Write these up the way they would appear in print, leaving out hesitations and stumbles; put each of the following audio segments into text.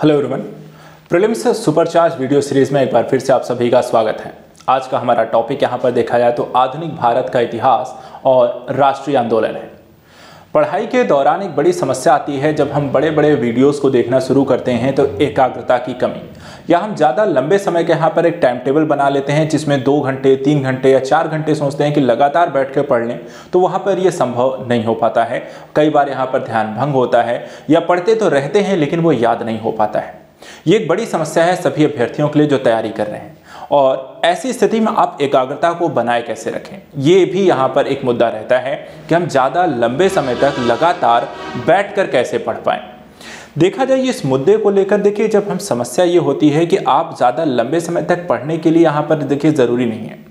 Hello everyone, prelims supercharge video series में एक बार फिर से आप सभी का स्वागत है। आज का हमारा टॉपिक यहाँ पर देखा जाए तो आधुनिक भारत का इतिहास और राष्ट्रीय आंदोलन है। पढ़ाई के दौरान एक बड़ी समस्या आती है जब हम बड़े बड़े वीडियोस को देखना शुरू करते हैं तो एकाग्रता की कमी, या हम ज़्यादा लंबे समय के यहाँ पर एक टाइम टेबल बना लेते हैं जिसमें 2 घंटे 3 घंटे या 4 घंटे सोचते हैं कि लगातार बैठ कर पढ़ लें, तो वहाँ पर ये संभव नहीं हो पाता है। कई बार यहाँ पर ध्यान भंग होता है या पढ़ते तो रहते हैं लेकिन वो याद नहीं हो पाता है। ये एक बड़ी समस्या है सभी अभ्यर्थियों के लिए जो तैयारी कर रहे हैं, और ऐसी स्थिति में आप एकाग्रता को बनाए कैसे रखें, ये भी यहाँ पर एक मुद्दा रहता है कि हम ज़्यादा लंबे समय तक लगातार बैठकर कैसे पढ़ पाएं। देखा जाए इस मुद्दे को लेकर, देखिए जब हम समस्या ये होती है कि आप ज़्यादा लंबे समय तक पढ़ने के लिए यहाँ पर देखिए ज़रूरी नहीं है।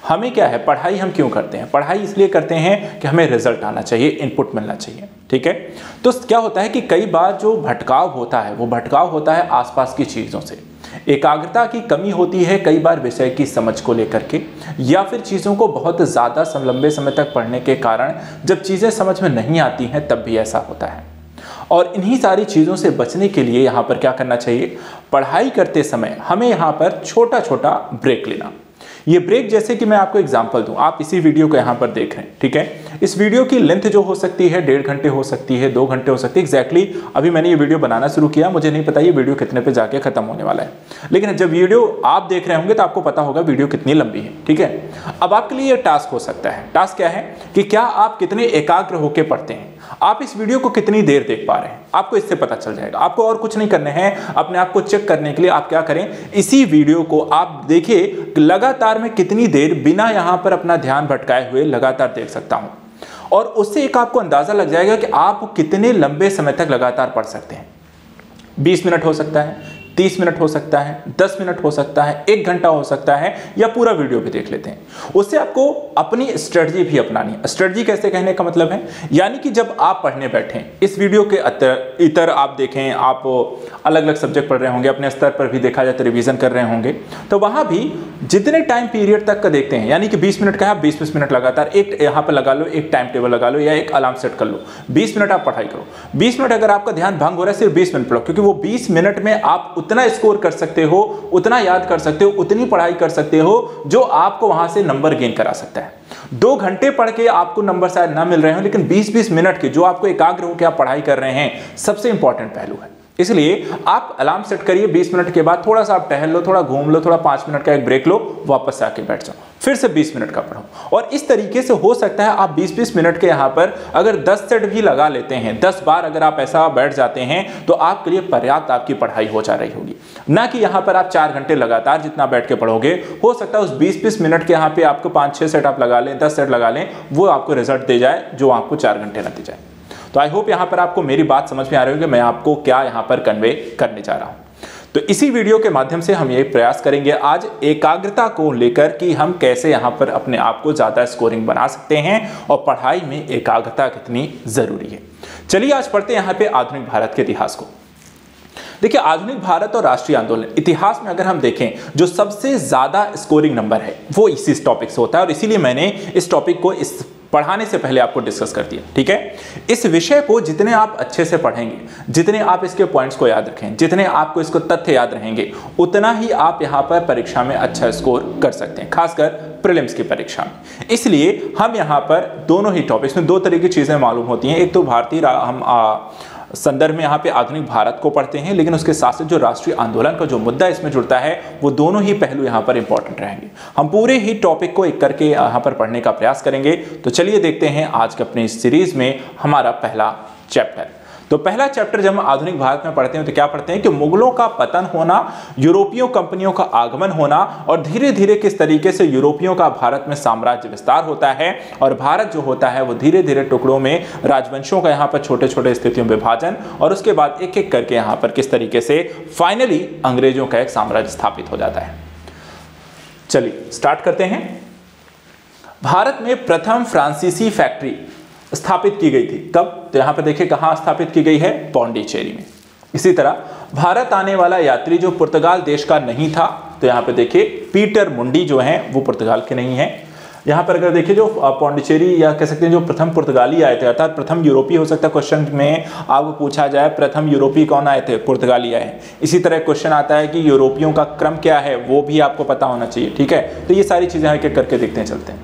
हमें क्या है, पढ़ाई हम क्यों करते हैं? पढ़ाई इसलिए करते हैं कि हमें रिजल्ट आना चाहिए, इनपुट मिलना चाहिए, ठीक है। तो क्या होता है कि कई बार जो भटकाव होता है वो भटकाव होता है आसपास की चीज़ों से। एकाग्रता की कमी होती है कई बार विषय की समझ को लेकर के, या फिर चीज़ों को बहुत ज़्यादा लंबे समय तक पढ़ने के कारण जब चीज़ें समझ में नहीं आती हैं तब भी ऐसा होता है। और इन्हीं सारी चीज़ों से बचने के लिए यहाँ पर क्या करना चाहिए, पढ़ाई करते समय हमें यहाँ पर छोटा छोटा ब्रेक लेना। ये ब्रेक जैसे कि मैं आपको एग्जांपल दूं, आप इसी वीडियो को यहाँ पर देख रहे हैं, ठीक है। इस वीडियो की लेंथ जो हो सकती है 1.5 घंटे हो सकती है, 2 घंटे हो सकती है। एग्जैक्टली अभी मैंने ये वीडियो बनाना शुरू किया, मुझे नहीं पता ये वीडियो कितने पे जाके खत्म होने वाला है, लेकिन जब वीडियो आप देख रहे होंगे तो आपको पता होगा वीडियो कितनी लंबी है, ठीक है। अब आपके लिए ये टास्क हो सकता है। टास्क क्या है कि क्या आप कितने एकाग्र होकर पढ़ते हैं, आप इस वीडियो को कितनी देर देख पा रहे हैं, आपको इससे पता चल जाएगा। आपको और कुछ नहीं करने हैं, अपने आप को चेक करने के लिए आप क्या करें, इसी वीडियो को आप देखिए लगातार मैं कितनी देर बिना यहां पर अपना ध्यान भटकाए हुए लगातार देख सकता हूं, और उससे एक आपको अंदाजा लग जाएगा कि आप कितने लंबे समय तक लगातार पढ़ सकते हैं। 20 मिनट हो सकता है, 30 मिनट हो सकता है, 10 मिनट हो सकता है, 1 घंटा हो सकता है, या पूरा वीडियो भी देख लेते हैं। उससे आपको अपनी स्ट्रेटजी भी अपनानी है। स्ट्रेटजी कैसे कहने का मतलब है, यानी कि जब आप पढ़ने बैठें, इस वीडियो के इतर आप देखें, आप अलग अलग सब्जेक्ट पढ़ रहे होंगे, अपने स्तर पर भी देखा जाए तो रिवीजन कर रहे होंगे, तो वहां भी जितने टाइम पीरियड तक का देखते हैं, यानी कि 20 मिनट का है, 20-20 मिनट लगातार एक यहाँ पर लगा लो, एक टाइम टेबल लगा लो या एक अलार्म सेट कर लो, 20 मिनट आप पढ़ाई करो। 20 मिनट अगर आपका ध्यान भंग हो रहा है, सिर्फ 20 मिनट पढ़ो, क्योंकि वो 20 मिनट में आप उतना स्कोर कर सकते हो, उतना याद कर सकते हो, उतनी पढ़ाई कर सकते हो जो आपको वहां से नंबर गेन करा सकता है। 2 घंटे पढ़ के आपको नंबर शायद ना मिल रहे हो, लेकिन 20-20 मिनट के जो आपको एकाग्र होकर आप पढ़ाई कर रहे हैं, सबसे इंपॉर्टेंट पहलू है। इसलिए आप अलार्म सेट करिए, 20 मिनट के बाद थोड़ा सा आप टहल लो, थोड़ा घूम लो, थोड़ा 5 मिनट का एक ब्रेक लो, वापस आके बैठ जाओ, फिर से 20 मिनट का पढ़ो। और इस तरीके से हो सकता है आप 20-20 मिनट के यहाँ पर अगर 10 सेट भी लगा लेते हैं, 10 बार अगर आप ऐसा बैठ जाते हैं, तो आपके लिए पर्याप्त आपकी पढ़ाई हो जा रही होगी। ना कि यहाँ पर आप 4 घंटे लगातार जितना बैठ के पढ़ोगे, हो सकता है उस 20-20 मिनट के यहाँ पे आपको 5-6 सेट आप लगा लें, 10 सेट लगा लें, वो आपको रिजल्ट दे जाए जो आपको 4 घंटे न दे जाए। तो आई होप यहाँ पर आपको मेरी बात समझ में आ रही होगी, मैं आपको क्या यहाँ पर कन्वे करने जा रहा हूँ। तो इसी वीडियो के माध्यम से हम ये प्रयास करेंगे आज एकाग्रता को लेकर कि हम कैसे यहाँ पर अपने आप को ज़्यादा स्कोरिंग बना सकते हैं और पढ़ाई में एकाग्रता कितनी ज़रूरी है। चलिए आज पढ़ते हैं यहाँ पे आधुनिक भारत के इतिहास को। देखिए, आधुनिक भारत और राष्ट्रीय आंदोलन, इतिहास में अगर हम देखें जो सबसे ज़्यादा स्कोरिंग नंबर है वो इसी टॉपिक से होता है, और इसीलिए मैंने इस टॉपिक को इस पढ़ाने से पहले आपको डिस्कस कर दिया, ठीक है। इस विषय को जितने आप अच्छे से पढ़ेंगे, जितने आप इसके पॉइंट्स को याद रखें, जितने आपको इसको तथ्य याद रहेंगे, उतना ही आप यहाँ पर परीक्षा में अच्छा स्कोर कर सकते हैं, खासकर प्रीलिम्स की परीक्षा में। इसलिए हम यहाँ पर दोनों ही टॉपिक्स में 2 तरह की चीज़ें मालूम होती हैं। एक तो भारतीय हम संदर्भ में यहाँ पे आधुनिक भारत को पढ़ते हैं, लेकिन उसके साथ साथ जो राष्ट्रीय आंदोलन का जो मुद्दा इसमें जुड़ता है, वो दोनों ही पहलू यहाँ पर इंपॉर्टेंट रहेंगे। हम पूरे ही टॉपिक को एक करके यहाँ पर पढ़ने का प्रयास करेंगे। तो चलिए देखते हैं आज के अपने इस सीरीज में हमारा पहला चैप्टर। तो पहला चैप्टर जब हम आधुनिक भारत में पढ़ते हैं तो क्या पढ़ते हैं कि मुगलों का पतन होना, यूरोपीय कंपनियों का आगमन होना, और धीरे धीरे किस तरीके से यूरोपियों का भारत में साम्राज्य विस्तार होता है, और भारत जो होता है वो धीरे धीरे टुकड़ों में राजवंशों का यहाँ पर छोटे छोटे स्थितियों में विभाजन, और उसके बाद एक एक करके यहाँ पर किस तरीके से फाइनली अंग्रेजों का एक साम्राज्य स्थापित हो जाता है। चलिए स्टार्ट करते हैं। भारत में प्रथम फ्रांसीसी फैक्ट्री स्थापित की गई थी कब, तो यहां पर देखिए कहां स्थापित की गई है, पौंडीचेरी में। इसी तरह भारत आने वाला यात्री जो पुर्तगाल देश का नहीं था, तो यहां पे देखिए पीटर मुंडी जो हैं वो पुर्तगाल के नहीं हैं। यहाँ पर अगर देखिए जो पौंडीचेरी या कह सकते हैं जो प्रथम पुर्तगाली आए थे, अर्थात प्रथम यूरोपीय, हो सकता है क्वेश्चन में आपको पूछा जाए प्रथम यूरोपीय कौन आए थे, पुर्तगाली आए हैं। इसी तरह क्वेश्चन आता है कि यूरोपियों का क्रम क्या है, वो भी आपको पता होना चाहिए, ठीक है। तो ये सारी चीजें एक एक करके देखते हैं, चलते हैं।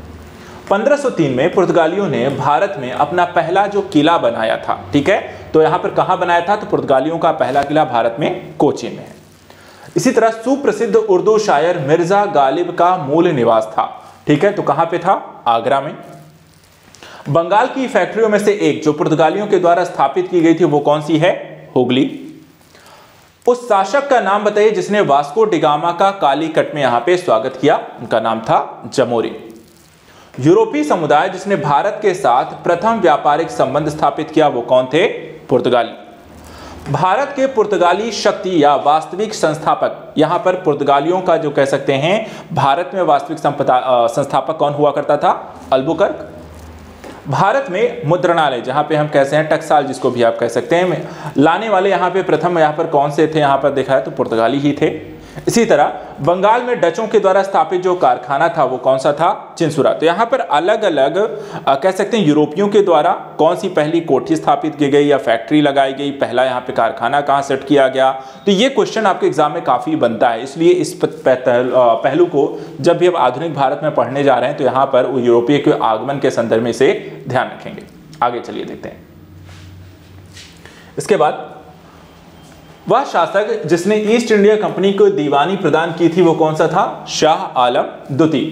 1503 में पुर्तगालियों ने भारत में अपना पहला जो किला बनाया था, ठीक है। तो यहाँ पर कहाँ बनाया था, तो पुर्तगालियों का पहला किला भारत में कोचीन में है। इसी तरह सुप्रसिद्ध उर्दू शायर मिर्जा गालिब का मूल निवास था, ठीक है। तो कहां पे था, आगरा में। बंगाल की फैक्ट्रियों में से एक जो पुर्तगालियों के द्वारा स्थापित की गई थी वो कौन सी है, हुगली। उस शासक का नाम बताइए जिसने वास्को डिगामा का कालीकट में यहां पे स्वागत किया, उनका नाम था जमोरी। यूरोपीय समुदाय जिसने भारत के साथ प्रथम व्यापारिक संबंध स्थापित किया वो कौन थे, पुर्तगाली। भारत के पुर्तगाली शक्ति या वास्तविक संस्थापक, यहां पर पुर्तगालियों का जो कह सकते हैं भारत में वास्तविक संस्थापक कौन हुआ करता था, अल्बुकर्क। भारत में मुद्रणालय, जहां पे हम कहते हैं टकसाल जिसको भी आप कह सकते हैं, लाने वाले यहां पे प्रथम यहां पर कौन से थे, यहां पर देखा है तो पुर्तगाली ही थे। इसी तरह बंगाल में डचों के द्वारा स्थापित जो कारखाना था वो कौन सा था, चिंसुरा। तो यहाँ पर अलग अलग कह सकते हैं यूरोपियों के द्वारा कौन सी पहली कोठी स्थापित की गई या फैक्ट्री लगाई गई, पहला यहाँ पे कारखाना कहाँ सेट किया गया। तो ये क्वेश्चन आपके एग्जाम में काफी बनता है, इसलिए इस पहलू को जब भी आप आधुनिक भारत में पढ़ने जा रहे हैं तो यहाँ पर यूरोपीय के आगमन के संदर्भ में इसे ध्यान रखेंगे। आगे चलिए देखते हैं। इसके बाद वह शासक जिसने ईस्ट इंडिया कंपनी को दीवानी प्रदान की थी वो कौन सा था, शाह आलम द्वितीय।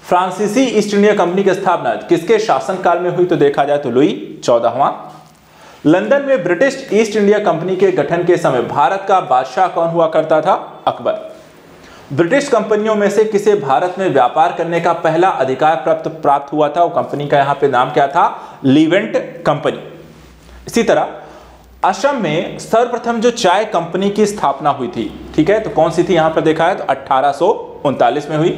फ्रांसीसी ईस्ट इंडिया कंपनी की स्थापना किसके शासनकाल में हुई, तो देखा जाए तो लुई 14वां। लंदन में ब्रिटिश ईस्ट इंडिया कंपनी के गठन के समय भारत का बादशाह कौन हुआ करता था, अकबर। ब्रिटिश कंपनियों में से किसे भारत में व्यापार करने का पहला अधिकार प्राप्त हुआ था, वो कंपनी का यहाँ पे नाम क्या था, लीवेंट कंपनी। इसी तरह असम में सर्वप्रथम जो चाय कंपनी की स्थापना हुई थी, ठीक है, तो कौन सी थी, यहां पर देखा है तो 1839 में हुई।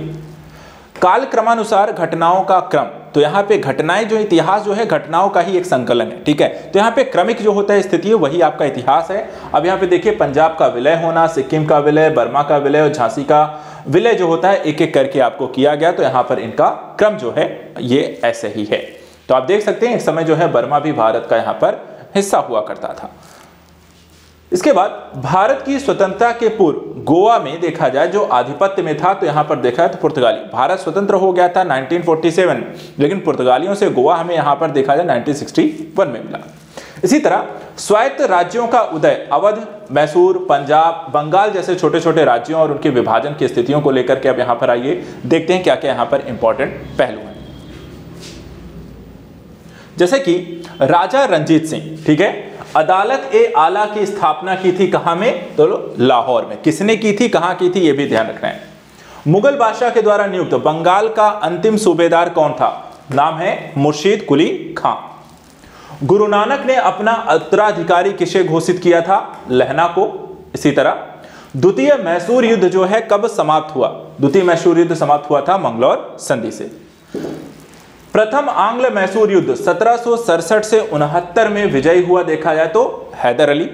काल क्रमानुसार घटनाओं का क्रम, तो यहाँ पे घटनाएं जो इतिहास जो है घटनाओं का ही एक संकलन है, ठीक है। तो यहाँ पे क्रमिक जो होता है स्थिति वही आपका इतिहास है। अब यहाँ पे देखिए पंजाब का विलय होना, सिक्किम का विलय, बर्मा का विलय और झांसी का विलय जो होता है एक एक करके आपको किया गया, तो यहाँ पर इनका क्रम जो है ये ऐसे ही है। तो आप देख सकते हैं एक समय जो है बर्मा भी भारत का यहाँ पर हिस्सा हुआ करता था। इसके बाद भारत की स्वतंत्रता के पूर्व गोवा में देखा जाए जो आधिपत्य में था, तो यहां पर देखा है तो पुर्तगाली। भारत स्वतंत्र हो गया था 1947, लेकिन पुर्तगालियों से गोवा हमें यहां पर देखा जाए 1961 में मिला। इसी तरह स्वायत्त राज्यों का उदय अवध, मैसूर, पंजाब, बंगाल जैसे छोटे छोटे राज्यों और उनके विभाजन की स्थितियों को लेकर के अब यहां पर आइए देखते हैं क्या क्या यहां पर इंपॉर्टेंट पहलू है। जैसे कि राजा रणजीत सिंह, ठीक है, अदालत ए आला की स्थापना की थी कहां में, तो लाहौर में। किसने की थी, कहां की थी, यह भी ध्यान रखना है। मुगल बादशाह के द्वारा नियुक्त बंगाल का अंतिम सूबेदार कौन था, नाम है मुर्शीद कुली खां। गुरु नानक ने अपना उत्तराधिकारी किसे घोषित किया था, लहना को। इसी तरह द्वितीय मैसूर युद्ध जो है कब समाप्त हुआ, द्वितीय मैसूर युद्ध समाप्त हुआ था मंगलौर संधि से। प्रथम आंग्ल मैसूर युद्ध 1767 से 69 में विजयी हुआ देखा जाए तो हैदर अली।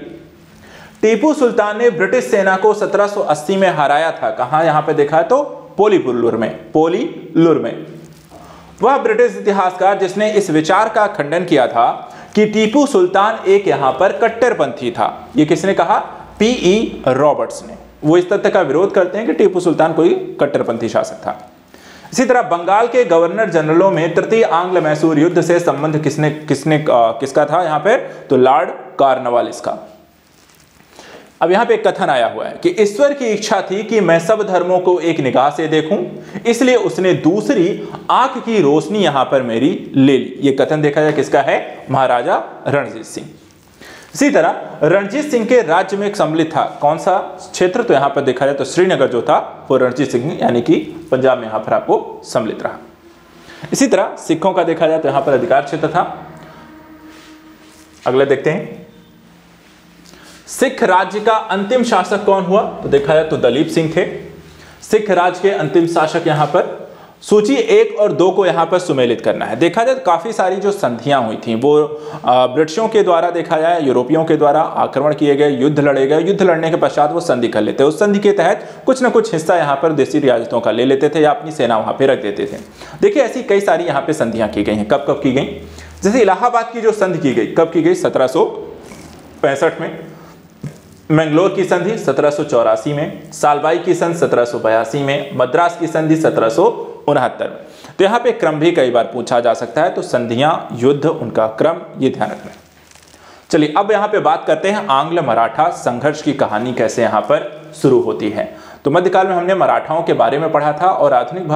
टीपू सुल्तान ने ब्रिटिश सेना को 1780 में हराया था, कहां, यहां पे देखा है तो पोलीलुर में। वह ब्रिटिश इतिहासकार जिसने इस विचार का खंडन किया था कि टीपू सुल्तान एक यहां पर कट्टरपंथी था। यह किसने कहा, पीई रॉबर्ट्स ने। वो इस तथ्य का विरोध करते हैं कि टीपू सुल्तान कोई कट्टरपंथी शासक था। इसी तरह बंगाल के गवर्नर जनरलों में तृतीय आंग्ल मैसूर युद्ध से संबंध किसका था यहां पर, तो लॉर्ड कॉर्नवालिस का। अब यहां पे एक कथन आया हुआ है कि ईश्वर की इच्छा थी कि मैं सब धर्मों को एक निगाह से देखूं, इसलिए उसने दूसरी आंख की रोशनी यहां पर मेरी ले ली। यह कथन देखा जाए किसका है, महाराजा रणजीत सिंह। इसी तरह रणजीत सिंह के राज्य में एक सम्मिलित था कौन सा क्षेत्र, तो यहां पर देखा जाए तो श्रीनगर जो था वो रणजीत सिंह यानी कि पंजाब में यहां पर आपको सम्मिलित रहा। इसी तरह सिखों का देखा जाए तो यहां पर अधिकार क्षेत्र था। अगले देखते हैं, सिख राज्य का अंतिम शासक कौन हुआ, तो देखा जाए तो दलीप सिंह थे। सिख राज्य के अंतिम शासक यहां पर सूची 1 और 2 को यहाँ पर सुमेलित करना है। देखा जाए तो काफ़ी सारी जो संधियाँ हुई थी वो ब्रिटिशों के द्वारा, देखा जाए यूरोपियों के द्वारा आक्रमण किए गए, युद्ध लड़े गए, युद्ध लड़ने के पश्चात वो संधि कर लेते। उस संधि के तहत कुछ न कुछ हिस्सा यहाँ पर देसी रियासतों का ले लेते थे या अपनी सेना वहाँ पर रख देते थे। देखिए ऐसी कई सारी यहाँ पर संधियाँ की गई हैं। कब कब की गई? जैसे इलाहाबाद की जो संधि की गई, कब की गई? 1765 में। मैंगलोर की संधि 1784 में। सालबाई की संधि 1782 में। मद्रास की संधि 1769 में। तो यहाँ पे क्रम भी कई बार पूछा जा सकता है, तो संधियां, युद्ध, उनका क्रम, ये ध्यान रखना है। चलिए अब यहाँ पे बात करते हैं आंग्ल मराठा संघर्ष की कहानी कैसे यहाँ पर शुरू होती है। तो मध्यकाल में हमने मराठाओं के बारे में पढ़ा था और आधुनिक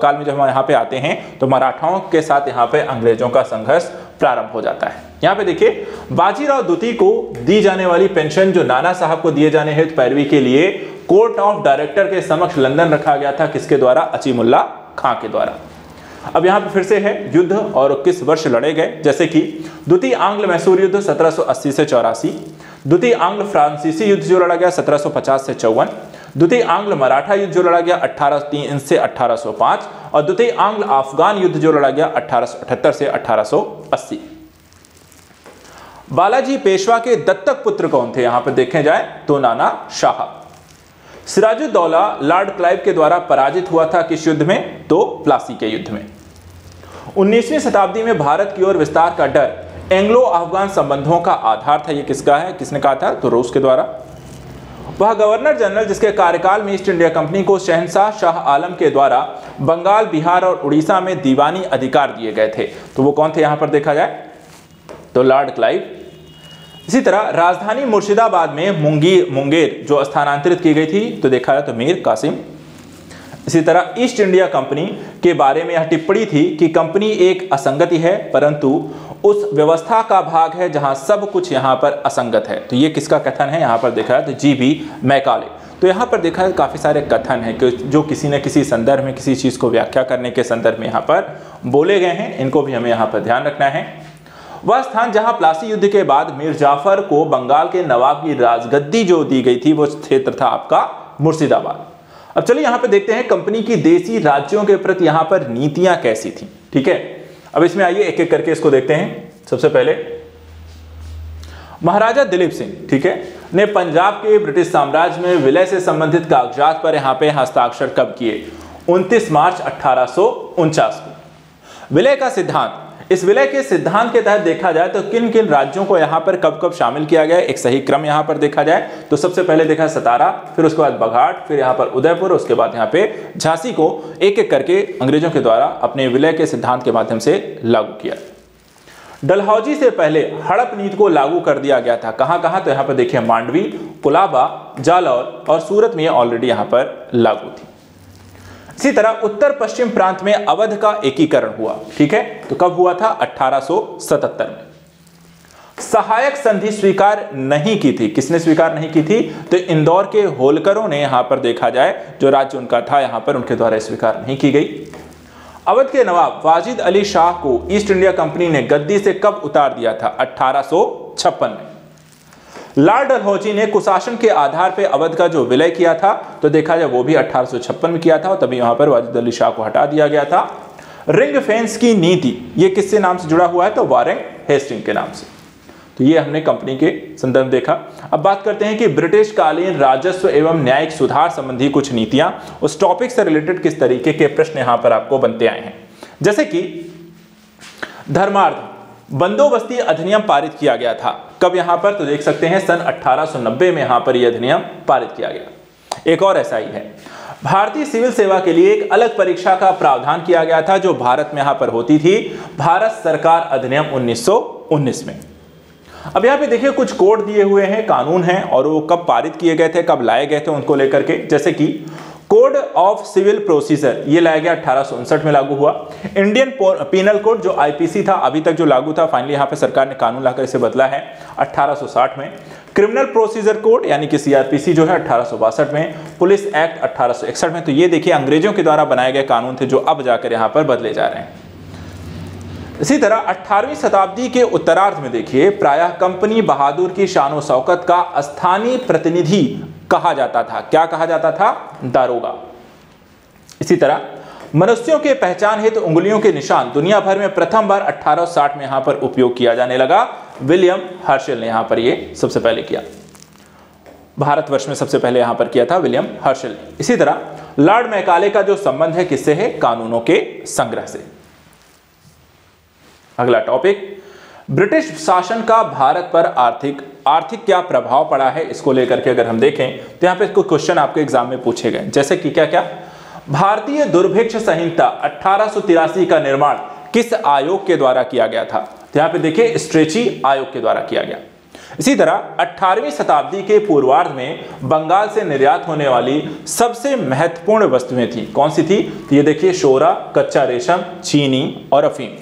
काल में जब हम यहाँ पे आते हैं तो मराठाओं के साथ यहाँ पे अंग्रेजों का संघर्ष प्रारंभ हो जाता है। यहाँ पे देखिए बाजीराव द्वितीय को दी जाने वाली पेंशन जो नाना साहब को दिए जाने हेतु पैरवी के लिए कोर्ट ऑफ डायरेक्टर के समक्ष लंदन रखा गया था, किसके द्वारा? अचीमुल्ला खां के द्वारा। अब यहाँ पे फिर से है युद्ध और किस वर्ष लड़े गए, जैसे कि द्वितीय आंग्ल मैसूर युद्ध 1780 से 84, द्वितीय आंग्ल फ्रांसीसी युद्ध जो लड़ा गया 1750 से 54, द्वितीय आंग्ल मराठा युद्ध जो लड़ा गया 1803 से 1805 और द्वितीय आंग्ल अफगान युद्ध जो लड़ा गया 1878 से 1880। बालाजी पेशवा के दत्तक पुत्र कौन थे? यहां पर देखे जाए तो नाना शाह। सिराजुद्दौला लॉर्ड क्लाइव के द्वारा पराजित हुआ था किस युद्ध में? तो प्लासी के युद्ध में। 19वीं शताब्दी में भारत की ओर विस्तार का डर एंग्लो अफगान संबंधों का आधार था। ये किसका है? किसने कहा था? तो रूस के द्वारा। वह गवर्नर जनरल जिसके कार्यकाल में ईस्ट इंडिया कंपनी को शहंशाह शाह आलम के द्वारा बंगाल, बिहार और उड़ीसा में दीवानी अधिकार दिए गए थे, तो वो कौन थे? यहां पर देखा जाए तो लॉर्ड क्लाइव। इसी तरह राजधानी मुर्शिदाबाद में मुंगेर जो स्थानांतरित की गई थी, तो देखा जाए तो मीर कासिम। इसी तरह ईस्ट इंडिया कंपनी के बारे में यह टिप्पणी थी कि कंपनी एक असंगति है परंतु उस व्यवस्था का भाग है जहां सब कुछ यहां पर असंगत है। तो ये किसका कथन है? यहां पर देखा है तो जीबी मैकाले। तो यहां पर देखा है काफी सारे कथन हैं कि जो किसी न किसी संदर्भ में किसी चीज को व्याख्या करने के संदर्भ में यहां पर बोले गए हैं, इनको भी हमें यहां पर ध्यान रखना है। वह स्थान जहां प्लासी युद्ध के बाद मीर जाफर को बंगाल के नवाब की राजगद्दी जो दी गई थी वो क्षेत्र था आपका मुर्शिदाबाद। अब चलिए यहां पे देखते हैं कंपनी की देसी राज्यों के प्रति यहां पर नीतियां कैसी थी। ठीक है, अब इसमें आइए एक एक करके इसको देखते हैं। सबसे पहले महाराजा दिलीप सिंह, ठीक है, ने पंजाब के ब्रिटिश साम्राज्य में विलय से संबंधित कागजात पर यहां पे हस्ताक्षर कब किए? 29 मार्च 1849 को। विलय का सिद्धांत, इस विलय के सिद्धांत के तहत देखा जाए तो किन किन राज्यों को यहां पर कब कब शामिल किया गया, एक सही क्रम यहां पर देखा जाए तो सबसे पहले देखा सतारा, फिर उसके बाद बघाट, फिर यहां पर उदयपुर, उसके बाद यहां पे झांसी को एक एक करके अंग्रेजों के द्वारा अपने विलय के सिद्धांत के माध्यम से लागू किया। डलहौजी से पहले हड़प नीति को लागू कर दिया गया था। कहां कहां? तो यहां पर देखिए मांडवी, कुलाबा, जालौर और सूरत में ऑलरेडी यहां पर लागू थी। इसी तरह उत्तर पश्चिम प्रांत में अवध का एकीकरण हुआ। ठीक है, तो कब हुआ था? 1877 में। सहायक संधि स्वीकार नहीं की थी। किसने स्वीकार नहीं की थी? तो इंदौर के होलकरों ने यहां पर देखा जाए जो राज्य उनका था यहां पर उनके द्वारा स्वीकार नहीं की गई। अवध के नवाब वाजिद अली शाह को ईस्ट इंडिया कंपनी ने गद्दी से कब उतार दिया था? 1856 में। लॉर्ड डलहौजी ने कुशासन के आधार पर अवध का जो विलय किया था तो देखा जाए वो भी 1856 में किया था और तभी यहां पर वाजिद अली शाह को हटा दिया गया था। रिंग फेंस की नीति ये किससे नाम से जुड़ा हुआ है? तो वारेन हेस्टिंग के नाम से। तो ये हमने कंपनी के संदर्भ देखा। अब बात करते हैं कि ब्रिटिश कालीन राजस्व एवं न्यायिक सुधार संबंधी कुछ नीतियां, उस टॉपिक से रिलेटेड किस तरीके के प्रश्न यहां पर आपको बनते आए हैं। जैसे कि धर्मार्थ बंदोबस्ती अधिनियम पारित किया गया था। कब यहां पर? तो देख सकते हैं सन 1890 में यहां पर यह अधिनियम पारित किया गया। एक और ऐसा ही है, भारतीय सिविल सेवा के लिए एक अलग परीक्षा का प्रावधान किया गया था जो भारत में यहां पर होती थी, भारत सरकार अधिनियम 1919 में। अब यहाँ पे देखिए कुछ कोड दिए हुए हैं, कानून हैं और वो कब पारित किए गए थे, कब लाए गए थे उनको लेकर के। जैसे कि कोड ऑफ सिविल प्रोसीजर ये लाया गया 1859 में लागू हुआ। इंडियन पीनल कोड जो आईपीसी था अभी तक जो लागू था, फाइनली यहाँ पे सरकार ने कानून लाकर इसे बदला है 1860 में। क्रिमिनल प्रोसीजर कोड यानी कि सीआरपीसी जो है 1862 में। पुलिस एक्ट 1861 में। तो ये देखिए अंग्रेजों के द्वारा बनाए गए कानून थे जो अब जाकर यहाँ पर बदले जा रहे हैं। इसी तरह 18वीं शताब्दी के उत्तरार्ध में देखिए प्रायः कंपनी बहादुर की शान शौकत का स्थानीय प्रतिनिधि कहा जाता था। क्या कहा जाता था? दारोगा। इसी तरह मनुष्यों के पहचान हेतु उंगलियों के निशान दुनिया भर में प्रथम बार 1860 में यहां पर उपयोग किया जाने लगा। विलियम हर्शल ने यहां पर ये सबसे पहले किया, भारतवर्ष में सबसे पहले यहां पर किया था विलियम हर्शल ने। इसी तरह लॉर्ड मैकाले का जो संबंध है किससे है? कानूनों के संग्रह से। अगला टॉपिक, ब्रिटिश शासन का भारत पर आर्थिक क्या प्रभाव पड़ा है, इसको लेकर के अगर हम देखें तो यहां पे कुछ क्वेश्चन आपके एग्जाम में पूछे गए, जैसे कि क्या क्या? भारतीय दुर्भिक्ष संहिता 1883 का निर्माण किस आयोग के द्वारा किया गया था? तो यहां पे देखिए स्ट्रेची आयोग के द्वारा किया गया। इसी तरह 18वीं शताब्दी के पूर्वार्ध में बंगाल से निर्यात होने वाली सबसे महत्वपूर्ण वस्तुएं थी, कौन सी थी? तो ये देखिए शोरा, कच्चा रेशम, चीनी और अफीम।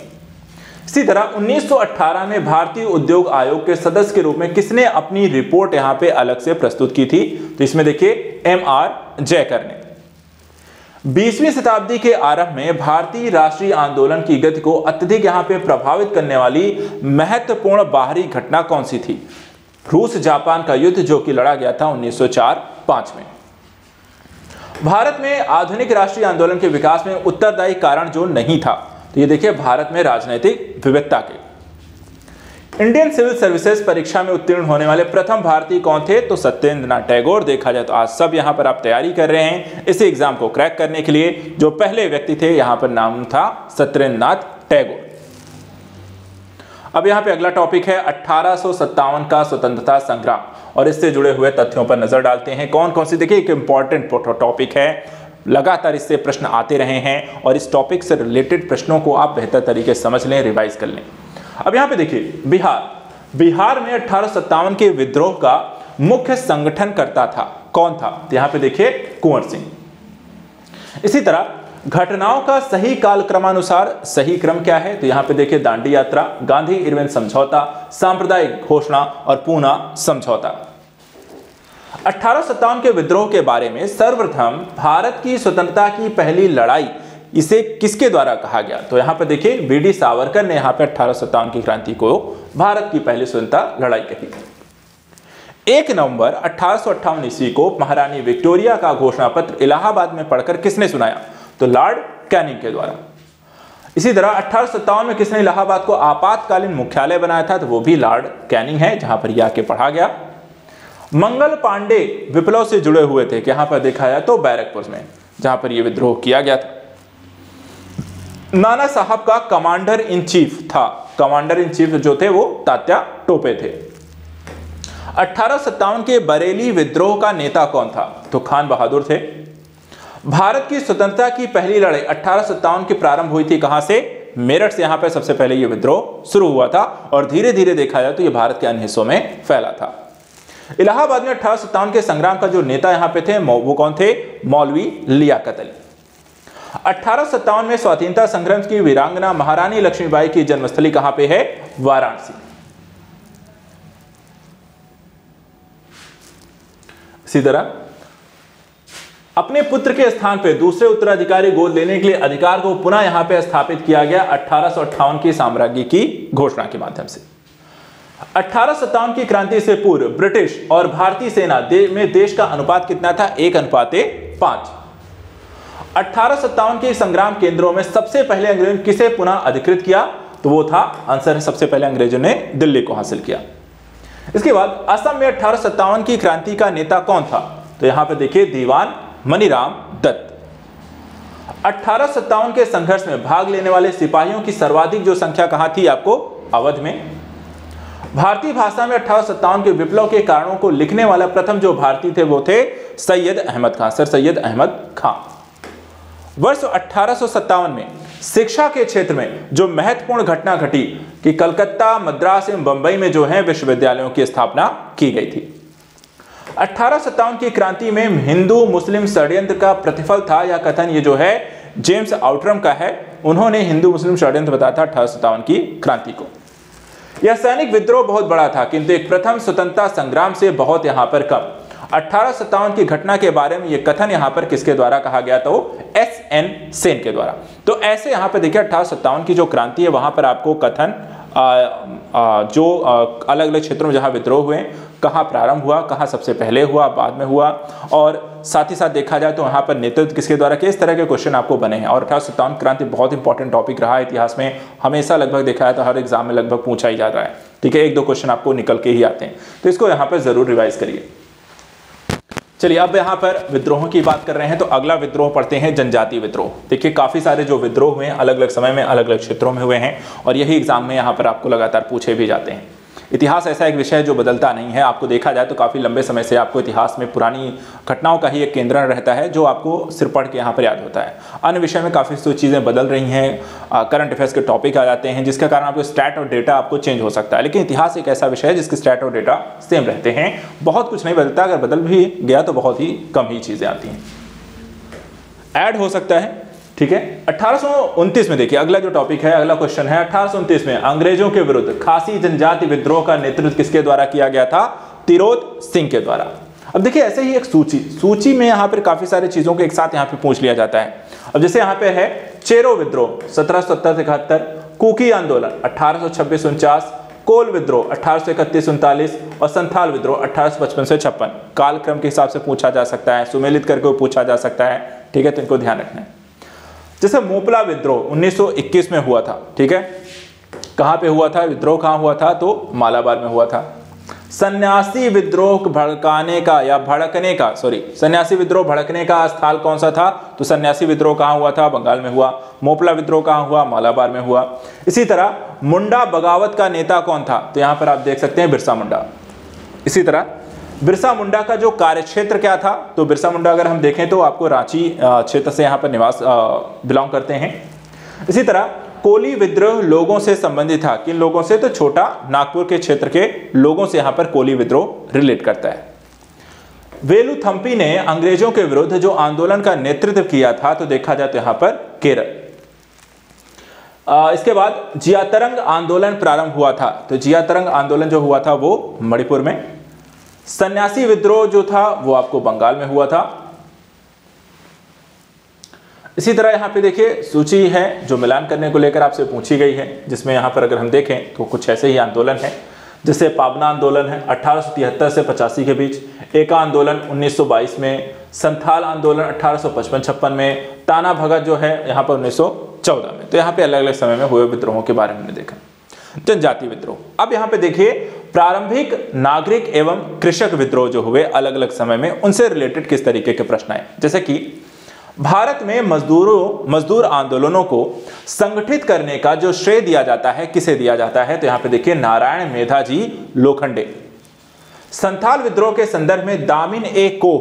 इसी तरह 1918 में भारतीय उद्योग आयोग के सदस्य के रूप में किसने अपनी रिपोर्ट यहां पे अलग से प्रस्तुत की थी? तो इसमें देखिए M.R. जयकर ने। 20वीं शताब्दी के आरंभ में भारतीय राष्ट्रीय आंदोलन की गति को अत्यधिक यहां पे प्रभावित करने वाली महत्वपूर्ण बाहरी घटना कौन सी थी? रूस जापान का युद्ध, जो कि लड़ा गया था 1904-05 में। भारत में आधुनिक राष्ट्रीय आंदोलन के विकास में उत्तरदायी कारण जो नहीं था, तो ये देखिए भारत में राजनीतिक विविधता के। इंडियन सिविल सर्विसेज परीक्षा में उत्तीर्ण होने वाले प्रथम भारतीय कौन थे? तो सत्येंद्रनाथ टैगोर। देखा जाए तो आज सब यहां पर आप तैयारी कर रहे हैं इस एग्जाम को क्रैक करने के लिए। जो पहले व्यक्ति थे यहां पर नाम था सत्येंद्रनाथ टैगोर। अब यहां पे अगला टॉपिक है 1857 का स्वतंत्रता संग्राम, और इससे जुड़े हुए तथ्यों पर नजर डालते हैं। कौन कौन सी? देखिए एक इंपॉर्टेंट टॉपिक है, लगातार इससे प्रश्न आते रहे हैं और इस टॉपिक से रिलेटेड प्रश्नों को आप बेहतर तरीके से समझ लें, रिवाइज कर लें। अब यहां पे देखिए बिहार में 1857 के विद्रोह का मुख्य संगठनकर्ता था, कौन था? तो यहां पे देखिए कुंवर सिंह। इसी तरह घटनाओं का सही कालक्रमानुसार सही क्रम क्या है? तो यहां पे देखिए दांडी यात्रा, गांधी इरविन समझौता, सांप्रदायिक घोषणा और पूना समझौता। 1857 के विद्रोह के बारे में सर्वप्रथम भारत की स्वतंत्रता की पहली लड़ाई इसे किसके द्वारा कहा गया? तो यहां पर देखिए वीडी सावरकर ने यहां पे 1857 की क्रांति को भारत की पहली स्वतंत्रता लड़ाई कही। 1 नवंबर 1858 ईस्वी को महारानी विक्टोरिया का घोषणा पत्र इलाहाबाद में पढ़कर किसने सुनाया? तो लॉर्ड कैनिंग के द्वारा। इसी तरह 1857 में किसने इलाहाबाद को आपातकालीन मुख्यालय बनाया था? तो वो भी लॉर्ड कैनिंग है, जहां पर यह आके पढ़ा गया। मंगल पांडे विप्लव से जुड़े हुए थे, यहां पर देखा जाए तो बैरकपुर में, जहां पर यह विद्रोह किया गया था। नाना साहब का कमांडर इन चीफ था, कमांडर इन चीफ जो थे वो तात्या टोपे थे। 1857 के बरेली विद्रोह का नेता कौन था? तो खान बहादुर थे। भारत की स्वतंत्रता की पहली लड़ाई 1857 की प्रारंभ हुई थी कहां से? मेरठ से यहां पर सबसे पहले यह विद्रोह शुरू हुआ था और धीरे धीरे देखा जाए तो यह भारत के अन्य हिस्सों में फैला था। इलाहाबाद में 1857 के संग्राम का जो नेता यहां पे थे वो कौन थे? मौलवी लियाकत अली। 1857 में स्वतंत्रता संग्राम की वीरांगना महारानी लक्ष्मीबाई की जन्मस्थली कहां पे है? वाराणसी। इसी तरह अपने पुत्र के स्थान पे दूसरे उत्तराधिकारी गोद लेने के लिए अधिकार को पुनः यहां पे स्थापित किया गया 1858 की साम्राज्य की घोषणा के माध्यम से। 1857 की क्रांति से पूर्व ब्रिटिश और भारतीय सेना में देश का अनुपात कितना था? 1:5। 1857 के संग्राम केंद्रों में सबसे पहले अंग्रेजों ने किसे पुनः अधिकृत किया? तो वो था आंसर है सबसे पहले अंग्रेजों ने दिल्ली को हासिल किया। इसके बाद असम में 1857 की क्रांति का नेता कौन था? तो यहां पे देखिए दीवान मनीराम दत्त। 1857 के संघर्ष में भाग लेने वाले सिपाहियों की सर्वाधिक जो संख्या कहां थी? आपको अवध में। भारतीय भाषा में 1857 के विप्लव के कारणों को लिखने वाला प्रथम जो भारतीय थे वो थे सैयद अहमद खान, सर सैयद अहमद खान। वर्ष 1857 में शिक्षा के क्षेत्र में जो महत्वपूर्ण घटना घटी कि कलकत्ता, मद्रास एवं बंबई में जो है विश्वविद्यालयों की स्थापना की गई थी। 1857 की क्रांति में हिंदू मुस्लिम षड्यंत्र का प्रतिफल था, यह कथन ये जो है जेम्स आउटरम का है। उन्होंने हिंदू मुस्लिम षड्यंत्र बताया था 1857 की क्रांति को। यह सैनिक विद्रोह बहुत बड़ा था किंतु एक प्रथम स्वतंत्रता संग्राम से बहुत यहां पर कम। 1857 की घटना के बारे में यह कथन यहां पर किसके द्वारा कहा गया? तो S.N. सेन के द्वारा। तो ऐसे यहां पर देखिए 1857 की जो क्रांति है वहां पर आपको कथन जो अलग अलग क्षेत्रों में जहां विद्रोह हुए कहाँ प्रारंभ हुआ, कहाँ सबसे पहले हुआ, बाद में हुआ, और साथ ही साथ देखा जाए तो यहाँ पर नेतृत्व किसके द्वारा किया, इस तरह के क्वेश्चन आपको बने हैं। और 1857 क्रांति बहुत इंपॉर्टेंट टॉपिक रहा है इतिहास में, हमेशा लगभग देखा है तो हर एग्जाम में लगभग पूछा ही जा रहा है, ठीक है, एक दो क्वेश्चन आपको निकल के ही आते हैं, तो इसको यहाँ पर जरूर रिवाइज करिए। चलिए अब यहाँ पर विद्रोहों की बात कर रहे हैं तो अगला विद्रोह पढ़ते हैं जनजातीय विद्रोह। देखिए काफी सारे जो विद्रोह हुए हैं अलग अलग समय में अलग अलग क्षेत्रों में हुए हैं, और यही एग्जाम में यहाँ पर आपको लगातार पूछे भी जाते हैं। इतिहास ऐसा एक विषय है जो बदलता नहीं है, आपको देखा जाए तो काफ़ी लंबे समय से आपको इतिहास में पुरानी घटनाओं का ही एक केंद्रण रहता है जो आपको सिर्फ पढ़ के यहाँ पर याद होता है। अन्य विषय में काफ़ी चीज़ें बदल रही हैं, करंट अफेयर्स के टॉपिक आ जाते हैं जिसके कारण आपको स्टैट और डेटा आपको चेंज हो सकता है, लेकिन इतिहास एक ऐसा विषय है जिसके स्टैट और डेटा सेम रहते हैं, बहुत कुछ नहीं बदलता, अगर बदल भी गया तो बहुत ही कम ही चीज़ें आती हैं, ऐड हो सकता है, ठीक है। 1829 में देखिए अगला जो टॉपिक है, अगला क्वेश्चन है 1829 में अंग्रेजों के विरुद्ध खासी जनजाति विद्रोह का नेतृत्व किसके द्वारा किया गया था, तिरोत सिंह के द्वारा। अब देखिए ऐसे ही एक सूची में यहाँ पर काफी सारी चीजों को एक साथ यहाँ पे पूछ लिया जाता है। अब जैसे यहाँ पे है चेरो विद्रोह 1770-71, कुकी आंदोलन 1826-49, कोल विद्रोह 1831-39 और संथाल विद्रोह 1855-56। कालक्रम के हिसाब से पूछा जा सकता है, सुमेलित करके पूछा जा सकता है, ठीक है, तो इनको ध्यान रखना है। जैसे मोपला विद्रोह 1921 में हुआ था, ठीक है, कहां पे हुआ था विद्रोह, कहां हुआ था, तो मालाबार में हुआ था। सन्यासी विद्रोह भड़काने का या भड़कने का, सन्यासी विद्रोह भड़कने का स्थल कौन सा था, तो सन्यासी विद्रोह कहां हुआ था, बंगाल में हुआ। मोपला विद्रोह कहां हुआ, मालाबार में हुआ। इसी तरह मुंडा बगावत का नेता कौन था, तो यहां पर आप देख सकते हैं बिरसा मुंडा। इसी तरह बिरसा मुंडा का जो कार्यक्षेत्र क्या था, तो बिरसा मुंडा अगर हम देखें तो आपको रांची क्षेत्र से यहाँ पर निवास बिलोंग करते हैं। इसी तरह कोली विद्रोह लोगों से संबंधित था, किन लोगों से, तो छोटा नागपुर के क्षेत्र के लोगों से यहाँ पर कोली विद्रोह रिलेट करता है। वेलुथम्पी ने अंग्रेजों के विरुद्ध जो आंदोलन का नेतृत्व किया था, तो देखा जाए तो यहाँ पर केरल। इसके बाद जियातरंग आंदोलन प्रारंभ हुआ था, तो जियातरंग आंदोलन जो हुआ था वो मणिपुर में। सन्यासी विद्रोह जो था वो आपको बंगाल में हुआ था। इसी तरह यहाँ पे देखिए सूची है जो मिलान करने को लेकर आपसे पूछी गई है, जिसमें यहाँ पर अगर हम देखें तो कुछ ऐसे ही आंदोलन है, जैसे पाबना आंदोलन है 1873 से 85 के बीच, एका आंदोलन 1922 में, संथाल आंदोलन 1855-56 में, ताना भगत जो है यहाँ पर 1914 में। तो यहाँ पे अलग अलग समय में हुए विद्रोहों के बारे में हमने देखा। जनजाति विद्रोह, अब यहाँ पे देखिए प्रारंभिक नागरिक एवं कृषक विद्रोह जो हुए अलग अलग समय में, उनसे रिलेटेड किस तरीके के प्रश्न आए। जैसे कि भारत में मजदूर आंदोलनों को संगठित करने का जो श्रेय दिया जाता है, किसे दिया जाता है, तो यहाँ पे देखिए नारायण मेधाजी लोखंडे। संथाल विद्रोह के संदर्भ में दामिन ए को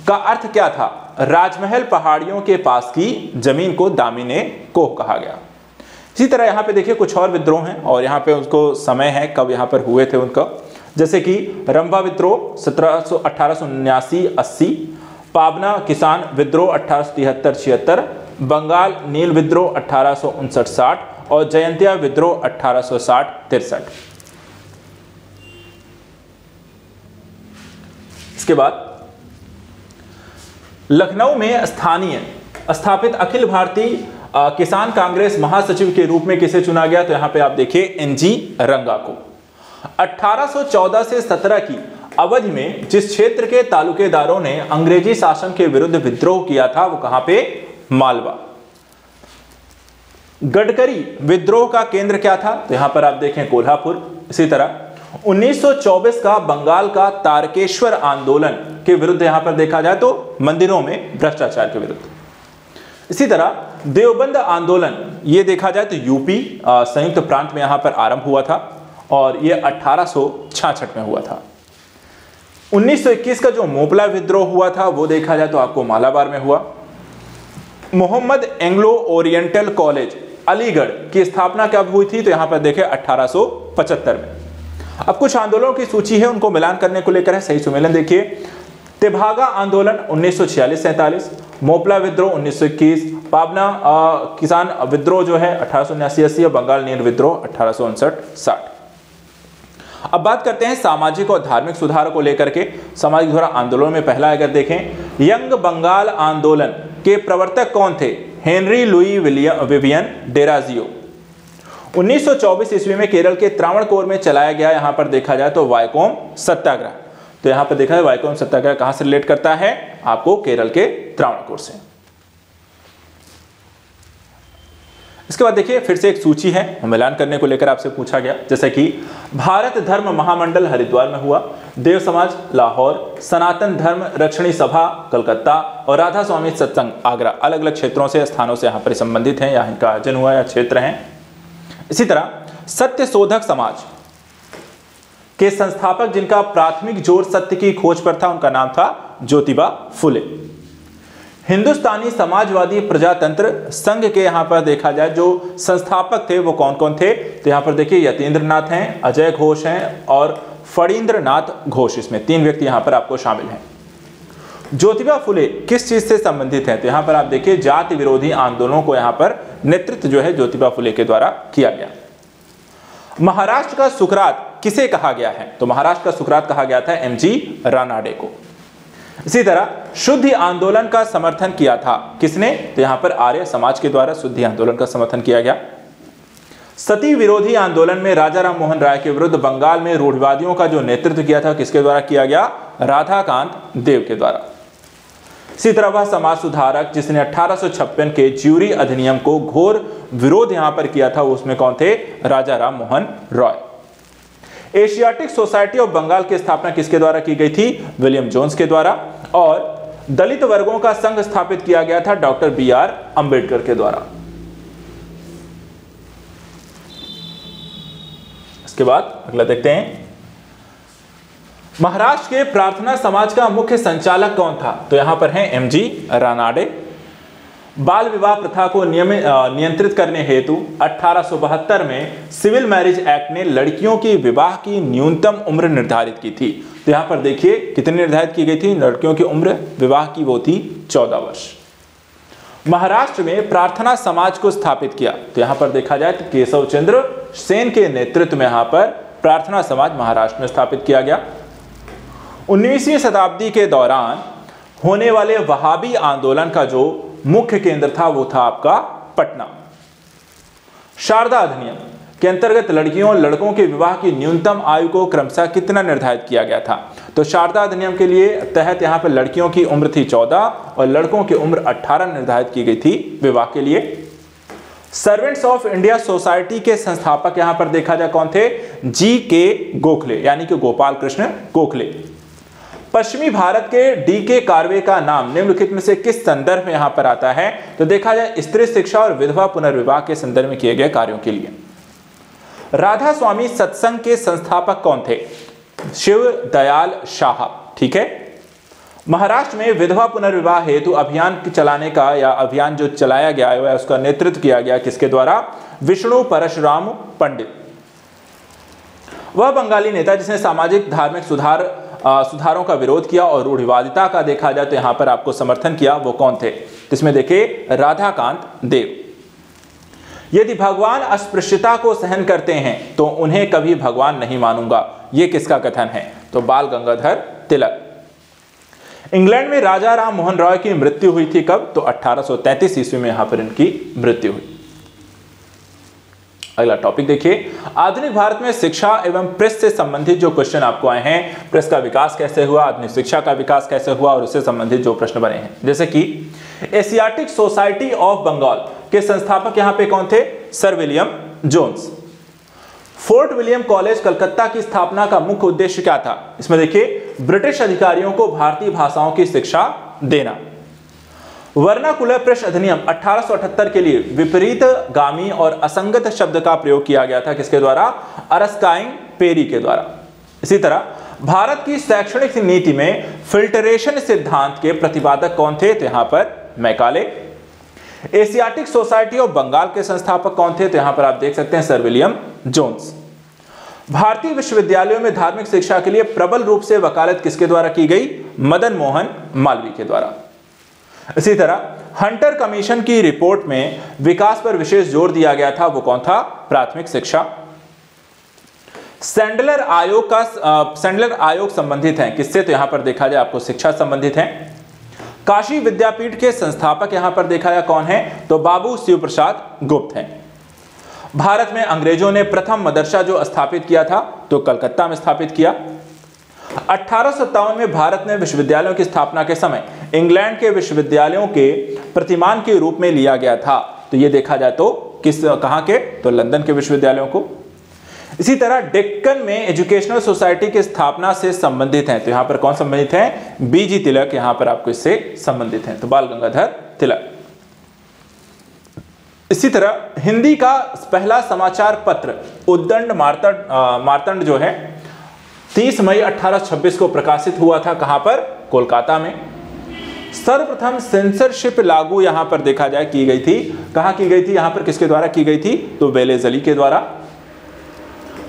का अर्थ क्या था, राजमहल पहाड़ियों के पास की जमीन को दामिन ए को कहा गया। इसी तरह यहाँ पे देखिए कुछ और विद्रोह हैं और यहाँ पे उनको समय है कब यहाँ पर हुए थे उनका, जैसे कि रंभा विद्रोह 1879-80, पाबना किसान विद्रोह 1873-76, बंगाल नील विद्रोह 1859-60 और जयंतिया विद्रोह 1860-63। इसके बाद लखनऊ में स्थापित अखिल भारतीय किसान कांग्रेस महासचिव के रूप में किसे चुना गया, तो यहां पे आप देखिए एनजी रंगा को। 1814 से 17 की अवधि में जिस क्षेत्र के तालुकेदारों ने अंग्रेजी शासन के विरुद्ध विद्रोह किया था वो कहां पे, मालवा। गडकरी विद्रोह का केंद्र क्या था, तो यहां पर आप देखें कोल्हापुर। इसी तरह 1924 का बंगाल का तारकेश्वर आंदोलन के विरुद्ध यहां पर देखा जाए तो मंदिरों में भ्रष्टाचार के विरुद्ध। इसी तरह देवबंद आंदोलन ये देखा जाए तो यूपी संयुक्त प्रांत में यहां पर आरंभ हुआ था और ये 1866 में हुआ था। 1921 का जो मोपला विद्रोह हुआ था वो देखा जाए तो आपको मालाबार में हुआ। Mohammed Anglo Oriental College Aligarh की स्थापना कब हुई थी, तो यहां पर देखें 1875 में। अब कुछ आंदोलनों की सूची है, उनको मिलान करने को लेकर है, सही सुमेलन देखिए। तेभागा आंदोलन 1946-47, मोपला विद्रोह 1921, पाबना किसान विद्रोह जो है 1879-80 और बंगाल नील विद्रोह 1859-60। अब बात करते हैं सामाजिक और धार्मिक सुधार को लेकर के। सामाजिक सुधार आंदोलन में पहला अगर देखें, यंग बंगाल आंदोलन के प्रवर्तक कौन थे, हेनरी लुई विवियन डेराजियो। 1924 ईस्वी में केरल के त्रावणकोर में चलाया गया यहां पर देखा जाए तो वाइकोम सत्याग्रह। तो यहां पर देखा है वाइकोम सत्याग्रह कहां से रिलेट करता है, आपको केरल के त्रावणकोर से। इसके बाद देखिए फिर से एक सूची है, मिलान करने को लेकर आपसे पूछा गया, जैसे कि भारत धर्म महामंडल हरिद्वार में हुआ, देव समाज लाहौर, सनातन धर्म रक्षणी सभा कलकत्ता और राधा स्वामी सत्संग आगरा। अलग अलग क्षेत्रों से स्थानों से यहाँ पर संबंधित हैं या इनका आयोजन हुआ या क्षेत्र हैं। इसी तरह सत्य शोधक समाज के संस्थापक जिनका प्राथमिक जोर सत्य की खोज पर था, उनका नाम था ज्योतिबा फुले। हिंदुस्तानी समाजवादी प्रजातंत्र संघ के यहां पर देखा जाए जो संस्थापक थे वो कौन कौन थे, तो यहां पर देखिए यतीन्द्र नाथ हैं, अजय घोष हैं और फणींद्र नाथ घोष। इसमें 3 व्यक्ति यहां पर आपको शामिल हैं। ज्योतिबा फुले किस चीज से संबंधित हैं, तो यहां पर आप देखिए जाति विरोधी आंदोलनों को यहां पर नेतृत्व जो है ज्योतिबा फुले के द्वारा किया गया। महाराष्ट्र का सुकरात किसे कहा गया है, तो महाराष्ट्र का सुकरात कहा गया था एमजी रानाडे को। इसी तरह शुद्धि आंदोलन का समर्थन किया था किसने, तो यहां पर आर्य समाज के द्वारा शुद्धि आंदोलन का समर्थन किया गया। सती विरोधी आंदोलन में राजा राम मोहन राय के विरुद्ध बंगाल में रूढ़िवादियों का जो नेतृत्व किया था किसके द्वारा किया गया, राधाकांत देव के द्वारा। इसी तरह वह समाज सुधारक जिसने 1856 के ज्यूरी अधिनियम को घोर विरोध यहां पर किया था, उसमें कौन थे, Raja Ram Mohan Roy. Asiatic society of Bengal की स्थापना किसके द्वारा की गई थी, विलियम जोन्स के द्वारा। और दलित वर्गों का संघ स्थापित किया गया था डॉक्टर BR अंबेडकर के द्वारा। इसके बाद अगला देखते हैं, महाराष्ट्र के प्रार्थना समाज का मुख्य संचालक कौन था, तो यहां पर हैं MG रानाडे। बाल विवाह प्रथा को नियंत्रित करने हेतु 1872 में सिविल मैरिज एक्ट ने लड़कियों की विवाह की न्यूनतम उम्र निर्धारित की थी। तो यहां पर देखिए कितनी निर्धारित की गई थी, लड़कियों की उम्र विवाह की वो थी 14 वर्ष। महाराष्ट्र में प्रार्थना समाज को स्थापित किया, तो यहां पर देखा जाए तो केशव चंद्र सेन के नेतृत्व में यहां पर प्रार्थना समाज महाराष्ट्र में स्थापित किया गया। 19वीं शताब्दी के दौरान होने वाले वहाबी आंदोलन का जो मुख्य केंद्र था वो था आपका पटना। शारदा अधिनियम के अंतर्गत लड़कियों और लड़कों के विवाह की न्यूनतम आयु को क्रमशः कितना निर्धारित किया गया था, तो शारदा अधिनियम के लिए तहत यहां पर लड़कियों की उम्र थी 14 और लड़कों की उम्र 18 निर्धारित की गई थी विवाह के लिए। सर्वेंट्स ऑफ इंडिया सोसाइटी के संस्थापक यहां पर देखा जाए कौन थे, GK गोखले यानी कि गोपाल कृष्ण गोखले। पश्चिमी भारत के DK कार्वे का नाम निम्नलिखित में से किस संदर्भ में यहां पर आता है, तो देखा जाए स्त्री शिक्षा और विधवा पुनर्विवाह के संदर्भ में किए गए कार्यों के लिए। राधा स्वामी सत्संग के संस्थापक कौन थे, शिव दयाल शाह। ठीक है, महाराष्ट्र में विधवा पुनर्विवाह हेतु अभियान चलाने का या अभियान जो चलाया गया है उसका नेतृत्व किया गया किसके द्वारा, विष्णु परशुराम पंडित। वह बंगाली नेता जिसने सामाजिक धार्मिक सुधारों का विरोध किया और रूढ़िवादिता का देखा जाए तो यहां पर आपको समर्थन किया, वो कौन थे, इसमें देखिए राधाकांत देव। यदि भगवान अस्पृश्यता को सहन करते हैं तो उन्हें कभी भगवान नहीं मानूंगा, ये किसका कथन है, तो बाल गंगाधर तिलक। इंग्लैंड में राजा राम मोहन रॉय की मृत्यु हुई थी कब, तो 1833 ईस्वी में यहां पर इनकी मृत्यु हुई। अगला टॉपिक देखिए, आधुनिक भारत में शिक्षा एवं प्रेस से संबंधित जो क्वेश्चन आपको आए हैं, प्रेस का विकास कैसे हुआ, आधुनिक शिक्षा का विकास कैसे हुआ और उससे संबंधित जो प्रश्न बने हैं, जैसे कि एशियाटिक सोसाइटी ऑफ बंगाल के संस्थापक यहां पे कौन थे, Sir William Jones. Fort William College Calcutta की स्थापना का मुख्य उद्देश्य क्या था, इसमें देखिए ब्रिटिश अधिकारियों को भारतीय भाषाओं की शिक्षा देना। वर्नाकुलर प्रेस अधिनियम 1878 के लिए विपरीत गामी और असंगत शब्द का प्रयोग किया गया था, किसके द्वारा, अरस्काइंग पेरी के द्वारा। इसी तरह भारत की शैक्षणिक नीति में फिल्टरेशन सिद्धांत के प्रतिपादक कौन थे, तो यहां पर Macaulay. Asiatic society of Bengal के संस्थापक कौन थे, तो यहां पर आप देख सकते हैं सर विलियम जोन्स। भारतीय विश्वविद्यालयों में धार्मिक शिक्षा के लिए प्रबल रूप से वकालत किसके द्वारा की गई, मदन मोहन मालवीय के द्वारा। इसी तरह हंटर कमीशन की रिपोर्ट में विकास पर विशेष जोर दिया गया था, वो कौन था, प्राथमिक शिक्षा। सैंडलर आयोग संबंधित हैं किससे, तो यहां पर देखा जाए आपको शिक्षा संबंधित हैं। काशी विद्यापीठ के संस्थापक यहां पर देखा जाए कौन है, तो बाबू शिव प्रसाद गुप्त हैं। भारत में अंग्रेजों ने प्रथम मदरसा जो स्थापित किया था तो कलकत्ता में स्थापित किया। 1857 में भारत ने विश्वविद्यालयों की स्थापना के समय इंग्लैंड के विश्वविद्यालयों के प्रतिमान के रूप में लिया गया था। तो ये देखा जाए तो कहाँ के, तो लंदन के विश्वविद्यालयों को। इसी तरह डेक्कन में एजुकेशनल सोसाइटी की स्थापना से संबंधित हैं, तो यहाँ पर कौन संबंधित है, बीजी तिलक यहाँ पर आपको इससे संबंधित हैं, तो बाल गंगाधर तिलक। इसी तरह हिंदी का पहला समाचार पत्र उद्दंड मार्तंड जो है 30 मई 1826 को प्रकाशित हुआ था, कहां पर, कोलकाता में। सर्वप्रथम सेंसरशिप लागू यहां पर देखा जाए की गई थी, कहां की गई थी, यहां पर किसके द्वारा की गई थी, तो वेलेज़ली के द्वारा।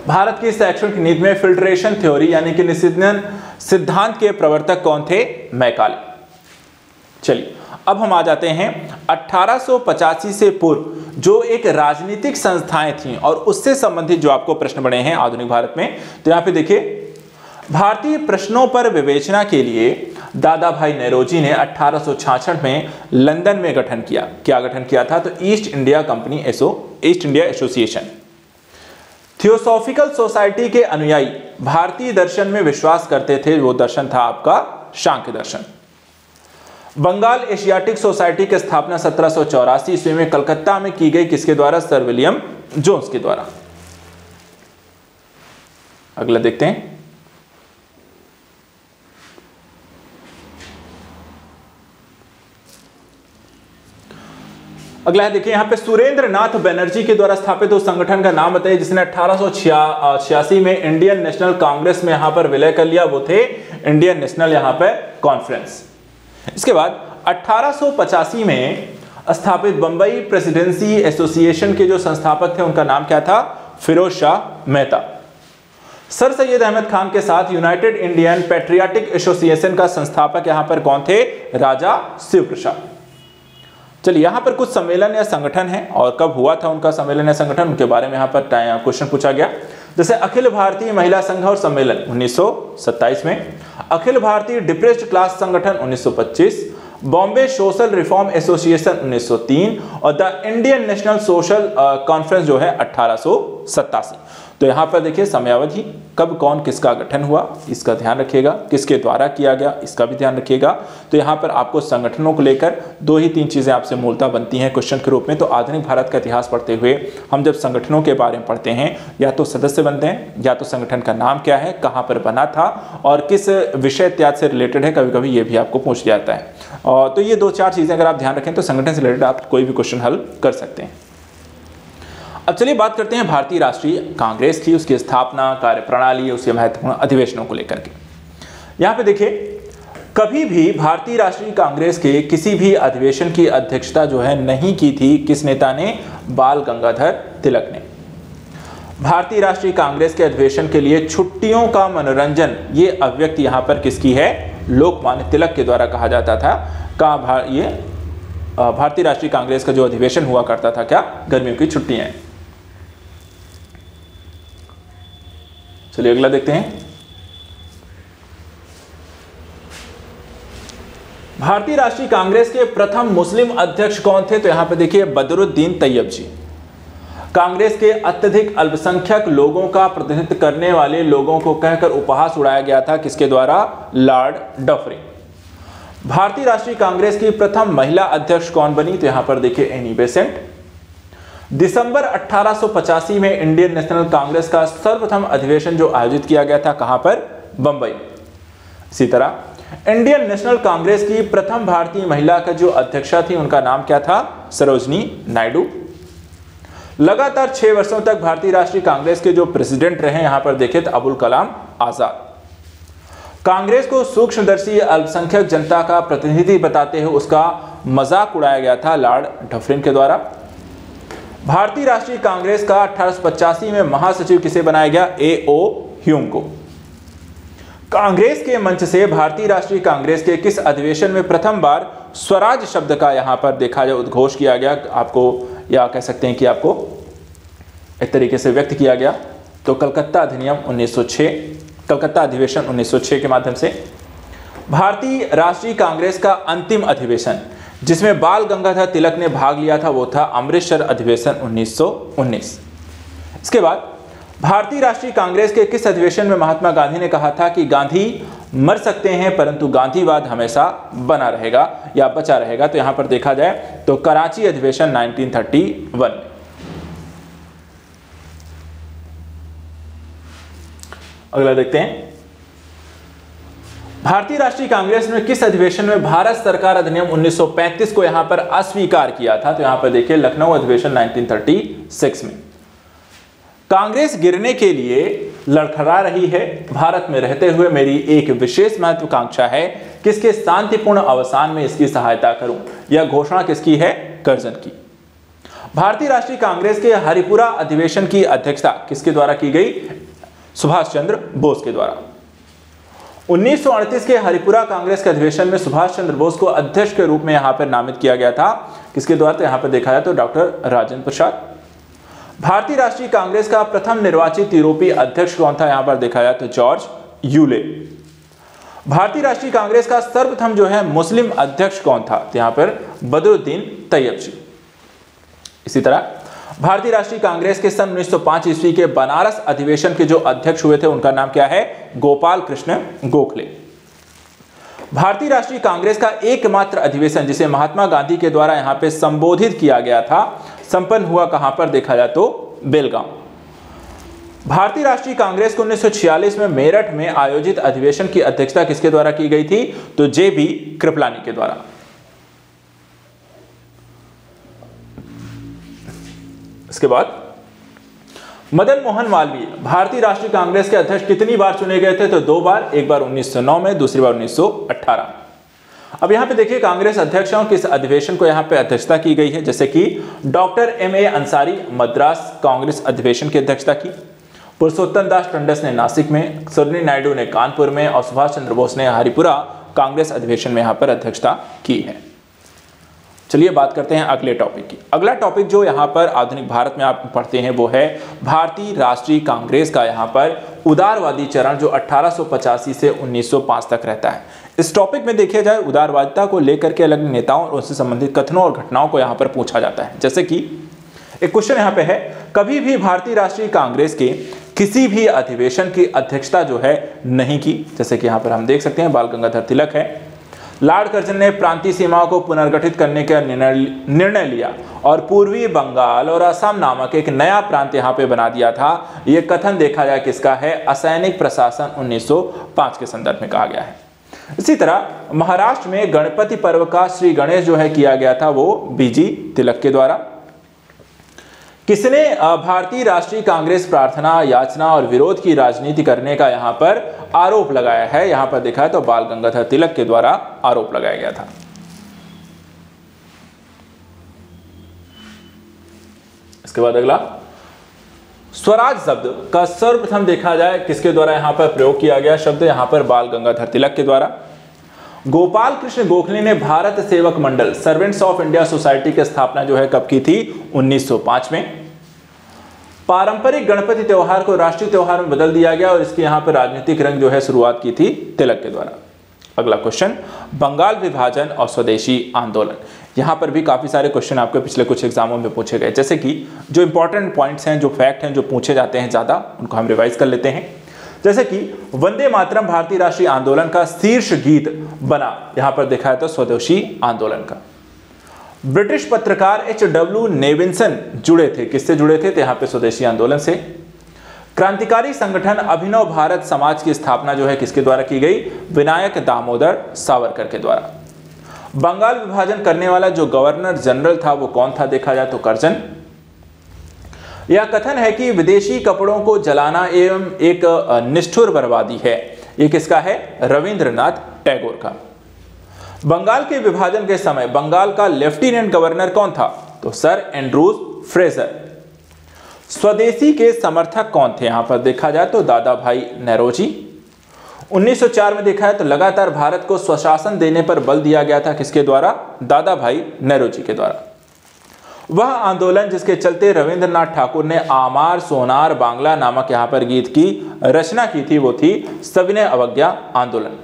भारत की शैक्षणिक नीति में फिल्ट्रेशन थ्योरी यानी कि निषिद्धन सिद्धांत के प्रवर्तक कौन थे, मैकाले। चलिए अब हम आ जाते हैं 1885 से पूर्व जो एक राजनीतिक संस्थाएं थीं और उससे संबंधित जो आपको प्रश्न बने हैं आधुनिक भारत में। तो यहां पे देखिए, भारतीय प्रश्नों पर विवेचना के लिए दादा भाई नौरोजी ने 1866 में लंदन में गठन किया। क्या गठन किया था, तो east India association. Theosophical society के अनुयायी भारतीय दर्शन में विश्वास करते थे, वो दर्शन था आपका सांख्य दर्शन। बंगाल एशियाटिक सोसाइटी की स्थापना 1784 ईस्वी में कलकत्ता में की गई, किसके द्वारा, सर विलियम जोन्स के द्वारा। अगला देखते हैं, अगला है देखिए, यहां पे सुरेंद्र नाथ बनर्जी के द्वारा स्थापित उस संगठन का नाम बताइए जिसने 1886 में इंडियन नेशनल कांग्रेस में यहां पर विलय कर लिया, वो थे इंडियन नेशनल यहां पर कॉन्फ्रेंस। इसके बाद 1885 में स्थापित बंबई प्रेसिडेंसी एसोसिएशन के जो संस्थापक थे उनका नाम क्या था, फिरोज शाह मेहता। सर सैयद अहमद खान के साथ यूनाइटेड इंडियन पैट्रियाटिक एसोसिएशन का संस्थापक यहां पर कौन थे, राजा शिव प्रसाद। चलिए यहां पर कुछ सम्मेलन या संगठन है और कब हुआ था उनका सम्मेलन या संगठन, उनके बारे में यहां पर क्वेश्चन पूछा गया। जैसे अखिल भारतीय महिला संघ और सम्मेलन 1927 में, अखिल भारतीय डिप्रेस्ड क्लास संगठन 1925, बॉम्बे सोशल रिफॉर्म एसोसिएशन 1903 और the Indian national social conference जो है 1887। तो यहाँ पर देखिए समयावधि, कब कौन किसका गठन हुआ इसका ध्यान रखिएगा, किसके द्वारा किया गया इसका भी ध्यान रखिएगा। तो यहाँ पर आपको संगठनों को लेकर 2 ही 3 चीज़ें आपसे मूलतः बनती हैं क्वेश्चन के रूप में। तो आधुनिक भारत का इतिहास पढ़ते हुए हम जब संगठनों के बारे में पढ़ते हैं, या तो सदस्य बनते हैं, या तो संगठन का नाम क्या है, कहाँ पर बना था और किस विषय इत्यादि से रिलेटेड है, कभी कभी ये भी आपको पूछ जाता है। और तो ये 2-4 चीज़ें अगर आप ध्यान रखें तो संगठन से रिलेटेड आप कोई भी क्वेश्चन हल कर सकते हैं। अब चलिए बात करते हैं भारतीय राष्ट्रीय कांग्रेस की, उसकी स्थापना, कार्यप्रणाली, उसके महत्वपूर्ण अधिवेशनों को लेकर के। यहाँ पे देखिए, कभी भी भारतीय राष्ट्रीय कांग्रेस के किसी भी अधिवेशन की अध्यक्षता जो है नहीं की थी किस नेता ने, बाल गंगाधर तिलक ने। भारतीय राष्ट्रीय कांग्रेस के अधिवेशन के लिए छुट्टियों का मनोरंजन, ये अभिव्यक्ति यहाँ पर किसकी है, लोकमान्य तिलक के द्वारा कहा जाता था। ये भारतीय राष्ट्रीय कांग्रेस का जो अधिवेशन हुआ करता था, क्या, गर्मियों की छुट्टियां। चलिए अगला देखते हैं, भारतीय राष्ट्रीय कांग्रेस के प्रथम मुस्लिम अध्यक्ष कौन थे, तो यहां पे देखिए बदरुद्दीन तैयब जी। कांग्रेस के अत्यधिक अल्पसंख्यक लोगों का प्रतिनिधित्व करने वाले लोगों को कहकर उपहास उड़ाया गया था, किसके द्वारा, लॉर्ड डफरिन। भारतीय राष्ट्रीय कांग्रेस की प्रथम महिला अध्यक्ष कौन बनी, तो यहां पर देखिए एनी बेसेंट। दिसंबर 1885 में इंडियन नेशनल कांग्रेस का सर्वप्रथम अधिवेशन जो आयोजित किया गया था, कहां पर, बंबई। इसी तरह इंडियन नेशनल कांग्रेस की प्रथम भारतीय महिला का जो अध्यक्षा थी उनका नाम क्या था, सरोजनी नायडू। लगातार 6 वर्षों तक भारतीय राष्ट्रीय कांग्रेस के जो प्रेसिडेंट रहे, यहां पर देखें तो अबुल कलाम आजाद। कांग्रेस को सूक्ष्मदर्शी अल्पसंख्यक जनता का प्रतिनिधि बताते हुए उसका मजाक उड़ाया गया था लॉर्ड डफरिन के द्वारा। भारतीय राष्ट्रीय कांग्रेस का 1885 में महासचिव किसे बनाया गया, A.O. ह्यूम को। कांग्रेस के मंच से भारतीय राष्ट्रीय कांग्रेस के किस अधिवेशन में प्रथम बार स्वराज शब्द का यहां पर देखा जाए उद्घोष किया गया, आपको या कह सकते हैं कि आपको एक तरीके से व्यक्त किया गया, तो कलकत्ता अधिनियम 1906, कलकत्ता अधिवेशन 1906 के माध्यम से। भारतीय राष्ट्रीय कांग्रेस का अंतिम अधिवेशन जिसमें बाल गंगाधर तिलक ने भाग लिया था वो था अमृतसर अधिवेशन 1919। इसके बाद भारतीय राष्ट्रीय कांग्रेस के किस अधिवेशन में महात्मा गांधी ने कहा था कि गांधी मर सकते हैं परंतु गांधीवाद हमेशा बना रहेगा या बचा रहेगा? तो यहां पर देखा जाए तो कराची अधिवेशन 1931। अगला देखते हैं, भारतीय राष्ट्रीय कांग्रेस ने किस अधिवेशन में भारत सरकार अधिनियम 1935 को यहां पर अस्वीकार किया था? तो यहां पर देखिए लखनऊ अधिवेशन 1936 में। कांग्रेस गिरने के लिए लड़खड़ा रही है, भारत में रहते हुए मेरी एक विशेष महत्वाकांक्षा है किसके शांतिपूर्ण अवसान में इसकी सहायता करूं। यह घोषणा किसकी है? कर्जन की। भारतीय राष्ट्रीय कांग्रेस के हरिपुरा अधिवेशन की अध्यक्षता किसके द्वारा की गई? सुभाष चंद्र बोस के द्वारा। 1938 के हरिपुरा कांग्रेस के अधिवेशन में सुभाष चंद्र बोस को अध्यक्ष के रूप में यहां पर नामित किया गया था। किसके द्वारा? तो यहां पर देखा जाए तो डॉक्टर राजेंद्र प्रसाद। भारतीय राष्ट्रीय कांग्रेस का प्रथम निर्वाचित यूरोपीय अध्यक्ष कौन था? यहां पर देखा जाए तो जॉर्ज यूले। भारतीय राष्ट्रीय कांग्रेस का सर्वप्रथम जो है मुस्लिम अध्यक्ष कौन था? तो यहां पर बदरुद्दीन तैयब जी। इसी तरह भारतीय राष्ट्रीय कांग्रेस के सन 1905 ईस्वी के बनारस अधिवेशन के जो अध्यक्ष हुए थे उनका नाम क्या है? गोपाल कृष्ण गोखले। भारतीय राष्ट्रीय कांग्रेस का एकमात्र अधिवेशन जिसे महात्मा गांधी के द्वारा यहां पे संबोधित किया गया था संपन्न हुआ कहां पर? देखा जाए तो बेलगांव। भारतीय राष्ट्रीय कांग्रेस को 1946 में मेरठ में आयोजित अधिवेशन की अध्यक्षता किसके द्वारा की गई थी? तो जे.बी. कृपलानी के द्वारा। इसके बाद मदन मोहन मालवीय भारतीय राष्ट्रीय कांग्रेस के अध्यक्ष कितनी बार चुने गए थे? तो 2 बार, एक बार 1909 में, दूसरी बार 1918। अब यहां पे देखिए कांग्रेस अध्यक्षों किस अधिवेशन को यहां पे अध्यक्षता की गई है, जैसे कि डॉक्टर M.A. अंसारी मद्रास कांग्रेस अधिवेशन की अध्यक्षता की, पुरुषोत्तम दास टंडस ने नासिक में, सरोजिनी नायडू ने कानपुर में और सुभाष चंद्र बोस ने हरिपुरा कांग्रेस अधिवेशन में यहां पर अध्यक्षता की है। चलिए बात करते हैं अगले टॉपिक की। अगला टॉपिक जो यहाँ पर आधुनिक भारत में आप पढ़ते हैं वो है भारतीय राष्ट्रीय कांग्रेस का यहाँ पर उदारवादी चरण जो 1885 से 1905 तक रहता है। इस टॉपिक में देखिए जाए उदारवादिता को लेकर के अलग नेताओं और उससे संबंधित कथनों और घटनाओं को यहाँ पर पूछा जाता है। जैसे कि एक क्वेश्चन यहाँ पे है, कभी भी भारतीय राष्ट्रीय कांग्रेस के किसी भी अधिवेशन की अध्यक्षता जो है नहीं की। जैसे कि यहाँ पर हम देख सकते हैं बाल गंगाधर तिलक है। लॉर्ड कर्जन ने प्रांतीय सीमाओं को पुनर्गठित करने का निर्णय लिया और पूर्वी बंगाल और असम नामक एक नया प्रांत यहाँ पे बना दिया था। यह कथन देखा जाए किसका है? असैनिक प्रशासन 1905 के संदर्भ में कहा गया है। इसी तरह महाराष्ट्र में गणपति पर्व का श्री गणेश जो है किया गया था वो बीजी तिलक के द्वारा। किसने भारतीय राष्ट्रीय कांग्रेस प्रार्थना, याचना और विरोध की राजनीति करने का यहाँ पर आरोप लगाया है? यहाँ पर देखा है तो बाल गंगाधर तिलक के द्वारा आरोप लगाया गया था। इसके बाद अगला, स्वराज शब्द का सर्वप्रथम देखा जाए किसके द्वारा यहाँ पर प्रयोग किया गया शब्द? यहाँ पर बाल गंगाधर तिलक के द्वारा। गोपाल कृष्ण गोखले ने भारत सेवक मंडल सर्वेंट्स ऑफ इंडिया सोसाइटी की स्थापना जो है कब की थी? 1905 में। पारंपरिक गणपति त्योहार को राष्ट्रीय त्योहार में बदल दिया गया और इसके यहाँ पर राजनीतिक रंग जो है शुरुआत की थी तिलक के द्वारा। अगला क्वेश्चन, बंगाल विभाजन और स्वदेशी आंदोलन। यहाँ पर भी काफी सारे क्वेश्चन आपके पिछले कुछ एग्जामों में पूछे गए। जैसे कि जो इंपॉर्टेंट पॉइंट्स हैं, जो फैक्ट हैं, जो पूछे जाते हैं ज्यादा, उनको हम रिवाइज कर लेते हैं। जैसे कि वंदे मातरम भारतीय राष्ट्रीय आंदोलन का शीर्ष गीत बना, यहां पर देखा है तो स्वदेशी आंदोलन का। ब्रिटिश पत्रकार H.W. नेविन्सन जुड़े थे, किससे जुड़े थे? तो यहां पे स्वदेशी आंदोलन से। क्रांतिकारी संगठन अभिनव भारत समाज की स्थापना जो है किसके द्वारा की गई? विनायक दामोदर सावरकर के द्वारा। बंगाल विभाजन करने वाला जो गवर्नर जनरल था वो कौन था? देखा जाए तो कर्जन। यह कथन है कि विदेशी कपड़ों को जलाना एवं एक निष्ठुर बर्बादी है, ये किसका है? रविंद्रनाथ टैगोर का। बंगाल के विभाजन के समय बंगाल का लेफ्टिनेंट गवर्नर कौन था? तो सर एंड्रूज फ्रेजर। स्वदेशी के समर्थक कौन थे? यहां पर देखा जाए तो दादा भाई नेरोजी। 1904 में देखा है तो लगातार भारत को स्वशासन देने पर बल दिया गया था, किसके द्वारा? दादा भाई नेरोजी के द्वारा। वह आंदोलन जिसके चलते रविंद्रनाथ ठाकुर ने आमार सोनार बांग्ला नामक यहां पर गीत की रचना की थी वो थी सविनय अवज्ञा आंदोलन।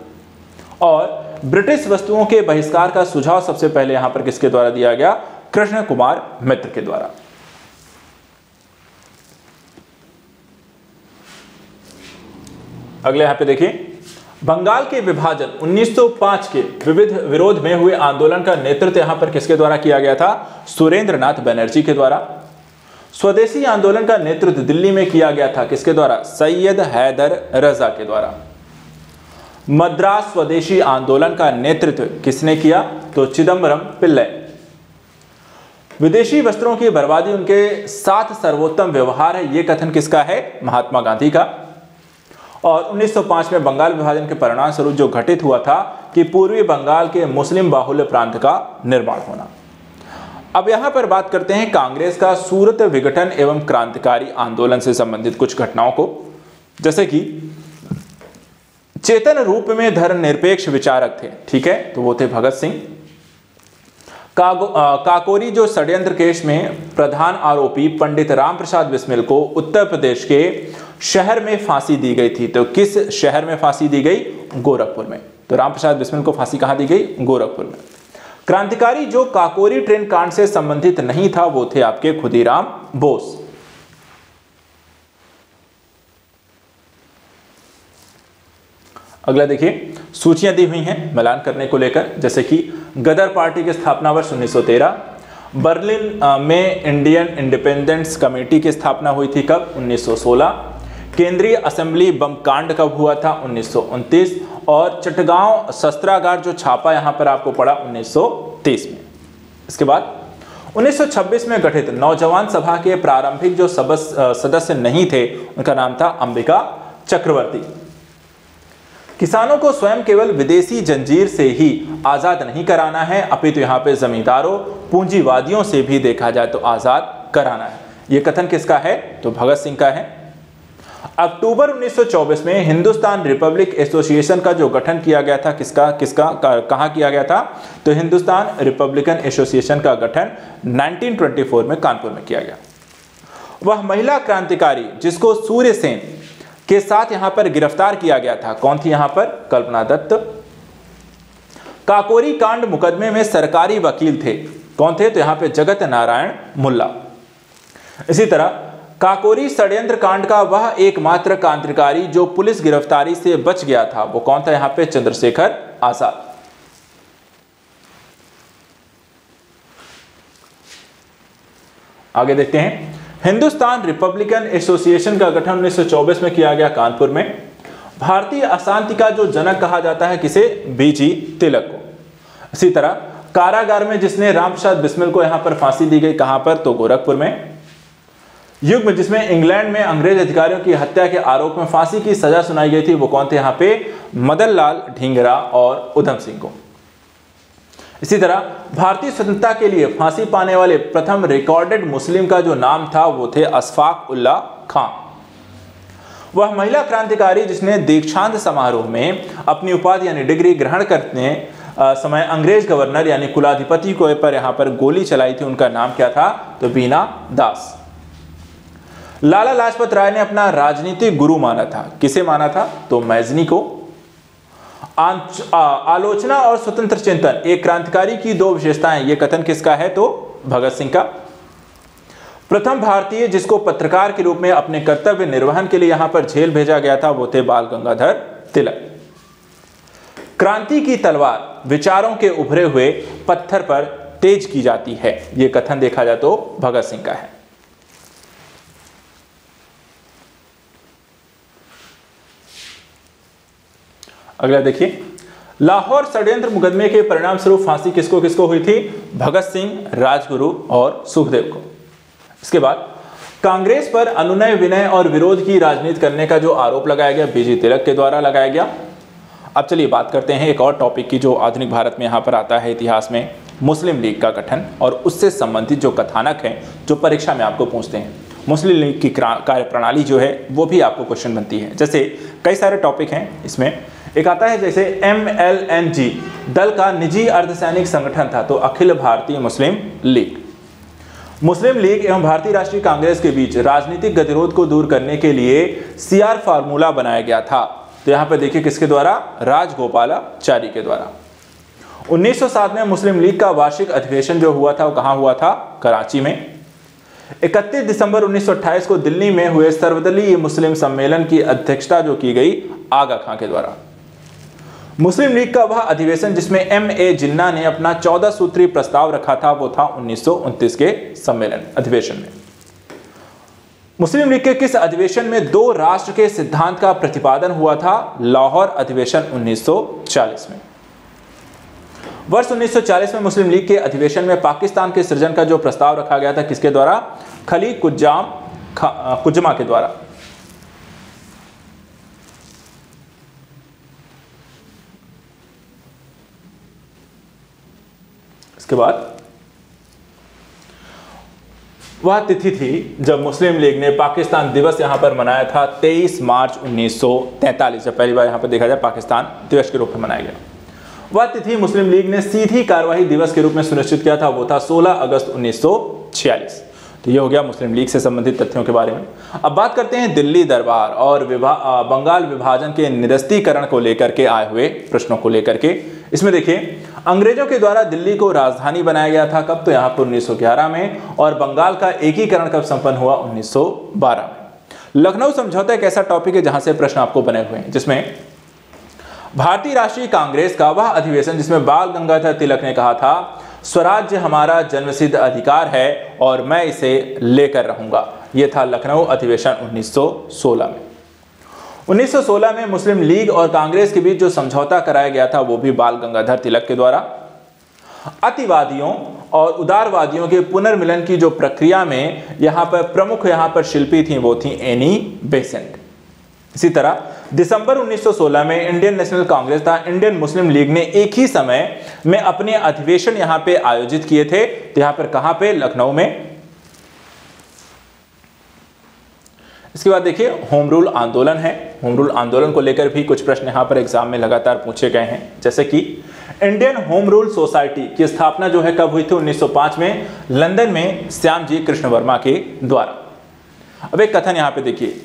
और ब्रिटिश वस्तुओं के बहिष्कार का सुझाव सबसे पहले यहां पर किसके द्वारा दिया गया? कृष्ण कुमार मित्र के द्वारा। अगले यहाँ पे देखिए, बंगाल के विभाजन 1905 के विविध विरोध में हुए आंदोलन का नेतृत्व यहां पर किसके द्वारा किया गया था? सुरेंद्रनाथ बनर्जी के द्वारा। स्वदेशी आंदोलन का नेतृत्व दिल्ली में किया गया था किसके द्वारा? सैयद हैदर रजा के द्वारा। मद्रास स्वदेशी आंदोलन का नेतृत्व किसने किया? तो चिदम्बरम पिल्लै। विदेशी वस्त्रों की बर्बादी उनके साथ सर्वोत्तम व्यवहार है, यह कथन किसका है? महात्मा गांधी का। और 1905 में बंगाल विभाजन के परिणाम स्वरूप जो घटित हुआ था कि पूर्वी बंगाल के मुस्लिम बाहुल्य प्रांत का निर्माण होना। अब यहां पर बात करते हैं कांग्रेस का सूरत विघटन एवं क्रांतिकारी आंदोलन से संबंधित कुछ घटनाओं को, जैसे कि चेतन रूप में धर्मनिरपेक्ष विचारक थे, ठीक है, तो वो थे भगत सिंह। काकोरी जो षड्यंत्र केस में प्रधान आरोपी पंडित राम प्रसाद बिस्मिल को उत्तर प्रदेश के शहर में फांसी दी गई थी, तो किस शहर में फांसी दी गई? गोरखपुर में। तो राम प्रसाद बिस्मिल को फांसी कहां दी गई? गोरखपुर में। क्रांतिकारी जो काकोरी ट्रेन कांड से संबंधित नहीं था वो थे आपके खुदीराम बोस। अगला देखिए, सूचियां दी हुई हैं मिलान करने को लेकर, जैसे कि गदर पार्टी की स्थापना वर्ष 1913, बर्लिन में इंडियन इंडिपेंडेंस कमेटी की स्थापना हुई थी कब? 1916। केंद्रीय असेंबली बम कांड कब हुआ था? 1929। और चटगांव शस्त्रागार जो छापा यहां पर आपको पड़ा 1930 में। इसके बाद 1926 में गठित नौजवान सभा के प्रारंभिक जो सदस्य नहीं थे उनका नाम था अंबिका चक्रवर्ती। किसानों को स्वयं केवल विदेशी जंजीर से ही आजाद नहीं कराना है, अपितु यहाँ पे जमींदारों पूंजीवादियों से भी देखा जाए तो आजाद कराना है। यह कथन किसका है? तो भगत सिंह का है। अक्टूबर 1924 में हिंदुस्तान रिपब्लिक एसोसिएशन का जो गठन किया गया था कहां किया गया था? तो हिंदुस्तान रिपब्लिकन एसोसिएशन का गठन 1924 में कानपुर में किया गया। वह महिला क्रांतिकारी जिसको सूर्य सेन के साथ यहां पर गिरफ्तार किया गया था, कौन थी यहां पर? कल्पना दत्त। काकोरी कांड मुकदमे में सरकारी वकील थे, कौन थे? तो यहां पे जगत नारायण मुल्ला। इसी तरह काकोरी षड्यंत्र कांड का वह एकमात्र क्रांतिकारी जो पुलिस गिरफ्तारी से बच गया था, वो कौन था? यहां पे चंद्रशेखर आजाद। आगे देखते हैं, हिंदुस्तान रिपब्लिकन एसोसिएशन का गठन 1924 में किया गया कानपुर में। भारतीय अशांति का जो जनक कहा जाता है किसे? बीजी तिलक को। इसी तरह कारागार में जिसने राम प्रसाद बिस्मिल को यहां पर फांसी दी गई, कहां पर? तो गोरखपुर में। युग में जिसमें इंग्लैंड में अंग्रेज अधिकारियों की हत्या के आरोप में फांसी की सजा सुनाई गई थी, वो कौन थे? यहां पे मदन लाल ढींगरा और उधम सिंह को। इसी तरह भारतीय स्वतंत्रता के लिए फांसी पाने वाले प्रथम रिकॉर्डेड मुस्लिम का जो नाम था वो थे अशफाक उल्ला खां। वह महिला क्रांतिकारी जिसने दीक्षांत समारोह में अपनी उपाधि यानी डिग्री ग्रहण करने समय अंग्रेज गवर्नर यानी कुलाधिपति को पर यहां पर गोली चलाई थी, उनका नाम क्या था? तो बीना दास। लाला लाजपत राय ने अपना राजनीतिक गुरु माना था, किसे माना था? तो मैजनी को। आलोचना और स्वतंत्र चिंतन एक क्रांतिकारी की दो विशेषताएं, यह कथन किसका है? तो भगत सिंह का। प्रथम भारतीय जिसको पत्रकार के रूप में अपने कर्तव्य निर्वहन के लिए यहां पर जेल भेजा गया था वो थे बाल गंगाधर तिलक। क्रांति की तलवार विचारों के उभरे हुए पत्थर पर तेज की जाती है, यह कथन देखा जाए तो भगत सिंह का है। अगला देखिए, लाहौर षड्यंत्र मुकदमे के परिणाम स्वरूप फांसी किसको किसको हुई थी? भगत सिंह, राजगुरु और सुखदेव को। इसके बाद कांग्रेस पर अनुनय विनय और विरोध की राजनीति करने का जो आरोप लगाया गया बीजी तिलक के द्वारा लगाया गया। अब चलिए बात करते हैं एक और टॉपिक की जो आधुनिक भारत में यहाँ पर आता है इतिहास में, मुस्लिम लीग का गठन और उससे संबंधित जो कथानक हैं जो परीक्षा में आपको पूछते हैं। मुस्लिम लीग की कार्यप्रणाली जो है वो भी आपको क्वेश्चन बनती है। जैसे कई सारे टॉपिक हैं, इसमें एक आता है जैसे MLNG दल का निजी अर्धसैनिक संगठन था, तो अखिल भारतीय मुस्लिम लीग। मुस्लिम लीग एवं भारतीय राष्ट्रीय कांग्रेस के बीच राजनीतिक गतिरोध को दूर करने के लिए CR फार्मूला बनाया गया था, तो यहाँ पर देखिए किसके द्वारा? राजगोपालाचारी के द्वारा। 1907 में मुस्लिम लीग का वार्षिक अधिवेशन जो हुआ था वो कहाँ हुआ था? कराची में। 31 दिसंबर 1928 को दिल्ली में हुए सर्वदलीय मुस्लिम सम्मेलन की अध्यक्षता जो की गई आगा खां के द्वारा। मुस्लिम लीग का वह अधिवेशन जिसमें M.A. जिन्ना ने अपना 14 सूत्री प्रस्ताव रखा था वो था 1929 के सम्मेलन अधिवेशन में। मुस्लिम लीग के किस अधिवेशन में दो राष्ट्र के सिद्धांत का प्रतिपादन हुआ था? लाहौर अधिवेशन 1940 में। वर्ष 1940 में मुस्लिम लीग के अधिवेशन में पाकिस्तान के सृजन का जो प्रस्ताव रखा गया था किसके द्वारा? खली कुज्जमा के द्वारा। इसके बाद वह तिथि थी जब मुस्लिम लीग ने पाकिस्तान दिवस यहां पर मनाया था 23 मार्च 1943, जब पहली बार यहां पर देखा जाए पाकिस्तान दिवस के रूप में मनाया गया। वह तिथि मुस्लिम लीग ने सीधी कार्यवाही दिवस के रूप में सुनिश्चित किया था, वो था 16 अगस्त 1946। तो ये हो गया मुस्लिम लीग से संबंधित तथ्यों के बारे में। अब बात करते हैं दिल्ली दरबार और बंगाल विभाजन के निरस्तीकरण को लेकर के आए हुए प्रश्नों को लेकर के। इसमें देखिए, अंग्रेजों के द्वारा दिल्ली को राजधानी बनाया गया था कब? तो यहाँ पर 1911 में। और बंगाल का एकीकरण कब संपन्न हुआ? 1912 में। लखनऊ समझौता एक ऐसा टॉपिक है जहां से प्रश्न आपको बने हुए हैं, जिसमें भारतीय राष्ट्रीय कांग्रेस का वह अधिवेशन जिसमें बाल गंगाधर तिलक ने कहा था स्वराज्य हमारा जन्मसिद्ध अधिकार है और मैं इसे लेकर रहूंगा, यह था लखनऊ अधिवेशन 1916 में। 1916 में मुस्लिम लीग और कांग्रेस के बीच जो समझौता कराया गया था वो भी बाल गंगाधर तिलक के द्वारा। अतिवादियों और उदारवादियों के पुनर्मिलन की जो प्रक्रिया में यहाँ पर प्रमुख शिल्पी थी वो थी एनी बेसेंट। इसी तरह दिसंबर 1916 में इंडियन नेशनल कांग्रेस तथा इंडियन मुस्लिम लीग ने एक ही समय में अपने अधिवेशन यहाँ पे आयोजित किए थे। तो यहाँ पर कहाँ पे? लखनऊ में। इसके बाद देखिए, होम रूल आंदोलन है। होम रूल आंदोलन को लेकर भी कुछ प्रश्न यहाँ पर एग्जाम में लगातार पूछे गए हैं, जैसे कि इंडियन होम रूल सोसाइटी की स्थापना जो है कब हुई थी? 1905 में लंदन में श्याम जी कृष्ण वर्मा के द्वारा। अब एक कथन यहाँ पे देखिए,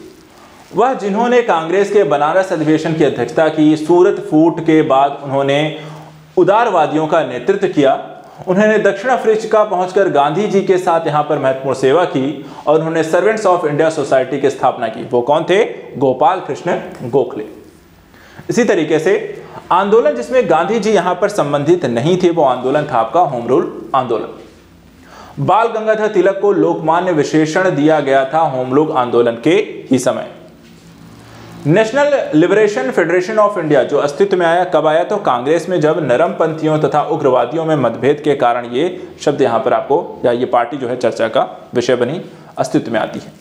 वह जिन्होंने कांग्रेस के बनारस अधिवेशन की अध्यक्षता की, सूरत फूट के बाद उन्होंने उदारवादियों का नेतृत्व किया, उन्होंने दक्षिण अफ्रीका पहुंचकर गांधी जी के साथ यहां पर महत्वपूर्ण सेवा की और उन्होंने सर्वेंट्स ऑफ इंडिया सोसाइटी की स्थापना की। वो कौन थे? गोपाल कृष्ण गोखले। इसी तरीके से आंदोलन जिसमें गांधी जी यहां पर संबंधित नहीं थे वो आंदोलन था आपका होम रूल आंदोलन। बाल गंगाधर तिलक को लोकमान्य विशेषण दिया गया था होम रूल आंदोलन के ही समय। National liberation federation of India जो अस्तित्व में आया कब आया? तो कांग्रेस में जब नरमपंथियों तथा उग्रवादियों में मतभेद के कारण ये शब्द यहां पर आपको या ये पार्टी जो है चर्चा का विषय बनी, अस्तित्व में आती है।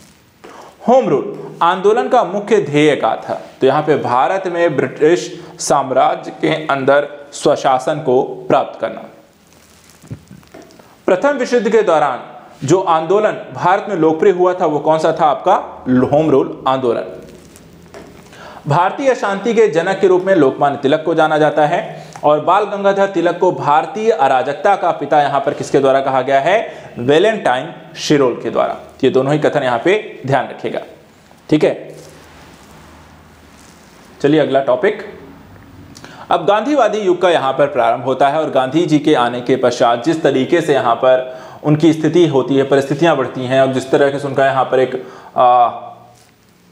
होम रूल आंदोलन का मुख्य ध्येय क्या था? तो यहाँ पे भारत में ब्रिटिश साम्राज्य के अंदर स्वशासन को प्राप्त करना। प्रथम विश्व युद्ध के दौरान जो आंदोलन भारत में लोकप्रिय हुआ था वो कौन सा था? आपका होम रूल आंदोलन। भारतीय शांति के जनक के रूप में लोकमान्य तिलक को जाना जाता है और बाल गंगाधर तिलक को भारतीय अराजकता का पिता यहां पर किसके द्वारा कहा गया है? वैलेंटाइन शिरोल के द्वारा। ये दोनों ही कथन यहां पे ध्यान रखिएगा, ठीक है। चलिए अगला टॉपिक। अब गांधीवादी युग का यहां पर प्रारंभ होता है और गांधी जी के आने के पश्चात जिस तरीके से यहां पर उनकी स्थिति होती है, परिस्थितियां बढ़ती हैं और जिस तरह से उनका यहां पर एक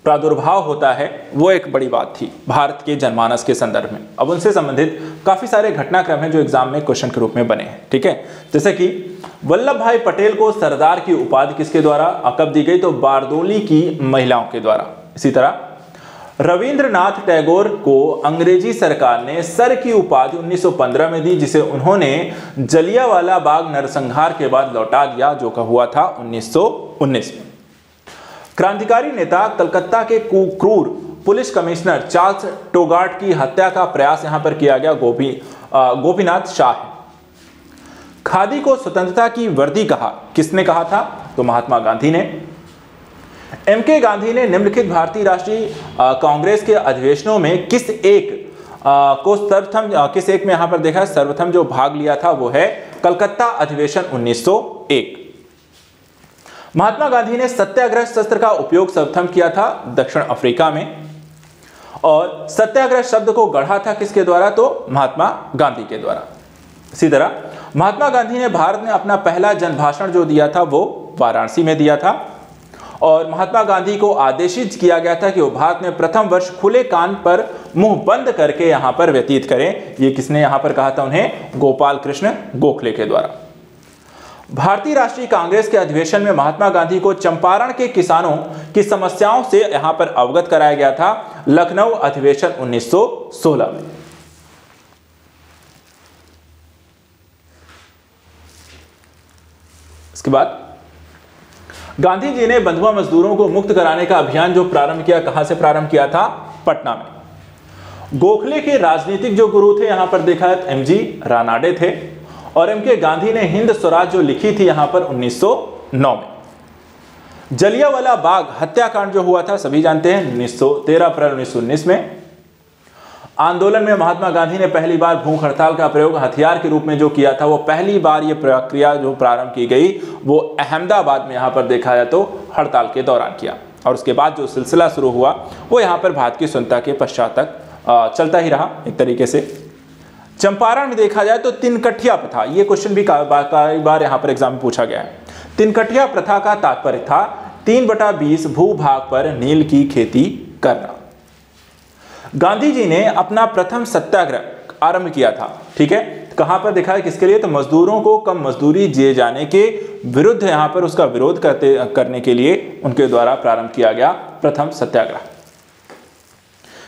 प्रादुर्भाव होता है वो एक बड़ी बात थी भारत के जनमानस के संदर्भ में। अब उनसे संबंधित काफी सारे घटनाक्रम हैं जो एग्जाम में क्वेश्चन के रूप में बने हैं, ठीक है। जैसे कि वल्लभ भाई पटेल को सरदार की उपाधि किसके द्वारा कब दी गई? तो बारदोली की महिलाओं के द्वारा। इसी तरह रविंद्रनाथ टैगोर को अंग्रेजी सरकार ने सर की उपाधि 1915 में दी, जिसे उन्होंने जलियांवाला बाग नरसंहार के बाद लौटा दिया, जो का हुआ था 1919 में। क्रांतिकारी नेता कलकत्ता के क्रूर पुलिस कमिश्नर चार्ल्स टोगार्ट की हत्या का प्रयास यहां पर किया गया, गोपीनाथ शाह। खादी को स्वतंत्रता की वर्दी कहा, किसने कहा था? तो महात्मा गांधी ने। एम.के. गांधी ने निम्नलिखित भारतीय राष्ट्रीय कांग्रेस के अधिवेशनों में किस एक में यहां पर देखा सर्वप्रथम जो भाग लिया था वो है कलकत्ता अधिवेशन 1901। महात्मा गांधी ने सत्याग्रह शस्त्र का उपयोग सर्वप्रथम किया था दक्षिण अफ्रीका में और सत्याग्रह शब्द को गढ़ा था किसके द्वारा? तो महात्मा गांधी के द्वारा। इसी तरह महात्मा गांधी ने भारत में अपना पहला जनभाषण जो दिया था वो वाराणसी में दिया था और महात्मा गांधी को आदेशित किया गया था कि वो भारत में प्रथम वर्ष खुले कान पर मुंह बंद करके यहां पर व्यतीत करें। ये किसने यहां पर कहा था उन्हें? गोपाल कृष्ण गोखले के द्वारा। भारतीय राष्ट्रीय कांग्रेस के अधिवेशन में महात्मा गांधी को चंपारण के किसानों की समस्याओं से यहां पर अवगत कराया गया था, लखनऊ अधिवेशन 1916 में। इसके बाद गांधी जी ने बंधुआ मजदूरों को मुक्त कराने का अभियान जो प्रारंभ किया, कहां से प्रारंभ किया था? पटना में। गोखले के राजनीतिक जो गुरु थे यहां पर देखा है एमजी रानाडे थे, और एम के गांधी ने हिंद स्वराज जो लिखी थी यहां पर 1909 में। जलियांवाला बाग हत्याकांड जो हुआ था सभी जानते हैं, 13 अप्रैल 1919 में। आंदोलन में महात्मा गांधी ने पहली बार भूख हड़ताल का प्रयोग हथियार के रूप में जो किया था, वो पहली बार ये प्रक्रिया जो प्रारंभ की गई वो अहमदाबाद में यहां पर देखा जाए तो हड़ताल के दौरान किया, और उसके बाद जो सिलसिला शुरू हुआ वो यहां पर भारत की स्वतंत्रता के पश्चात तक चलता ही रहा एक तरीके से। चंपारण में देखा जाए तो तिनकठिया प्रथा, ये क्वेश्चन भी कई बार यहां पर एग्जाम में पूछा गया है। तिनकठिया प्रथा का तात्पर्य था 3/20 भूभाग पर नील की खेती करना। गांधी जी ने अपना प्रथम सत्याग्रह आरंभ किया था, ठीक है, कहां पर देखा है किसके लिए? तो मजदूरों को कम मजदूरी दिए जाने के विरुद्ध यहां पर उसका विरोध करने के लिए उनके द्वारा प्रारंभ किया गया प्रथम सत्याग्रह।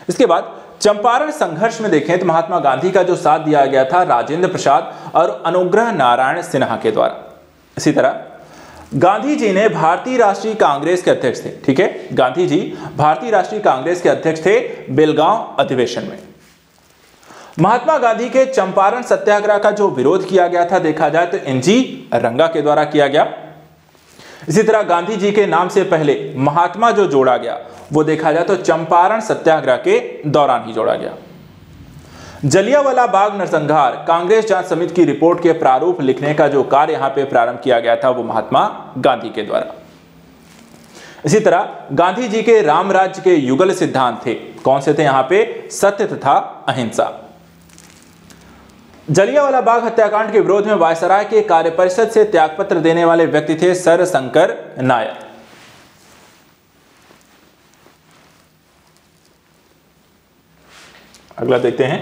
इसके बाद चंपारण संघर्ष में देखें तो महात्मा गांधी का जो साथ दिया गया था राजेंद्र प्रसाद और अनुग्रह नारायण सिन्हा के द्वारा। इसी तरह गांधी जी ने भारतीय राष्ट्रीय कांग्रेस के अध्यक्ष थे, ठीक है, गांधी जी भारतीय राष्ट्रीय कांग्रेस के अध्यक्ष थे बेलगांव अधिवेशन में। महात्मा गांधी के चंपारण सत्याग्रह का जो विरोध किया गया था देखा जाए तो एनजी रंगा के द्वारा किया गया। इसी तरह गांधी जी के नाम से पहले महात्मा जो जोड़ा गया वो देखा जाए तो चंपारण सत्याग्रह के दौरान ही जोड़ा गया। जलियांवाला बाग नरसंहार कांग्रेस जांच समिति की रिपोर्ट के प्रारूप लिखने का जो कार्य यहां पे प्रारंभ किया गया था वो महात्मा गांधी के द्वारा। इसी तरह गांधी जी के राम राज्य के युगल सिद्धांत थे, कौन से थे यहां पे? सत्य तथा अहिंसा। जलियांवाला बाग हत्याकांड के विरोध में वायसराय के कार्यपरिषद से त्यागपत्र देने वाले व्यक्ति थे सर शंकर नायर। अगला देखते हैं।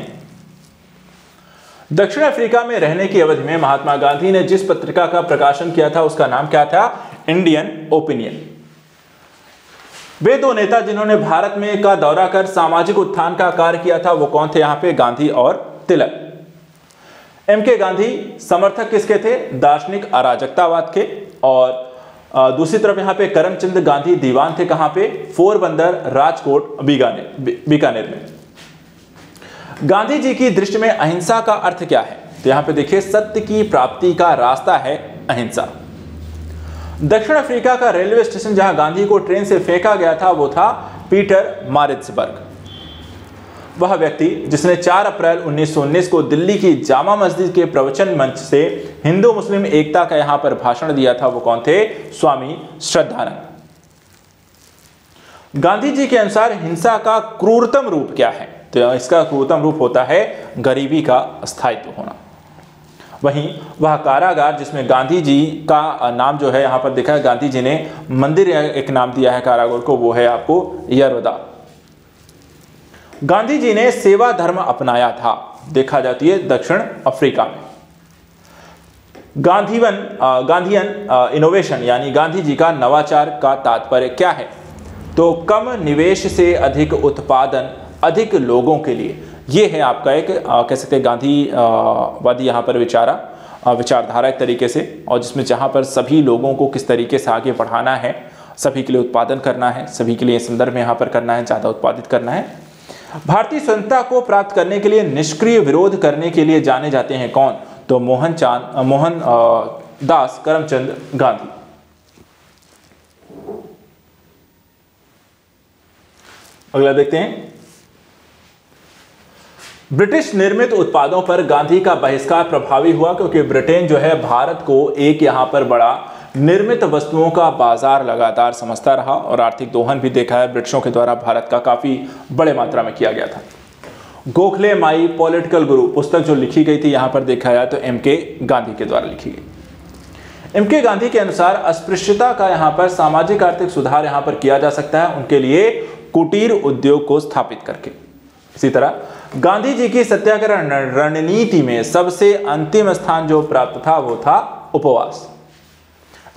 दक्षिण अफ्रीका में रहने की अवधि में महात्मा गांधी ने जिस पत्रिका का प्रकाशन किया था उसका नाम क्या था? Indian opinion. वे दो नेता जिन्होंने भारत में का दौरा कर सामाजिक उत्थान का कार्य किया था वो कौन थे यहां पे? गांधी और तिलक। एम के गांधी समर्थक किसके थे? दार्शनिक अराजकतावाद के। और दूसरी तरफ यहां पे करमचंद गांधी दीवान थे, कहां पे? पोरबंदर, राजकोट, बीकानेर में। गांधी जी की दृष्टि में अहिंसा का अर्थ क्या है? तो यहां पे देखिए, सत्य की प्राप्ति का रास्ता है अहिंसा। दक्षिण अफ्रीका का रेलवे स्टेशन जहां गांधी को ट्रेन से फेंका गया था वो था पीटर मारिट्सबर्ग। वह व्यक्ति जिसने 4 अप्रैल 1919 को दिल्ली की जामा मस्जिद के प्रवचन मंच से हिंदू मुस्लिम एकता का यहां पर भाषण दिया था वो कौन थे? स्वामी श्रद्धानंद। गांधी जी के अनुसार हिंसा का क्रूरतम रूप क्या है? तो इसका क्रूरतम रूप होता है गरीबी का स्थायित्व होना। वहीं वह कारागार जिसमें गांधी जी का नाम जो है यहां पर देखा है, गांधी जी ने मंदिर एक नाम दिया है कारागार को, वो है आपको यरवदा। गांधी जी ने सेवा धर्म अपनाया था, देखा जाती है दक्षिण अफ्रीका में। गांधीयन इनोवेशन यानी गांधी जी का नवाचार का तात्पर्य क्या है? तो कम निवेश से अधिक उत्पादन अधिक लोगों के लिए, ये है आपका एक कह सकते हैं गांधीवादी यहाँ पर विचारधारा एक तरीके से, और जिसमें जहाँ पर सभी लोगों को किस तरीके से आगे बढ़ाना है, सभी के लिए उत्पादन करना है, सभी के लिए संदर्भ में यहाँ पर करना है, ज़्यादा उत्पादित करना है। भारतीय स्वतंत्रता को प्राप्त करने के लिए निष्क्रिय विरोध करने के लिए जाने जाते हैं कौन? तो मोहन दास करमचंद गांधी। अगला देखते हैं। ब्रिटिश निर्मित उत्पादों पर गांधी का बहिष्कार प्रभावी हुआ क्योंकि ब्रिटेन जो है भारत को एक यहां पर बड़ा निर्मित वस्तुओं का बाजार लगातार समझता रहा, और आर्थिक दोहन भी देखा है ब्रिटिशों के द्वारा भारत का काफी बड़े मात्रा में किया गया था। गोखले माई पॉलिटिकल गुरु पुस्तक जो लिखी गई थी यहां पर देखा जाए तो एम के गांधी के द्वारा लिखी गई। एम के गांधी के अनुसार अस्पृश्यता का यहां पर सामाजिक आर्थिक सुधार यहां पर किया जा सकता है, उनके लिए कुटीर उद्योग को स्थापित करके। इसी तरह गांधी जी की सत्याग्रह रणनीति में सबसे अंतिम स्थान जो प्राप्त था वो था उपवास।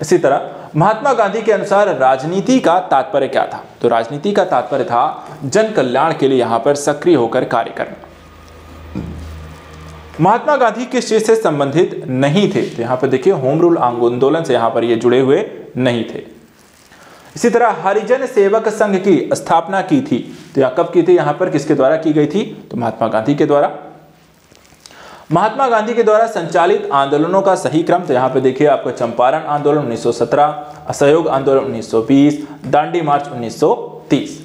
इसी तरह महात्मा गांधी के अनुसार राजनीति का तात्पर्य क्या था? तो राजनीति का तात्पर्य था जन कल्याण के लिए यहां पर सक्रिय होकर कार्य करना। महात्मा गांधी किस चीज से संबंधित नहीं थे? तो यहां पर देखिए होम रूल आंदोलन से यहां पर ये जुड़े हुए नहीं थे। इसी तरह हरिजन सेवक संघ की स्थापना की थी, तो यह कब की थी? यहां पर किसके द्वारा की गई थी? तो महात्मा गांधी के द्वारा। महात्मा गांधी के द्वारा संचालित आंदोलनों का सही क्रम, तो यहां पे देखिए आपको चंपारण आंदोलन 1917, असहयोग आंदोलन 1920, दांडी मार्च 1930।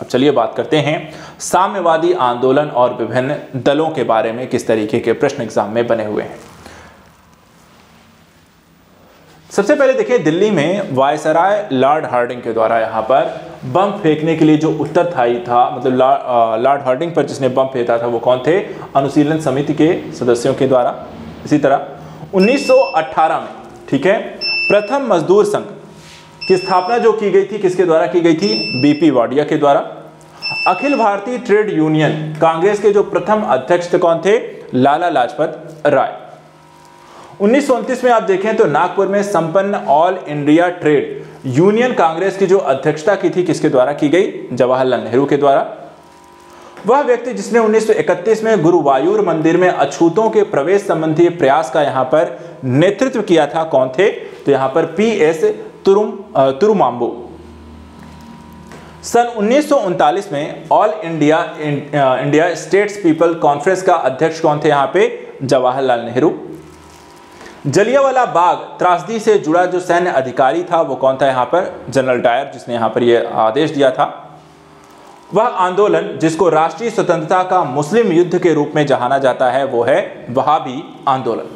अब चलिए बात करते हैं साम्यवादी आंदोलन और विभिन्न दलों के बारे में, किस तरीके के प्रश्न एग्जाम में बने हुए हैं। सबसे पहले देखिए दिल्ली में वायसराय लॉर्ड हार्डिंग के द्वारा यहाँ पर बम फेंकने के लिए जो उत्तरदायी था, मतलब लॉर्ड हार्डिंग पर जिसने बम फेंका था वो कौन थे? अनुशीलन समिति के सदस्यों के द्वारा। इसी तरह 1918 में, ठीक है, प्रथम मजदूर संघ की स्थापना जो की गई थी किसके द्वारा की गई थी? बीपी वाडिया के द्वारा। अखिल भारतीय ट्रेड यूनियन कांग्रेस के जो प्रथम अध्यक्ष कौन थे? लाला लाजपत राय। 1929 में आप देखें तो नागपुर में संपन्न all India trade union Congress की जो अध्यक्षता की थी किसके द्वारा की गई? जवाहरलाल नेहरू के द्वारा। वह व्यक्ति जिसने 1931 में गुरुवायूर मंदिर में अछूतों के प्रवेश संबंधी प्रयास का यहां पर नेतृत्व किया था, कौन थे? तो यहां पर पीएस तुरुमाम्बू। सन 1939 में all India states people conference का अध्यक्ष कौन थे? यहां पे जवाहरलाल नेहरू। जलियांवाला बाग त्रासदी से जुड़ा जो सैन्य अधिकारी था वो कौन था? यहाँ पर जनरल डायर, जिसने यहाँ पर ये आदेश दिया था। वह आंदोलन जिसको राष्ट्रीय स्वतंत्रता का मुस्लिम युद्ध के रूप में जाना जाता है वो है वहाबी आंदोलन।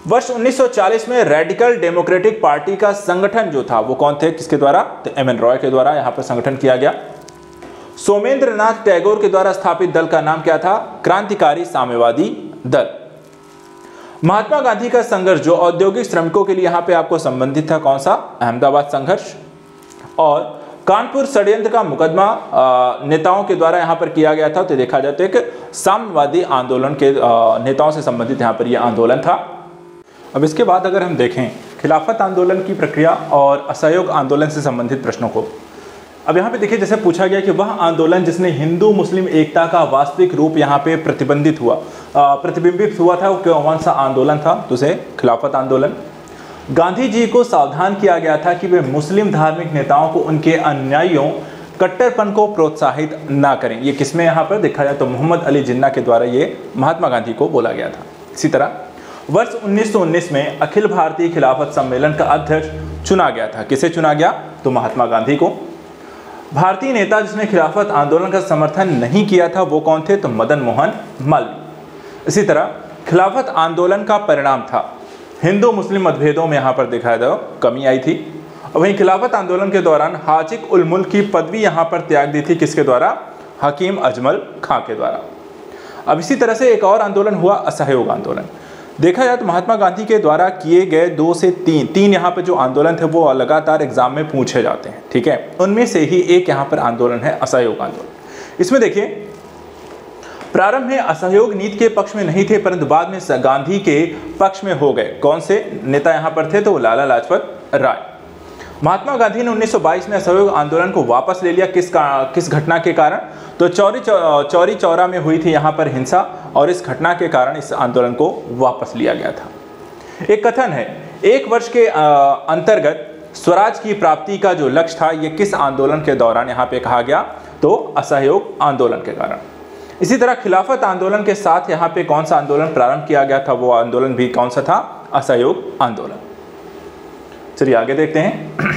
वर्ष 1940 में रेडिकल डेमोक्रेटिक पार्टी का संगठन जो था वो कौन थे? किसके द्वारा? तो एम.एन. रॉय के द्वारा यहाँ पर संगठन किया गया। सोमेंद्रनाथ टैगोर के द्वारा स्थापित दल का नाम क्या था? क्रांतिकारी साम्यवादी दल। महात्मा गांधी का संघर्ष जो औद्योगिक श्रमिकों के लिए यहाँ पे आपको संबंधित था, कौन सा? अहमदाबाद संघर्ष। और कानपुर षड्यंत्र का मुकदमा नेताओं के द्वारा यहाँ पर किया गया था, तो देखा जाए तो एक साम्यवादी आंदोलन के नेताओं से संबंधित यहाँ पर यह आंदोलन था। अब इसके बाद अगर हम देखें खिलाफत आंदोलन की प्रक्रिया और असहयोग आंदोलन से संबंधित प्रश्नों को, अब यहाँ पे देखिए जैसे पूछा गया कि वह आंदोलन जिसने हिंदू मुस्लिम एकता का वास्तविक रूप यहाँ पे प्रतिबिंबित हुआ था वो कौन सा आंदोलन था? तो उसे खिलाफत आंदोलन। गांधी जी को सावधान किया गया था कि वे मुस्लिम धार्मिक नेताओं को उनके अनुयायियों कट्टरपन को प्रोत्साहित ना करें। ये किसमें यहाँ पर देखा जाए तो मोहम्मद अली जिन्ना के द्वारा ये महात्मा गांधी को बोला गया था। इसी तरह वर्ष 1919 में अखिल भारतीय खिलाफत सम्मेलन का अध्यक्ष चुना गया था। किसे चुना गया? तो महात्मा गांधी को। भारतीय नेता जिसने खिलाफत आंदोलन का समर्थन नहीं किया था वो कौन थे? तो मदन मोहन मालवीय। इसी तरह खिलाफत आंदोलन का परिणाम था हिंदू मुस्लिम मतभेदों में यहाँ पर दिखाया जाए कमी आई थी। वहीं खिलाफत आंदोलन के दौरान हाजिक उल मुल्क की पदवी यहाँ पर त्याग दी थी किसके द्वारा? हकीम अजमल खां के द्वारा। अब इसी तरह से एक और आंदोलन हुआ असहयोग आंदोलन। देखा जाए तो महात्मा गांधी के द्वारा किए गए 2 से 3 यहाँ पर जो आंदोलन थे वो लगातार एग्जाम में पूछे जाते हैं, ठीक है। उनमें से ही एक यहाँ पर आंदोलन है असहयोग आंदोलन। इसमें देखिए प्रारंभ में असहयोग नीति के पक्ष में नहीं थे, परंतु बाद में गांधी के पक्ष में हो गए। कौन से नेता यहाँ पर थे? तो लाला लाजपत राय। महात्मा गांधी ने 1922 में असहयोग आंदोलन को वापस ले लिया। किस घटना के कारण? तो चौरी चौरा में हुई थी यहाँ पर हिंसा, और इस घटना के कारण इस आंदोलन को वापस लिया गया था। एक कथन है 1 वर्ष के अंतर्गत स्वराज की प्राप्ति का जो लक्ष्य था ये किस आंदोलन के दौरान यहाँ पे कहा गया? तो असहयोग आंदोलन के कारण। इसी तरह खिलाफत आंदोलन के साथ यहाँ पे कौन सा आंदोलन प्रारंभ किया गया था? वो आंदोलन भी कौन सा था? असहयोग आंदोलन। चलिए आगे देखते हैं।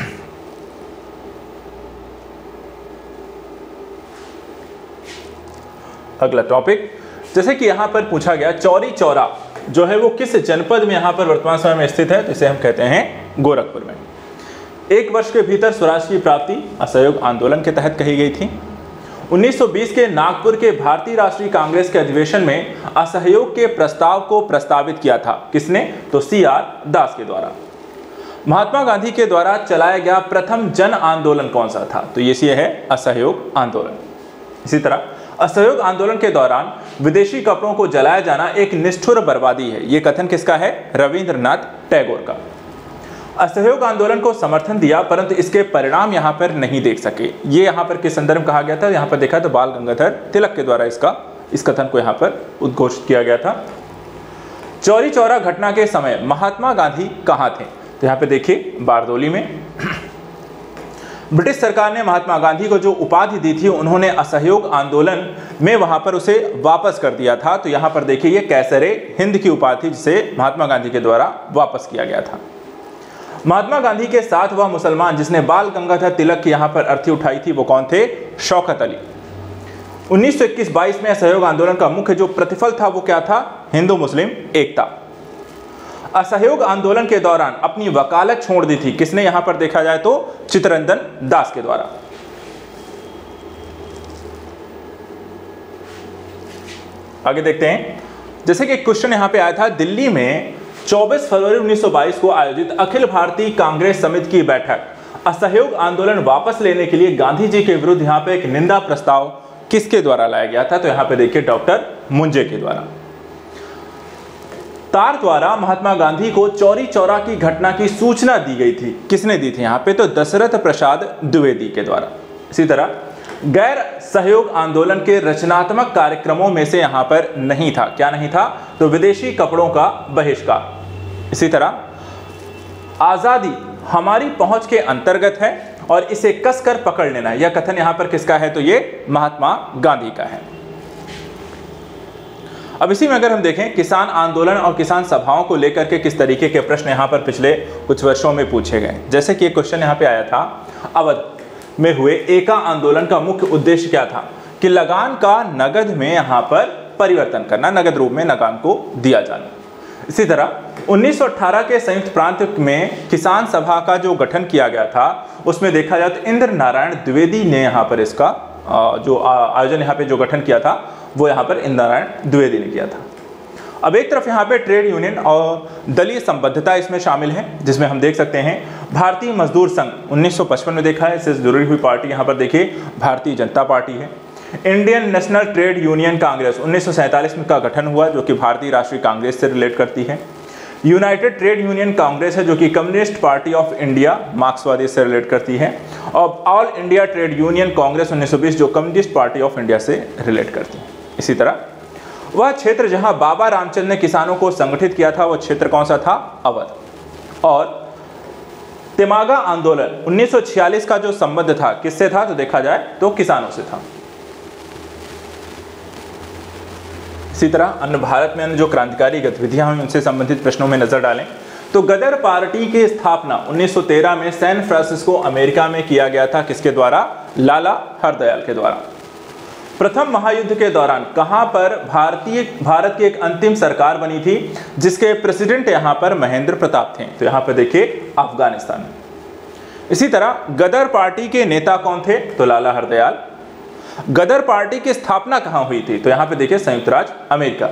अगला टॉपिक, जैसे कि यहां पर पूछा गया चौरी चौरा जो है वो किस जनपद में यहां पर वर्तमान समय में स्थित है? तो इसे हम कहते हैं गोरखपुर में। 1 वर्ष के भीतर स्वराज की प्राप्ति असहयोग आंदोलन के तहत कही गई थी। 1920 के नागपुर के भारतीय राष्ट्रीय कांग्रेस के अधिवेशन में असहयोग के प्रस्ताव को प्रस्तावित किया था। किसने? तो CR दास के द्वारा। महात्मा गांधी के द्वारा चलाया गया प्रथम जन आंदोलन कौन सा था? तो ये है असहयोग आंदोलन। इसी तरह असहयोग आंदोलन के दौरान विदेशी कपड़ों को जलाया जाना एक निष्ठुर बर्बादी है, यह कथन किसका है? रविंद्रनाथ टैगोर का। असहयोग आंदोलन को समर्थन दिया परंतु इसके परिणाम यहां पर नहीं देख सके, ये यहां पर किस संदर्भ में कहा गया था? यहां पर देखा तो बाल गंगाधर तिलक के द्वारा इस कथन को यहां पर उद्घोषित किया गया था। चौरी चौरा घटना के समय महात्मा गांधी कहां थे? तो यहां पे देखिए बारदोली में। ब्रिटिश सरकार ने महात्मा गांधी को जो उपाधि दी थी उन्होंने असहयोग आंदोलन में वहां पर उसे वापस कर दिया था। तो यहां पर देखिए ये कैसरे हिंद की उपाधि जिसे महात्मा गांधी के द्वारा वापस किया गया था। महात्मा गांधी के साथ वह मुसलमान जिसने बाल गंगाधर तिलक की यहां पर अर्थी उठाई थी वो कौन थे? शौकत अली। 1921-22 में असहयोग आंदोलन का मुख्य जो प्रतिफल था वो क्या था? हिंदू मुस्लिम एकता। असहयोग आंदोलन के दौरान अपनी वकालत छोड़ दी थी किसने? यहां पर देखा जाए तो चित्तरंजन दास के द्वारा। आगे देखते हैं, जैसे कि क्वेश्चन यहां पे आया था, दिल्ली में 24 फरवरी 1922 को आयोजित अखिल भारतीय कांग्रेस समिति की बैठक असहयोग आंदोलन वापस लेने के लिए गांधी जी के विरुद्ध यहां पे एक निंदा प्रस्ताव किसके द्वारा लाया गया था? तो यहां पे देखिए डॉक्टर मुंजे के द्वारा। तार द्वारा महात्मा गांधी को चौरी चौरा की घटना की सूचना दी गई थी, किसने दी थी? यहां पे तो दशरथ प्रसाद द्विवेदी के द्वारा। इसी तरह गैर सहयोग आंदोलन के रचनात्मक कार्यक्रमों में से यहां पर नहीं था, क्या नहीं था? तो विदेशी कपड़ों का बहिष्कार। इसी तरह आजादी हमारी पहुंच के अंतर्गत है और इसे कसकर पकड़ लेना, यह कथन यहां पर किसका है? तो ये महात्मा गांधी का है। अब इसी में अगर हम देखें किसान आंदोलन और किसान सभाओं को लेकर के किस तरीके के प्रश्न यहां पर पिछले कुछ वर्षों में पूछे गए, जैसे कि एक क्वेश्चन यहां पे आया था, अवध में हुए एका आंदोलन का मुख्य उद्देश्य क्या था? कि लगान का नगद में यहां पर परिवर्तन करना, नगद रूप में लगान को दिया जाना। इसी तरह 1918 के संयुक्त प्रांत में किसान सभा का जो गठन किया गया था उसमें देखा जाए तो इंद्र नारायण द्विवेदी ने यहाँ पर इसका जो आयोजन यहाँ पे जो गठन किया था वो यहाँ पर इंद्र नारायण द्विवेदी ने किया था। अब एक तरफ यहाँ पे ट्रेड यूनियन और दलीय संबद्धता इसमें शामिल है, जिसमें हम देख सकते हैं भारतीय मजदूर संघ 1955 में देखा है, इससे जुड़ी हुई पार्टी यहाँ पर देखिए भारतीय जनता पार्टी है। Indian national trade union Congress 1947 में का गठन हुआ जो कि भारतीय राष्ट्रीय कांग्रेस से रिलेट करती है। यूनाइटेड ट्रेड यूनियन कांग्रेस है जो कि कम्युनिस्ट पार्टी ऑफ इंडिया मार्क्सवादी से रिलेट करती है। और all India trade union Congress 1920 जो कम्युनिस्ट पार्टी ऑफ इंडिया से रिलेट करती है। इसी तरह वह क्षेत्र जहां बाबा रामचंद्र ने किसानों को संगठित किया था वो क्षेत्र कौन सा था? अवध। और तेमागा आंदोलन 1946 का जो संबंध था किससे था? तो देखा जाए तो किसानों से था। इसी तरह अन्य भारत में अन्य जो क्रांतिकारी गतिविधियां हुई उनसे संबंधित प्रश्नों में नजर डालें तो गदर पार्टी की स्थापना 1913 में सैन फ्रांसिस्को अमेरिका में किया गया था, किसके द्वारा? लाला हरदयाल के द्वारा। प्रथम महायुद्ध के दौरान कहां पर भारत की एक अंतिम सरकार बनी थी जिसके प्रेसिडेंट यहां पर महेंद्र प्रताप थे? तो यहां पर देखिए अफगानिस्तान। इसी तरह गदर पार्टी के नेता कौन थे? तो लाला हरदयाल। गदर पार्टी की स्थापना कहां हुई थी? तो यहां पे देखिए संयुक्त राज्य अमेरिका।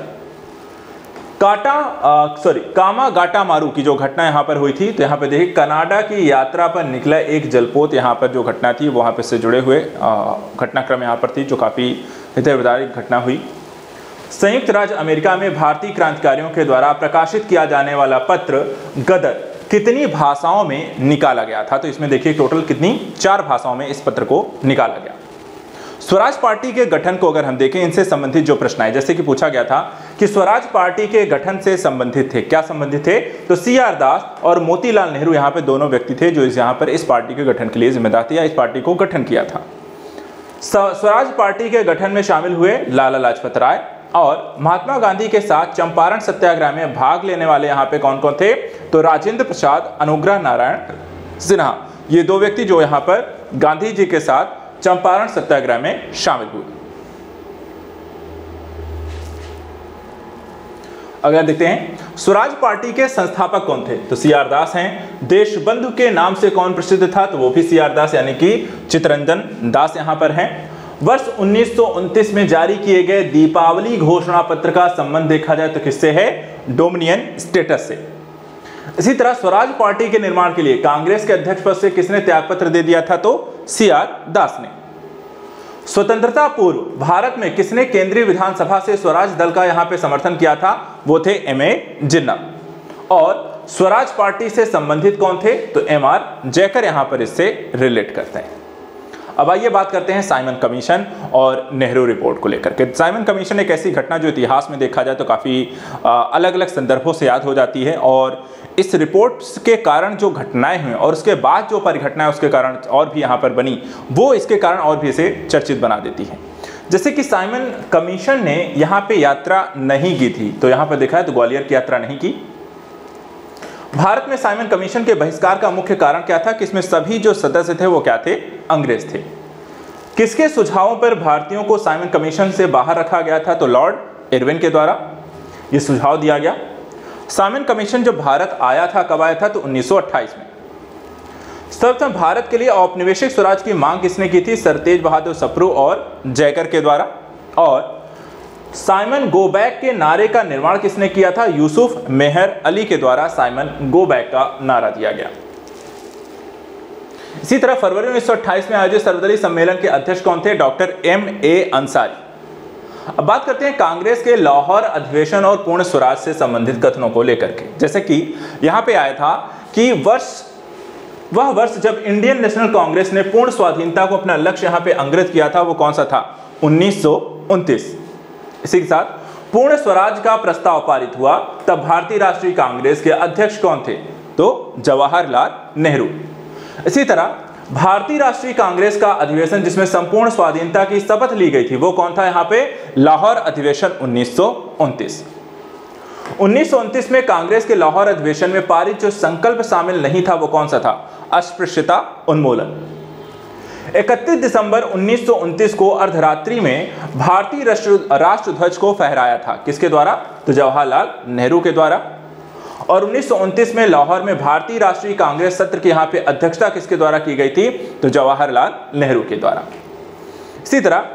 कामागाटा मारू की जो घटना यहां पर हुई थी तो यहां पे देखिए कनाडा की यात्रा पर निकला एक जलपोत यहां पर जो घटना थी वहां पे से जुड़े हुए घटनाक्रम यहां पर थी जो काफी हृदयविदारक घटना हुई। संयुक्त राज्य अमेरिका में भारतीय क्रांतिकारियों के द्वारा प्रकाशित किया जाने वाला पत्र गदर कितनी भाषाओं में निकाला गया था? तो इसमें देखिए टोटल कितनी 4 भाषाओं में इस पत्र को निकाला गया। स्वराज पार्टी के गठन को अगर हम देखें इनसे संबंधित जो प्रश्न है, जैसे कि पूछा गया था कि स्वराज पार्टी के गठन से संबंधित थे, क्या संबंधित थे? तो सीआर दास और मोतीलाल नेहरू यहाँ पे दोनों व्यक्ति थे जो यहाँ पर इस पार्टी के गठन के लिए जिम्मेदार थे या इस पार्टी को गठन किया था। स्वराज पार्टी के गठन में शामिल हुए लाला लाजपत राय और महात्मा गांधी के साथ चंपारण सत्याग्रह में भाग लेने वाले यहाँ पे कौन कौन थे? तो राजेंद्र प्रसाद, अनुग्रह नारायण सिन्हा, ये 2 व्यक्ति जो यहाँ पर गांधी जी के साथ चंपारण सत्याग्रह में शामिल हुए। अगर देखते हैं स्वराज पार्टी के संस्थापक कौन थे? तो सीआर दास हैं। देशबंधु के नाम से कौन प्रसिद्ध था? तो वो भी सीआर दास यानी कि चित्तरंजन दास यहां पर हैं। वर्ष 1929 में जारी किए गए दीपावली घोषणा पत्र का संबंध देखा जाए तो किससे है? डोमिनियन स्टेटस से। इसी तरह स्वराज पार्टी के निर्माण के लिए कांग्रेस के अध्यक्ष पद से किसने त्यागपत्र दे दिया था? तो सीआर दास ने। स्वतंत्रता पूर्व भारत में किसने केंद्रीय विधानसभा से स्वराज दल का यहां पे समर्थन किया था? वो थे M.A. जिन्ना। और स्वराज पार्टी से संबंधित कौन थे? तो M.R. जयकर यहां पर इससे रिलेट करते हैं। अब आइए बात करते हैं साइमन कमीशन और नेहरू रिपोर्ट को लेकर के। साइमन कमीशन एक ऐसी घटना जो इतिहास में देखा जाए तो काफ़ी अलग अलग संदर्भों से याद हो जाती है, और इस रिपोर्ट के कारण जो घटनाएं हुई और उसके बाद जो परिघटनाएं उसके कारण और भी यहाँ पर बनी, वो इसके कारण और भी इसे चर्चित बना देती है। जैसे कि साइमन कमीशन ने यहाँ पे यात्रा नहीं की थी, तो यहाँ पर देखा है तो ग्वालियर की यात्रा नहीं की। भारत में साइमन कमीशन के बहिष्कार का मुख्य कारण क्या था कि इसमें सभी जो सदस्य थे वो क्या थे? अंग्रेज थे। किसके सुझावों पर भारतीयों को साइमन कमीशन से बाहर रखा गया था? तो लॉर्ड इरविन के द्वारा ये सुझाव दिया गया। साइमन कमीशन जब भारत आया था, कब आया था? तो 1928 में। सर्वप्रथम भारत के लिए औपनिवेशिक स्वराज की मांग किसने की थी? सर तेज बहादुर सप्रू और जयकर के द्वारा। और साइमन गो बैक के नारे का निर्माण किसने किया था? यूसुफ मेहर अली के द्वारा साइमन गो बैक का नारा दिया गया। इसी तरह फरवरी 1928 में आयोजित सर्वदलीय सम्मेलन के अध्यक्ष कौन थे? Doctor M.A. अंसारी। अब बात करते हैं कांग्रेस के लाहौर अधिवेशन और पूर्ण स्वराज से संबंधित कथनों को लेकर के। जैसे कि यहां पे आया था कि वह वर्ष जब इंडियन नेशनल कांग्रेस ने पूर्ण स्वाधीनता को अपना लक्ष्य यहां पे अंकित किया था, वो कौन सा था? 1929। इसी के साथ पूर्ण स्वराज का प्रस्ताव पारित हुआ, तब भारतीय राष्ट्रीय कांग्रेस के अध्यक्ष कौन थे? तो जवाहरलाल नेहरू। इसी तरह भारतीय राष्ट्रीय कांग्रेस का अधिवेशन जिसमें संपूर्ण स्वाधीनता की शपथ ली गई थी, वो कौन था? यहाँ पे लाहौर अधिवेशन 1929। 1929 में कांग्रेस के लाहौर अधिवेशन में पारित जो संकल्प शामिल नहीं था, वो कौन सा था? अस्पृश्यता उन्मूलन। 31 दिसंबर 1929 को अर्धरात्रि में भारतीय राष्ट्रध्वज को फहराया था, किसके द्वारा? तो जवाहरलाल नेहरू के द्वारा। और 1929 में लाहौर में भारतीय राष्ट्रीय कांग्रेस सत्र की यहाँ पे अध्यक्षता किसके द्वारा की गई थी? तो जवाहरलाल नेहरू के द्वारा। इसी तरह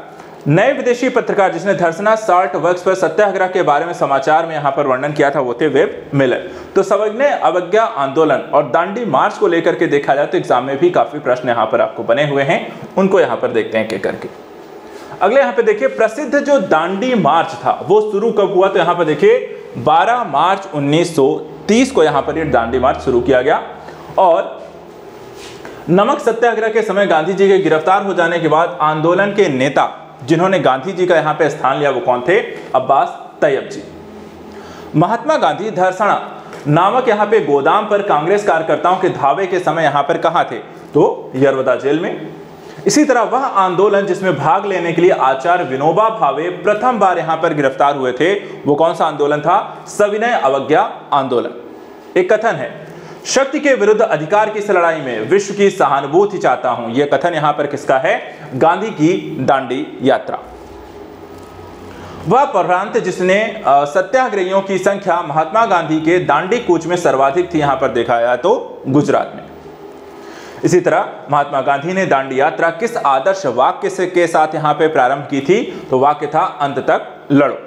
नए विदेशी पत्रकार जिसने धर्सना साल्ट वर्क्स पर सत्याग्रह के बारे में समाचार में यहाँ पर वर्णन किया था, वो थे वेब मिलर। तो सविनय अवज्ञा आंदोलन और दांडी मार्च को लेकर के देखा जाए तो एग्जाम में भी काफी प्रश्न यहाँ पर आपको बने हुए हैं, उनको यहाँ पर देखते हैं एक करके। अगले यहाँ पे देखिए, प्रसिद्ध जो दांडी मार्च था वो शुरू कब हुआ? तो यहाँ पर देखिए 12 मार्च 1930 को यहाँ पर ये दांडी मार्च शुरू किया गया। और नमक सत्याग्रह के समय गांधी जी के गिरफ्तार हो जाने के बाद आंदोलन के नेता जिन्होंने गांधी जी का यहाँ पे स्थान लिया, वो कौन थे? अब्बास तैयब जी। महात्मा गांधी धरसना नामक यहाँ पे गोदाम पर कांग्रेस कार्यकर्ताओं के धावे के समय यहाँ पर कहाँ थे? तो यरवदा जेल में। इसी तरह वह आंदोलन जिसमें भाग लेने के लिए आचार्य विनोबा भावे प्रथम बार यहाँ पर गिरफ्तार हुए थे, वो कौन सा आंदोलन था? सविनय अवज्ञा आंदोलन। एक कथन है, शक्ति के विरुद्ध अधिकार की इस लड़ाई में विश्व की सहानुभूति चाहता हूं। यह कथन यहां पर किसका है? गांधी की दांडी यात्रा। वह प्रांत जिसने सत्याग्रहियों की संख्या महात्मा गांधी के दांडी कूच में सर्वाधिक थी, यहां पर देखा गया तो गुजरात में। इसी तरह महात्मा गांधी ने दांडी यात्रा किस आदर्श वाक्य के साथ यहां पर प्रारंभ की थी? तो वाक्य था, अंत तक लड़ो।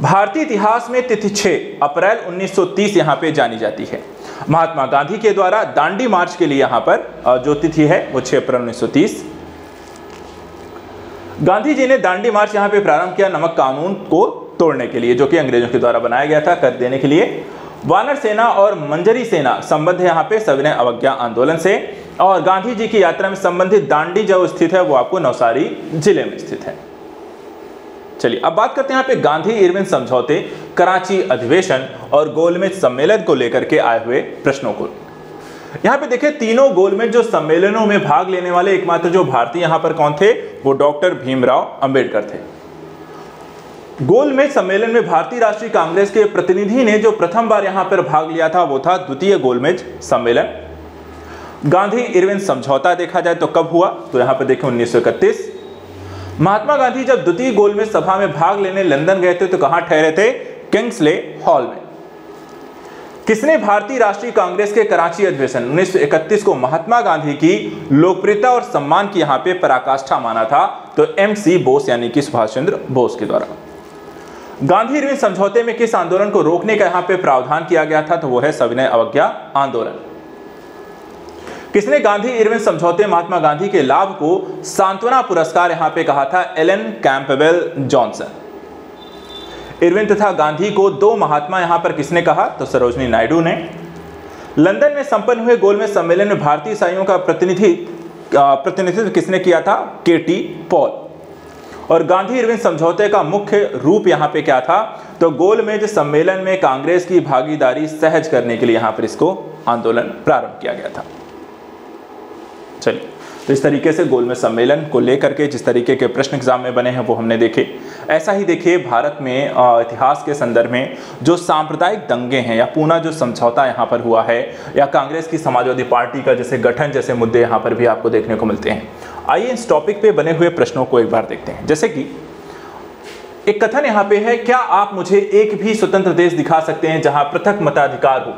भारतीय इतिहास में तिथि 6 अप्रैल 1930 यहां पे जानी जाती है। महात्मा गांधी के द्वारा दांडी मार्च के लिए यहां पर जो तिथि है वो 6 अप्रैल 1930। गांधी जी ने दांडी मार्च यहां पे प्रारंभ किया नमक कानून को तोड़ने के लिए, जो कि अंग्रेजों के द्वारा बनाया गया था, कर देने के लिए। वानर सेना और मंजरी सेना संबंध है यहाँ पे सविनय अवज्ञा आंदोलन से। और गांधी जी की यात्रा में संबंधित दांडी जो स्थित है वो आपको नवसारी जिले में स्थित है। चलिए अब बात करते हैं यहाँ पे गांधी इरविन समझौते, कराची अधिवेशन और गोलमेज सम्मेलन को लेकर के आए हुए प्रश्नों को। यहाँ पे देखिए, तीनों गोलमेज जो सम्मेलनों में भाग लेने वाले एकमात्र जो भारतीय यहाँ पर कौन थे? वो डॉक्टर भीमराव अंबेडकर थे। गोलमेज सम्मेलन में भारतीय राष्ट्रीय कांग्रेस के प्रतिनिधि ने जो प्रथम बार यहाँ पर भाग लिया था वो था द्वितीय गोलमेज सम्मेलन। गांधी इरविन समझौता देखा जाए तो कब हुआ? तो यहाँ पर देखिए 1931। महात्मा गांधी जब द्वितीय गोलमेज सभा में भाग लेने लंदन गए थे तो कहां ठहरे थे? किंग्सले हॉल में। किसने भारतीय राष्ट्रीय कांग्रेस के कराची अधिवेशन 1931 को महात्मा गांधी की लोकप्रियता और सम्मान की यहां पे पराकाष्ठा माना था? तो MC बोस यानी कि सुभाष चंद्र बोस के द्वारा। गांधी इरविन समझौते में किस आंदोलन को रोकने का यहां पे प्रावधान किया गया था? तो वो है सविनय अवज्ञा आंदोलन। किसने गांधी इरविन समझौते महात्मा गांधी के लाभ को सांत्वना पुरस्कार यहां पे कहा था? Elon Campbell Johnson. इरविन तथा गांधी को दो महात्मा यहां पर किसने कहा? तो सरोजनी नायडू ने। लंदन में संपन्न हुए गोलमेज सम्मेलन में भारतीय ईसाइयों का प्रतिनिधित्व किसने किया था? केटी पॉल। और गांधी इरविन समझौते का मुख्य रूप यहां पे क्या था? तो गोलमेज सम्मेलन में कांग्रेस की भागीदारी सहज करने के लिए यहां पर इसको आंदोलन प्रारंभ किया गया था। चलिए, तो इस तरीके से गोलमेज सम्मेलन को लेकर के जिस तरीके के प्रश्न एग्जाम में बने हैं वो हमने देखे। ऐसा ही देखिए भारत में इतिहास के संदर्भ में जो सांप्रदायिक दंगे हैं या पूना जो समझौता यहाँ पर हुआ है या कांग्रेस की समाजवादी पार्टी का जैसे गठन जैसे मुद्दे यहाँ पर भी आपको देखने को मिलते हैं। आइए इस टॉपिक पे बने हुए प्रश्नों को एक बार देखते हैं। जैसे कि एक कथन यहाँ पे है, क्या आप मुझे एक भी स्वतंत्र देश दिखा सकते हैं जहां पृथक मताधिकार हो?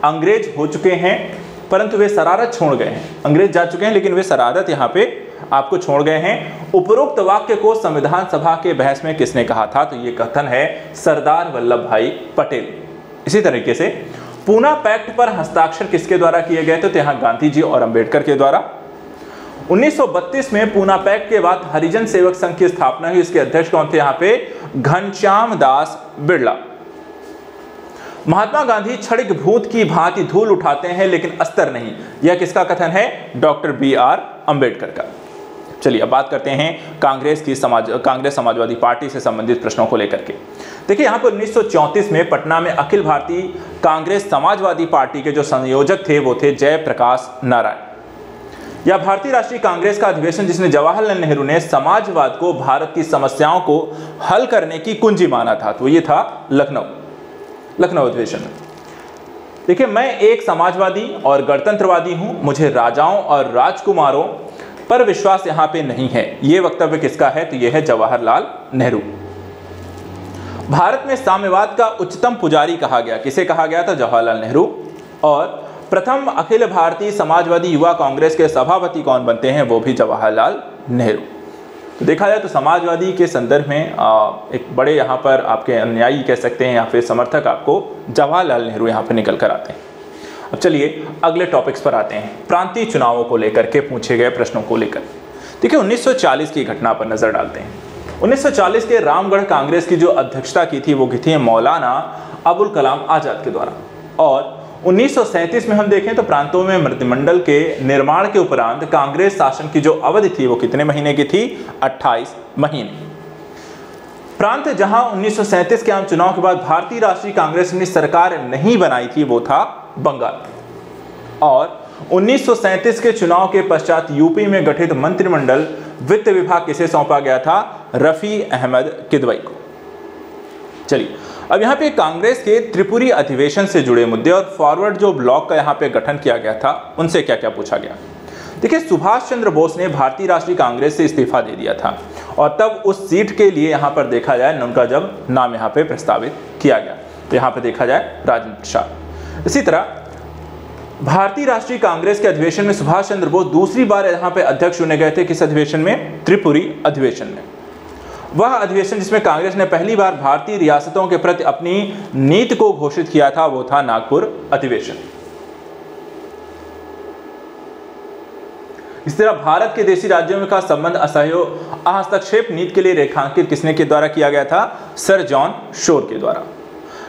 अंग्रेज हो चुके हैं परंतु वे शरारत छोड़ गए हैं। अंग्रेज जा चुके हैं लेकिन वे शरारत यहाँ पे आपको छोड़ गए हैं। उपरोक्त वाक्य को संविधान सभा के बहस में किसने कहा था? तो ये कथन है सरदार वल्लभ भाई पटेल। इसी तरीके से पूना पैक्ट पर हस्ताक्षर किसके द्वारा किए गए थे? तो यहाँ गांधी जी और अंबेडकर के द्वारा। 1932 में पूना पैक्ट के बाद हरिजन सेवक संघ की स्थापना हुई। इसके अध्यक्ष कौन थे? यहाँ पे घनश्याम दास बिड़ला। महात्मा गांधी क्षणिक भूत की भांति धूल उठाते हैं लेकिन अस्तर नहीं। यह किसका कथन है? डॉक्टर BR अंबेडकर का। चलिए अब बात करते हैं कांग्रेस समाजवादी पार्टी से संबंधित प्रश्नों को लेकर के। देखिए यहाँ पर 1934 में पटना में अखिल भारतीय कांग्रेस समाजवादी पार्टी के जो संयोजक थे वो थे जयप्रकाश नारायण। यह भारतीय राष्ट्रीय कांग्रेस का अधिवेशन जिसने जवाहरलाल नेहरू ने समाजवाद को भारत की समस्याओं को हल करने की कुंजी माना था, तो ये था लखनऊ अधिवेशन में। देखिए, मैं एक समाजवादी और गणतंत्रवादी हूं, मुझे राजाओं और राजकुमारों पर विश्वास यहां पे नहीं है। यह वक्तव्य किसका है? तो यह है जवाहरलाल नेहरू। भारत में साम्यवाद का उच्चतम पुजारी कहा गया, किसे कहा गया था? जवाहरलाल नेहरू। और प्रथम अखिल भारतीय समाजवादी युवा कांग्रेस के सभापति कौन बनते हैं? वो भी जवाहरलाल नेहरू। तो देखा जाए तो समाजवादी के संदर्भ में एक बड़े यहाँ पर आपके अनुयायी कह सकते हैं या फिर समर्थक आपको जवाहरलाल नेहरू यहाँ पर निकल कर आते हैं। अब चलिए अगले टॉपिक्स पर आते हैं, प्रांतीय चुनावों को लेकर के पूछे गए प्रश्नों को लेकर। देखिए 1940 की घटना पर नजर डालते हैं। 1940 के रामगढ़ कांग्रेस की जो अध्यक्षता की थी वो की थी मौलाना अबुल कलाम आजाद के द्वारा। और 1937 में हम देखें तो प्रांतों में मंत्रिमंडल के निर्माण के उपरांत कांग्रेस शासन की जो अवधि थी वो कितने महीने की थी? 28 महीने। प्रांत जहां 1937 के आम चुनाव के बाद भारतीय राष्ट्रीय कांग्रेस ने सरकार नहीं बनाई थी वो था बंगाल। और 1937 के चुनाव के पश्चात यूपी में गठित मंत्रिमंडल वित्त विभाग किसे सौंपा गया था? रफी अहमद किदवई को। चलिए अब यहाँ पे कांग्रेस के त्रिपुरी अधिवेशन से जुड़े मुद्दे और फॉरवर्ड जो ब्लॉक का यहाँ पे गठन किया गया था उनसे क्या क्या पूछा गया। देखिए सुभाष चंद्र बोस ने भारतीय राष्ट्रीय कांग्रेस से इस्तीफा दे दिया था और तब उस सीट के लिए यहाँ पर देखा जाए उनका जब नाम यहाँ पे प्रस्तावित किया गया तो यहाँ पे देखा जाए राजेंद्र प्रसाद। इसी तरह भारतीय राष्ट्रीय कांग्रेस के अधिवेशन में सुभाष चंद्र बोस दूसरी बार यहाँ पे अध्यक्ष चुने गए थे। किस अधिवेशन में? त्रिपुरी अधिवेशन में। वह अधिवेशन जिसमें कांग्रेस ने पहली बार भारतीय रियासतों के प्रति अपनी नीति को घोषित किया था वो था नागपुर अधिवेशन। इस तरह भारत के देशी राज्यों का संबंध असहयोग हस्तक्षेप नीति के लिए रेखांकित किसने के द्वारा किया गया था? सर जॉन शोर के द्वारा।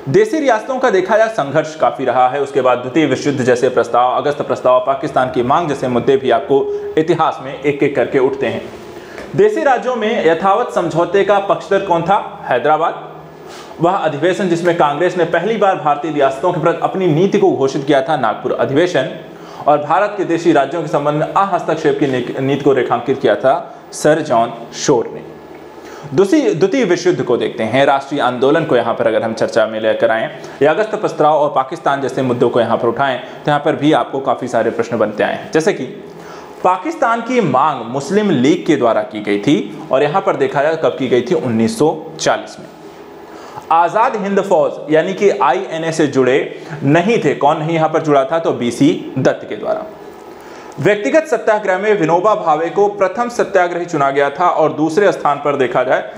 देशी रियासतों का देखा जाए संघर्ष काफी रहा है। उसके बाद द्वितीय विश्व युद्ध जैसे प्रस्ताव, अगस्त प्रस्ताव, पाकिस्तान की मांग जैसे मुद्दे भी आपको इतिहास में एक एक करके उठते हैं। देशी राज्यों में यथावत समझौते का पक्षधर कौन था? हैदराबाद। वह अधिवेशन जिसमें कांग्रेस ने पहली बार भारतीय रियासतों के प्रति अपनी नीति को घोषित किया था नागपुर अधिवेशन। और भारत के देशी राज्यों के संबंध में अहस्तक्षेप की नीति को रेखांकित किया था सर जॉन शोर ने। द्वितीय विश्व युद्ध को देखते हैं, राष्ट्रीय आंदोलन को यहाँ पर अगर हम चर्चा में लेकर आएं या अगस्त प्रस्ताव और पाकिस्तान जैसे मुद्दों को यहाँ पर उठाएं तो यहाँ पर भी आपको काफी सारे प्रश्न बनते आए हैं। जैसे कि पाकिस्तान की मांग मुस्लिम लीग के द्वारा की गई थी और यहाँ पर देखा जाए कब की गई थी? 1940 में। आजाद हिंद फौज यानी कि INA से जुड़े नहीं थे। कौन नहीं यहाँ पर जुड़ा था? तो BC दत्त के द्वारा। व्यक्तिगत सत्याग्रह में विनोबा भावे को प्रथम सत्याग्रही चुना गया था और दूसरे स्थान पर देखा जाए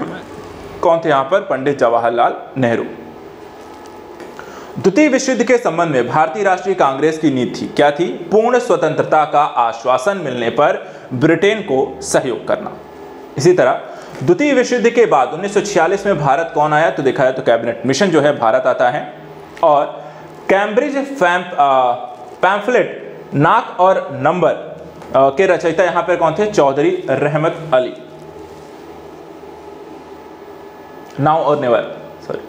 कौन थे यहाँ पर? पंडित जवाहरलाल नेहरू। द्वितीय विश्व युद्ध के संबंध में भारतीय राष्ट्रीय कांग्रेस की नीति थी, क्या थी? पूर्ण स्वतंत्रता का आश्वासन मिलने पर ब्रिटेन को सहयोग करना। इसी तरह द्वितीय विश्व युद्ध के बाद 1946 में भारत कौन आया? तो देखा जाए तो कैबिनेट मिशन जो है भारत आता है। और कैम्ब्रिज पैम्फलेट नाक और नंबर के रचयिता यहां पर कौन थे? चौधरी रहमत अली। नाउ और नेवर, सॉरी,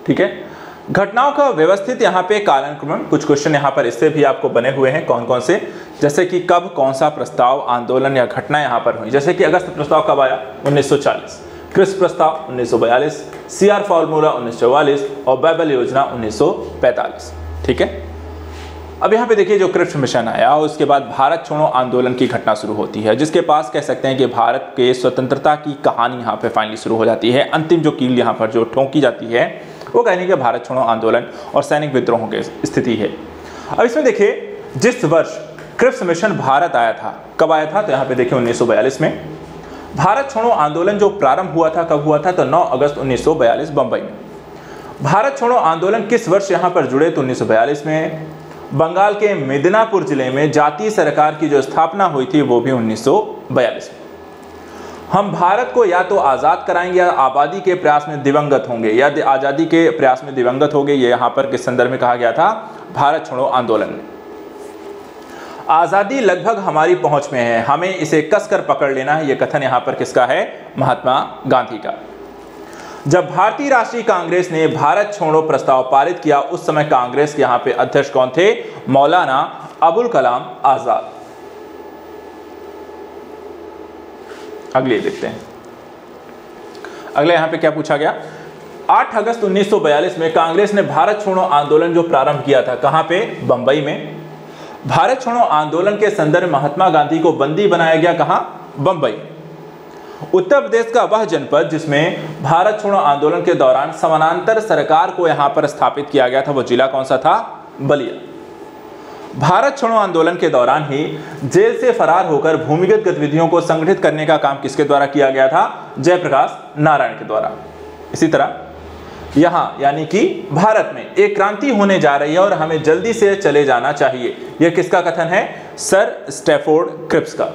ठीक है। घटनाओं का व्यवस्थित यहाँ पे कालानुक्रम, कुछ क्वेश्चन यहाँ पर इससे भी आपको बने हुए हैं। कौन कौन से? जैसे कि कब कौन सा प्रस्ताव, आंदोलन या घटना यहाँ पर हुई। जैसे कि अगस्त प्रस्ताव कब आया? 1940। क्रिप्स प्रस्ताव 1942, CR फॉर्मूला 1944 और बाइबल योजना 1945। ठीक है। अब यहाँ पे देखिए जो क्रिप्स मिशन आया उसके बाद भारत छोड़ो आंदोलन की घटना शुरू होती है, जिसके पास कह सकते हैं कि भारत के स्वतंत्रता की कहानी यहाँ पे फाइनली शुरू हो जाती है। अंतिम जो कील यहाँ पर जो ठोंकी जाती है वो कहने के भारत छोड़ो आंदोलन और सैनिक विद्रोहों की स्थिति है। अब इसमें देखिए जिस वर्ष क्रिप्स मिशन भारत आया था, कब आया था? तो यहाँ पे देखिए 1942 में। भारत छोड़ो आंदोलन जो प्रारंभ हुआ था कब हुआ था? तो 9 अगस्त 1942 बंबई में। भारत छोड़ो आंदोलन किस वर्ष यहाँ पर जुड़े? तो 1942 में। बंगाल के मिदनापुर जिले में जातीय सरकार की जो स्थापना हुई थी वो भी 1942 में। हम भारत को या तो आज़ाद कराएंगे या आबादी के प्रयास में दिवंगत होंगे, या आज़ादी के प्रयास में दिवंगत होंगे। ये यहाँ पर किस संदर्भ में कहा गया था? भारत छोड़ो आंदोलन में। आज़ादी लगभग हमारी पहुंच में है, हमें इसे कसकर पकड़ लेना है। यह कथन यहाँ पर किसका है? महात्मा गांधी का। जब भारतीय राष्ट्रीय कांग्रेस ने भारत छोड़ो प्रस्ताव पारित किया उस समय कांग्रेस के यहाँ पे अध्यक्ष कौन थे? मौलाना अबुल कलाम आजाद। अगले देखते हैं। अगले यहाँ पे क्या पूछा गया? 8 अगस्त 1942 में कांग्रेस ने भारत छोड़ो आंदोलन जो प्रारंभ किया था, कहां पे? बंबई में। भारत छोड़ो आंदोलन के संदर्भ में महात्मा गांधी को बंदी बनाया गया, कहां? बंबई। उत्तर प्रदेश का वह जनपद जिसमें भारत छोड़ो आंदोलन के दौरान समानांतर सरकार को यहां पर स्थापित किया गया था, वो जिला कौन सा था? बलिया। भारत छोड़ो आंदोलन के दौरान ही जेल से फरार होकर भूमिगत गतिविधियों को संगठित करने का काम किसके द्वारा किया गया था? जयप्रकाश नारायण के द्वारा। इसी तरह यहां यानी कि भारत में एक क्रांति होने जा रही है और हमें जल्दी से चले जाना चाहिए, यह किसका कथन है? सर स्टैफोर्ड क्रिप्स का।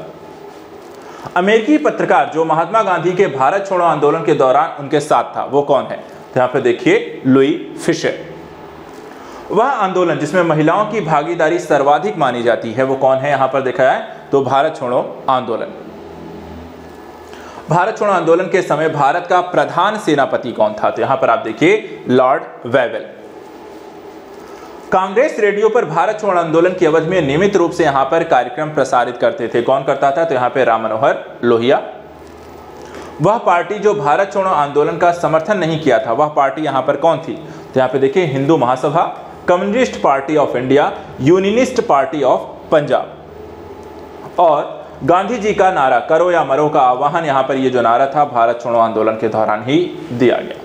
अमेरिकी पत्रकार जो महात्मा गांधी के भारत छोड़ो आंदोलन के दौरान उनके साथ था वो कौन है? तो यहां पे देखिए लुई फिशर। वह आंदोलन जिसमें महिलाओं की भागीदारी सर्वाधिक मानी जाती है वो कौन है? यहां पर देखा है तो भारत छोड़ो आंदोलन। भारत छोड़ो आंदोलन के समय भारत का प्रधान सेनापति कौन था? तो यहां पर आप देखिए लॉर्ड वेवेल। कांग्रेस रेडियो पर भारत छोड़ो आंदोलन की अवधि में नियमित रूप से यहां पर कार्यक्रम प्रसारित करते थे, कौन करता था? तो यहां पे राम मनोहर लोहिया। वह पार्टी जो भारत छोड़ो आंदोलन का समर्थन नहीं किया था वह पार्टी यहां पर कौन थी? तो यहां पे देखिए Hindu Mahasabha, communist party of India, unionist party of Punjab. और गांधी जी का नारा करो या मरो का आह्वान यहां पर ये जो नारा था भारत छोड़ो आंदोलन के दौरान ही दिया गया।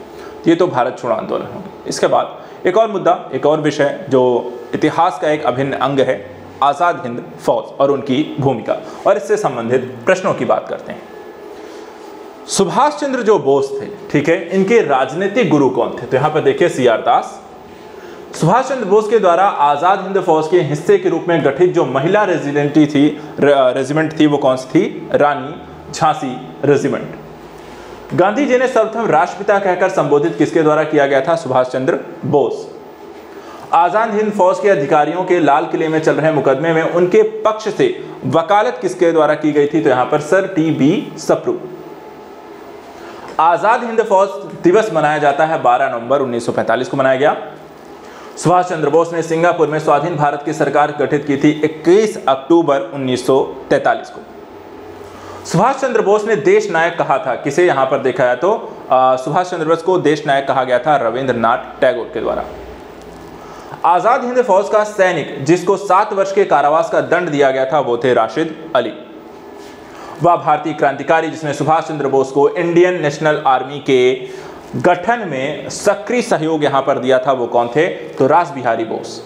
ये तो भारत छोड़ो आंदोलन हो गया। इसके बाद एक और मुद्दा, एक और विषय जो इतिहास का एक अभिन्न अंग है, आजाद हिंद फौज और उनकी भूमिका, और इससे संबंधित प्रश्नों की बात करते हैं। सुभाष चंद्र जो बोस थे, ठीक है, इनके राजनीतिक गुरु कौन थे? तो यहां पर देखिए CR दास। सुभाष चंद्र बोस के द्वारा आजाद हिंद फौज के हिस्से के रूप में गठित जो महिला रेजिमेंट थी वो कौन सी थी? रानी झांसी रेजिमेंट। गांधी जी ने सर्वप्रथम राष्ट्रपिता कहकर संबोधित किसके द्वारा किया गया था? सुभाष चंद्र बोस। आजाद हिंद फौज के अधिकारियों के लाल किले में चल रहे मुकदमे में उनके पक्ष से वकालत किसके द्वारा की गई थी? तो यहां पर सर TB सप्रू। आजाद हिंद फौज दिवस मनाया जाता है 12 नवंबर 1945 को मनाया गया। सुभाष चंद्र बोस ने सिंगापुर में स्वाधीन भारत की सरकार गठित की थी 21 अक्टूबर 1943 को। सुभाष चंद्र बोस ने देश नायक कहा था किसे? यहां पर देखा जाए तो सुभाष चंद्र बोस को देश नायक कहा गया था रविंद्रनाथ टैगोर के द्वारा। आजाद हिंद फौज का सैनिक जिसको 7 वर्ष के कारावास का दंड दिया गया था वो थे राशिद अली। वह भारतीय क्रांतिकारी जिसने सुभाष चंद्र बोस को इंडियन नेशनल आर्मी के गठन में सक्रिय सहयोग यहां पर दिया था वो कौन थे? तो रास बिहारी बोस।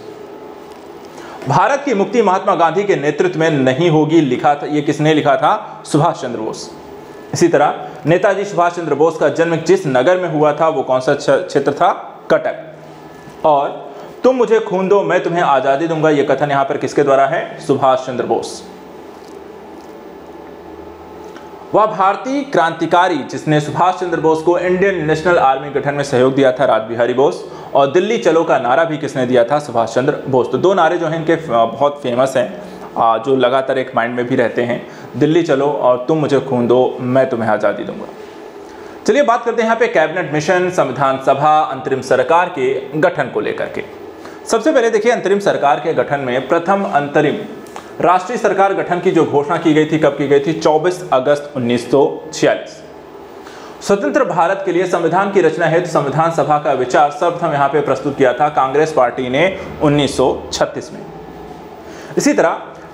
भारत की मुक्ति महात्मा गांधी के नेतृत्व में नहीं होगी, लिखा था, ये किसने लिखा था? सुभाष चंद्र बोस। इसी तरह नेताजी सुभाष चंद्र बोस का जन्म जिस नगर में हुआ था वो कौन सा क्षेत्र था? कटक। और तुम मुझे खून दो मैं तुम्हें आजादी दूंगा, यह कथन यहां पर किसके द्वारा है? सुभाष चंद्र बोस। वह भारतीय क्रांतिकारी जिसने सुभाष चंद्र बोस को इंडियन नेशनल आर्मी गठन में सहयोग दिया था, रासबिहारी बोस। और दिल्ली चलो का नारा भी किसने दिया था? सुभाष चंद्र बोस। तो दो नारे जो हैं इनके बहुत फेमस हैं, जो लगातार एक माइंड में भी रहते हैं, दिल्ली चलो और तुम मुझे खून दो मैं तुम्हें आज़ादी दूंगा। चलिए बात करते हैं यहाँ पे कैबिनेट मिशन, संविधान सभा, अंतरिम सरकार के गठन को लेकर के। सबसे पहले देखिए अंतरिम सरकार के गठन में प्रथम अंतरिम राष्ट्रीय सरकार गठन की जो घोषणा की गई थी, कब की गई थी? 24 अगस्त 1946। स्वतंत्र भारत के लिए संविधान की रचना हेतु संविधान सभा का विचार सर्वप्रथम यहाँ पे प्रस्तुत किया था कांग्रेस पार्टी ने 1936 में। इसी तरह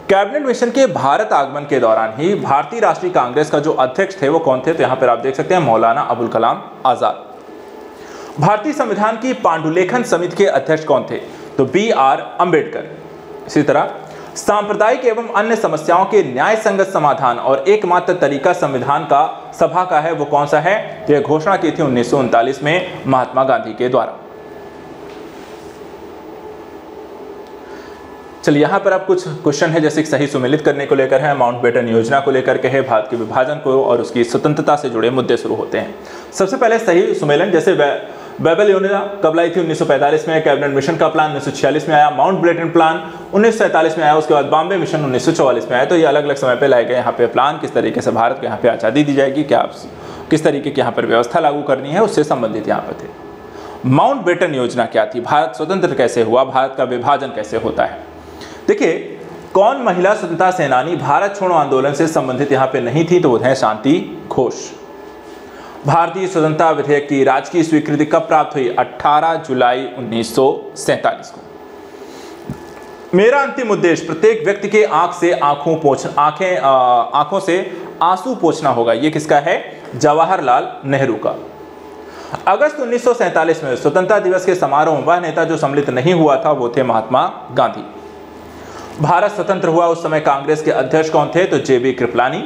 कैबिनेट मिशन के भारत आगमन के दौरान ही भारतीय राष्ट्रीय कांग्रेस का जो अध्यक्ष थे वो कौन थे? तो यहाँ पर आप देख सकते हैं मौलाना अबुल कलाम आजाद। भारतीय संविधान की पांडुलेखन समिति के अध्यक्ष कौन थे? तो BR अंबेडकर। इसी तरह सांप्रदायिक एवं अन्य समस्याओं के न्याय संगत समाधान और एकमात्र तरीका संविधान का सभा का है, वो कौन सा है? तो यह घोषणा की थी 1939 में महात्मा गांधी के द्वारा। चलिए यहाँ पर अब कुछ क्वेश्चन है, जैसे सही सुमेलित करने को लेकर है, माउंटबेटन योजना को लेकर के है, भारत के विभाजन को और उसकी स्वतंत्रता से जुड़े मुद्दे शुरू होते हैं। सबसे पहले सही सुमेलन, जैसे बेबल योजना कब लाई थी? 1945 में। कैबिनेट मिशन का प्लान 1946 में आया। माउंटबेटन प्लान 1947 में आया। उसके बाद बॉम्बे मिशन 1944 में आया। तो ये अलग अलग समय पे लाए गए यहाँ पे प्लान, किस तरीके से भारत को यहाँ पे आज़ादी दी जाएगी, क्या किस तरीके की यहाँ पर व्यवस्था लागू करनी है, उससे संबंधित यहाँ पर थे। माउंटबेटन योजना क्या थी? भारत स्वतंत्र कैसे हुआ, भारत का विभाजन कैसे होता है। देखिए कौन महिला स्वतंत्रता सेनानी भारत छोड़ो आंदोलन से संबंधित यहाँ पे नहीं थी? तो वो है शांति घोष। भारतीय स्वतंत्रता विधेयक की राजकीय स्वीकृति कब प्राप्त हुई? 18 जुलाई 1947 को। मेरा अंतिम उद्देश्य प्रत्येक व्यक्ति के आंखों से आंसू पोंछना होगा, ये किसका है? जवाहरलाल नेहरू का। अगस्त 1947 में स्वतंत्रता दिवस के समारोह में वह नेता जो सम्मिलित नहीं हुआ था वो थे महात्मा गांधी। भारत स्वतंत्र हुआ उस समय कांग्रेस के अध्यक्ष कौन थे? तो JB कृपलानी।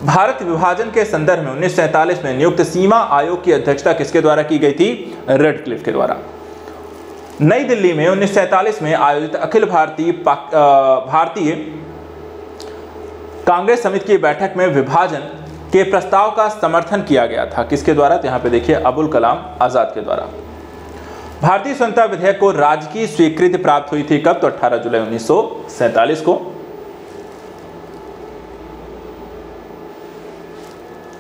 भारत विभाजन के संदर्भ में 1947 में नियुक्त सीमा आयोग की अध्यक्षता किसके द्वारा की गई थी? रेडक्लिफ के द्वारा। नई दिल्ली में 1947 में आयोजित अखिल भारतीय कांग्रेस समिति की बैठक में विभाजन के प्रस्ताव का समर्थन किया गया था, किसके द्वारा? तो यहाँ पे देखिए अबुल कलाम आजाद के द्वारा। भारतीय स्वतंत्रता विधेयक को राजकीय स्वीकृति प्राप्त हुई थी कब? तो 18 जुलाई 1947 को।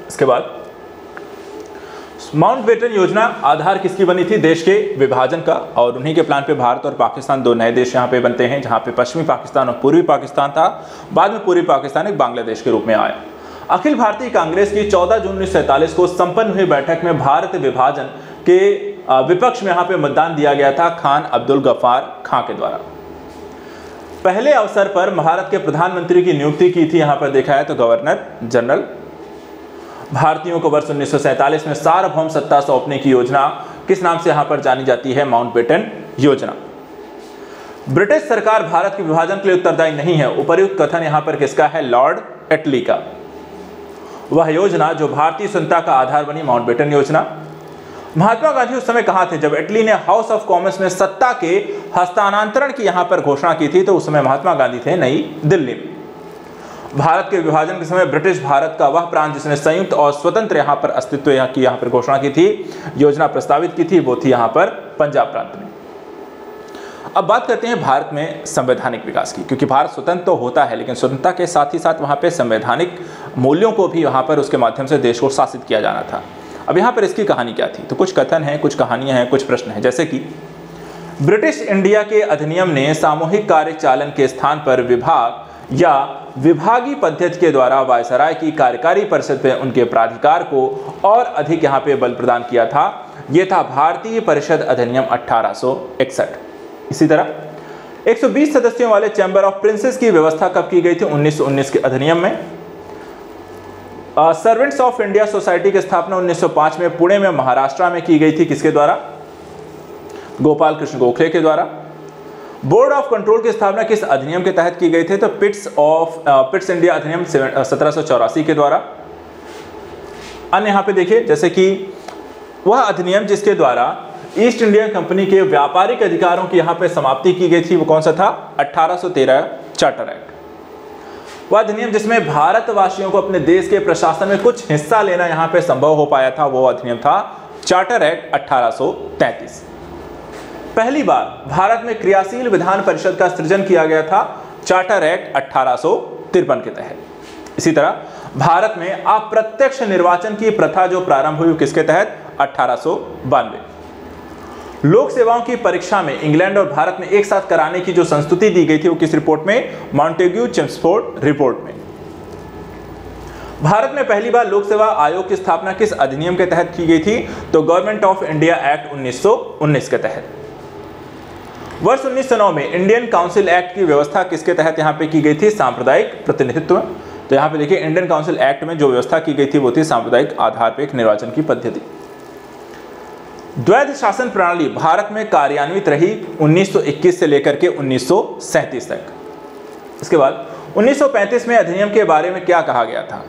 इसके बाद माउंटबेटन योजना आधार किसकी बनी थी? देश के विभाजन का। और उन्हीं के प्लान पे भारत और पाकिस्तान दो नए देश यहाँ पे बनते हैं, जहाँ पे पश्चिमी पाकिस्तान और पूर्वी पाकिस्तान था। बाद में पूर्वी पाकिस्तान एक बांग्लादेश के रूप में आया। अखिल भारतीय कांग्रेस की 14 जून 1947 को संपन्न हुई बैठक में भारत विभाजन के विपक्ष में यहाँ पे मतदान दिया गया था खान अब्दुल गफ्फार खां के द्वारा। पहले अवसर पर भारत के प्रधानमंत्री की नियुक्ति की थी, यहाँ पर देखा है तो गवर्नर जनरल। भारतीयों को वर्ष 1947 में सार्वभौम सत्ता सौंपने की योजना किस नाम से यहाँ पर जानी जाती है? माउंटबेटन योजना। ब्रिटिश सरकार भारत के विभाजन के लिए उत्तरदायी नहीं है, उपर्युक्त कथन यहाँ पर किसका है? लॉर्ड एटली का। वह योजना जो भारतीय स्वतंत्रता का आधार बनी, माउंटबेटन योजना। महात्मा गांधी उस समय कहां थे जब एटली ने हाउस ऑफ कॉमन्स में सत्ता के हस्तांतरण की यहां पर घोषणा की थी? तो उस समय महात्मा गांधी थे नई दिल्ली में। भारत के विभाजन के समय ब्रिटिश भारत का वह प्रांत जिसने संयुक्त और स्वतंत्र यहां पर अस्तित्व की यहां पर घोषणा की थी, योजना प्रस्तावित की थी, वो थी यहां पर पंजाब प्रांत में। अब बात करते हैं भारत में संवैधानिक विकास की, क्योंकि भारत स्वतंत्र तो होता है लेकिन स्वतंत्रता के साथ ही साथ वहां पे संवैधानिक मूल्यों को भी वहां पर उसके माध्यम से देश को शासित किया जाना था। अब यहाँ पर इसकी कहानी क्या थी? तो कुछ कथन हैं, कुछ कहानियां हैं, कुछ प्रश्न हैं, जैसे कि ब्रिटिश इंडिया के अधिनियम ने सामूहिक कार्य चालन के स्थान पर विभाग या विभागीय पद्धति के द्वारा वायसराय की कार्यकारी परिषद में उनके प्राधिकार को और अधिक यहाँ पे बल प्रदान किया था। यह था भारतीय परिषद अधिनियम 1861। इसी तरह 120 सदस्यों वाले चैम्बर ऑफ प्रिंसेस की व्यवस्था कब की गई थी? 1919 के अधिनियम में। सर्वेंट्स ऑफ इंडिया सोसाइटी की स्थापना 1905 में पुणे में महाराष्ट्र में की गई थी, किसके द्वारा? गोपाल कृष्ण गोखले के द्वारा। बोर्ड ऑफ कंट्रोल की स्थापना किस अधिनियम के तहत की गई थी? तो पिट्स इंडिया अधिनियम 1784 के द्वारा। अन्य यहाँ पे देखिए, जैसे कि वह अधिनियम जिसके द्वारा ईस्ट इंडिया कंपनी के व्यापारिक अधिकारों की यहाँ पे समाप्ति की गई थी, वो कौन सा था? 1813 चार्टर एक्ट। वह अधिनियम जिसमें भारतवासियों को अपने देश के प्रशासन में कुछ हिस्सा लेना यहाँ पे संभव हो पाया था, वो अधिनियम था चार्टर एक्ट 1833। पहली बार भारत में क्रियाशील विधान परिषद का सृजन किया गया था चार्टर एक्ट 1853 के तहत। इसी तरह भारत में अप्रत्यक्ष निर्वाचन की प्रथा जो प्रारंभ हुई किसके तहत? 1892। लोक सेवाओं की परीक्षा में इंग्लैंड और भारत में एक साथ कराने की जो संस्तुति दी गई थी वो किस रिपोर्ट में? मॉन्टेग्यू चेम्सफोर्ड रिपोर्ट में। भारत में पहली बार लोक सेवा आयोग की स्थापना किस अधिनियम के तहत की गई थी? तो गवर्नमेंट ऑफ इंडिया एक्ट 1919 के तहत। वर्ष 1909 में इंडियन काउंसिल एक्ट की व्यवस्था किसके तहत यहाँ पे की गई थी? सांप्रदायिक प्रतिनिधित्व। तो यहाँ पे देखिए इंडियन काउंसिल एक्ट में जो व्यवस्था की गई थी वो थी सांप्रदायिक आधार पर एक निर्वाचन की पद्धति। द्वैध शासन प्रणाली भारत में कार्यान्वित रही 1921 से लेकर के 1937 तक। इसके बाद 1935 में अधिनियम के बारे में क्या कहा गया था?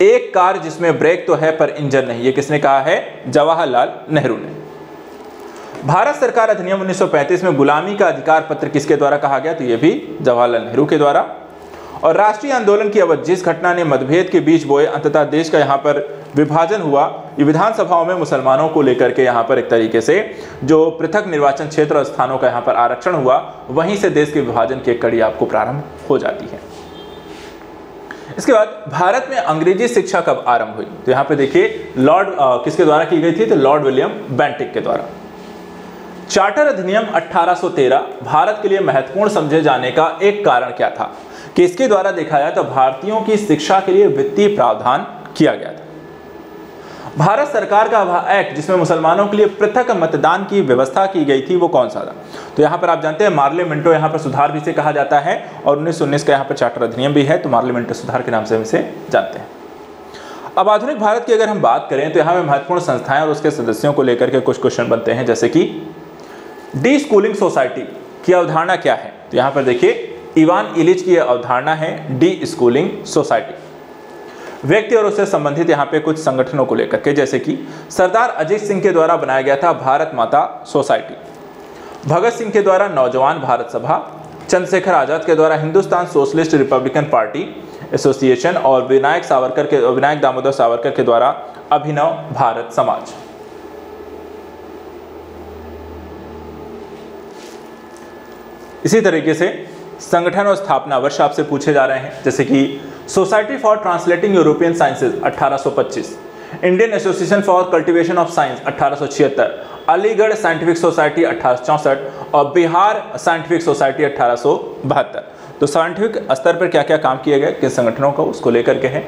एक कार जिसमें ब्रेक तो है पर इंजन नहीं। ये किसने कहा है? जवाहरलाल नेहरू ने। भारत सरकार अधिनियम 1935 में गुलामी का अधिकार पत्र किसके द्वारा कहा गया? तो ये भी जवाहरलाल नेहरू के द्वारा। और राष्ट्रीय आंदोलन की अवधि जिस घटना ने मतभेद के बीच बोए अंततः देश का यहाँ पर विभाजन हुआ, ये विधानसभाओं में मुसलमानों को लेकर के यहाँ पर एक तरीके से जो पृथक निर्वाचन क्षेत्र और स्थानों का यहाँ पर आरक्षण हुआ, वहीं से देश के विभाजन की एक कड़ी आपको प्रारंभ हो जाती है। इसके बाद भारत में अंग्रेजी शिक्षा कब आरंभ हुई? तो यहाँ पे देखिए लॉर्ड किसके द्वारा की गई थी? तो लॉर्ड विलियम बेंटिक के द्वारा। चार्टर अधिनियम 1813 भारत के लिए महत्वपूर्ण समझे जाने का एक कारण क्या था कि इसके द्वारा देखा जाए तो भारतीयों की शिक्षा के लिए वित्तीय प्रावधान किया गया था। भारत सरकार का वह एक्ट जिसमें मुसलमानों के लिए पृथक मतदान की व्यवस्था की गई थी वो कौन सा था? तो यहाँ पर आप जानते हैं मार्ले मिंटो यहाँ पर सुधार भी से कहा जाता है और 1919 का यहाँ पर चार्टर अधिनियम भी है, तो मार्ले मिंटो सुधार के नाम से हम इसे जानते हैं। अब आधुनिक भारत की अगर हम बात करें तो यहाँ पे महत्वपूर्ण संस्थाएं और उसके सदस्यों को लेकर के कुछ क्वेश्चन बनते हैं, जैसे कि डी स्कूलिंग सोसाइटी की अवधारणा क्या है? तो यहाँ पर देखिए इवान इलिच की अवधारणा है डी स्कूलिंग सोसाइटी। व्यक्ति और उससे संबंधित यहाँ पे कुछ संगठनों को लेकर के, जैसे कि सरदार अजीत सिंह के द्वारा बनाया गया था भारत माता सोसाइटी, भगत सिंह के द्वारा नौजवान भारत सभा, चंद्रशेखर आजाद के द्वारा Hindustan socialist Republican party association और विनायक दामोदर सावरकर के द्वारा अभिनव भारत समाज। इसी तरीके से संगठन और स्थापना वर्ष आपसे पूछे जा रहे हैं, जैसे कि society for translating European sciences 1825, Indian association for cultivation of science 1876, Aligarh scientific society 1864 और बिहार साइंटिफिक सोसाइटी 1872। तो साइंटिफिक स्तर पर क्या क्या काम किए गए किन संगठनों का, उसको लेकर के है।